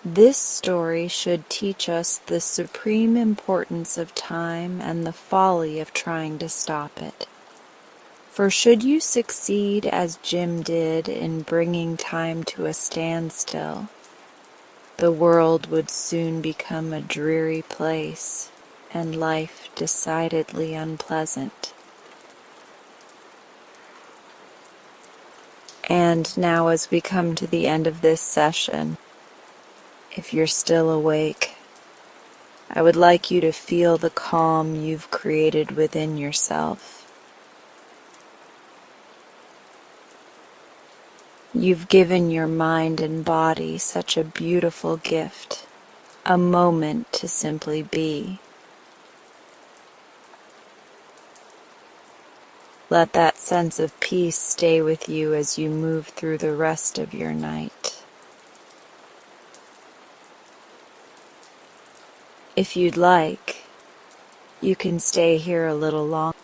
This story should teach us the supreme importance of time and the folly of trying to stop it. For should you succeed as Jim did in bringing time to a standstill, the world would soon become a dreary place, and life decidedly unpleasant. And now as we come to the end of this session, if you're still awake, I would like you to feel the calm you've created within yourself. You've given your mind and body such a beautiful gift, a moment to simply be. Let that sense of peace stay with you as you move through the rest of your night. If you'd like, you can stay here a little longer.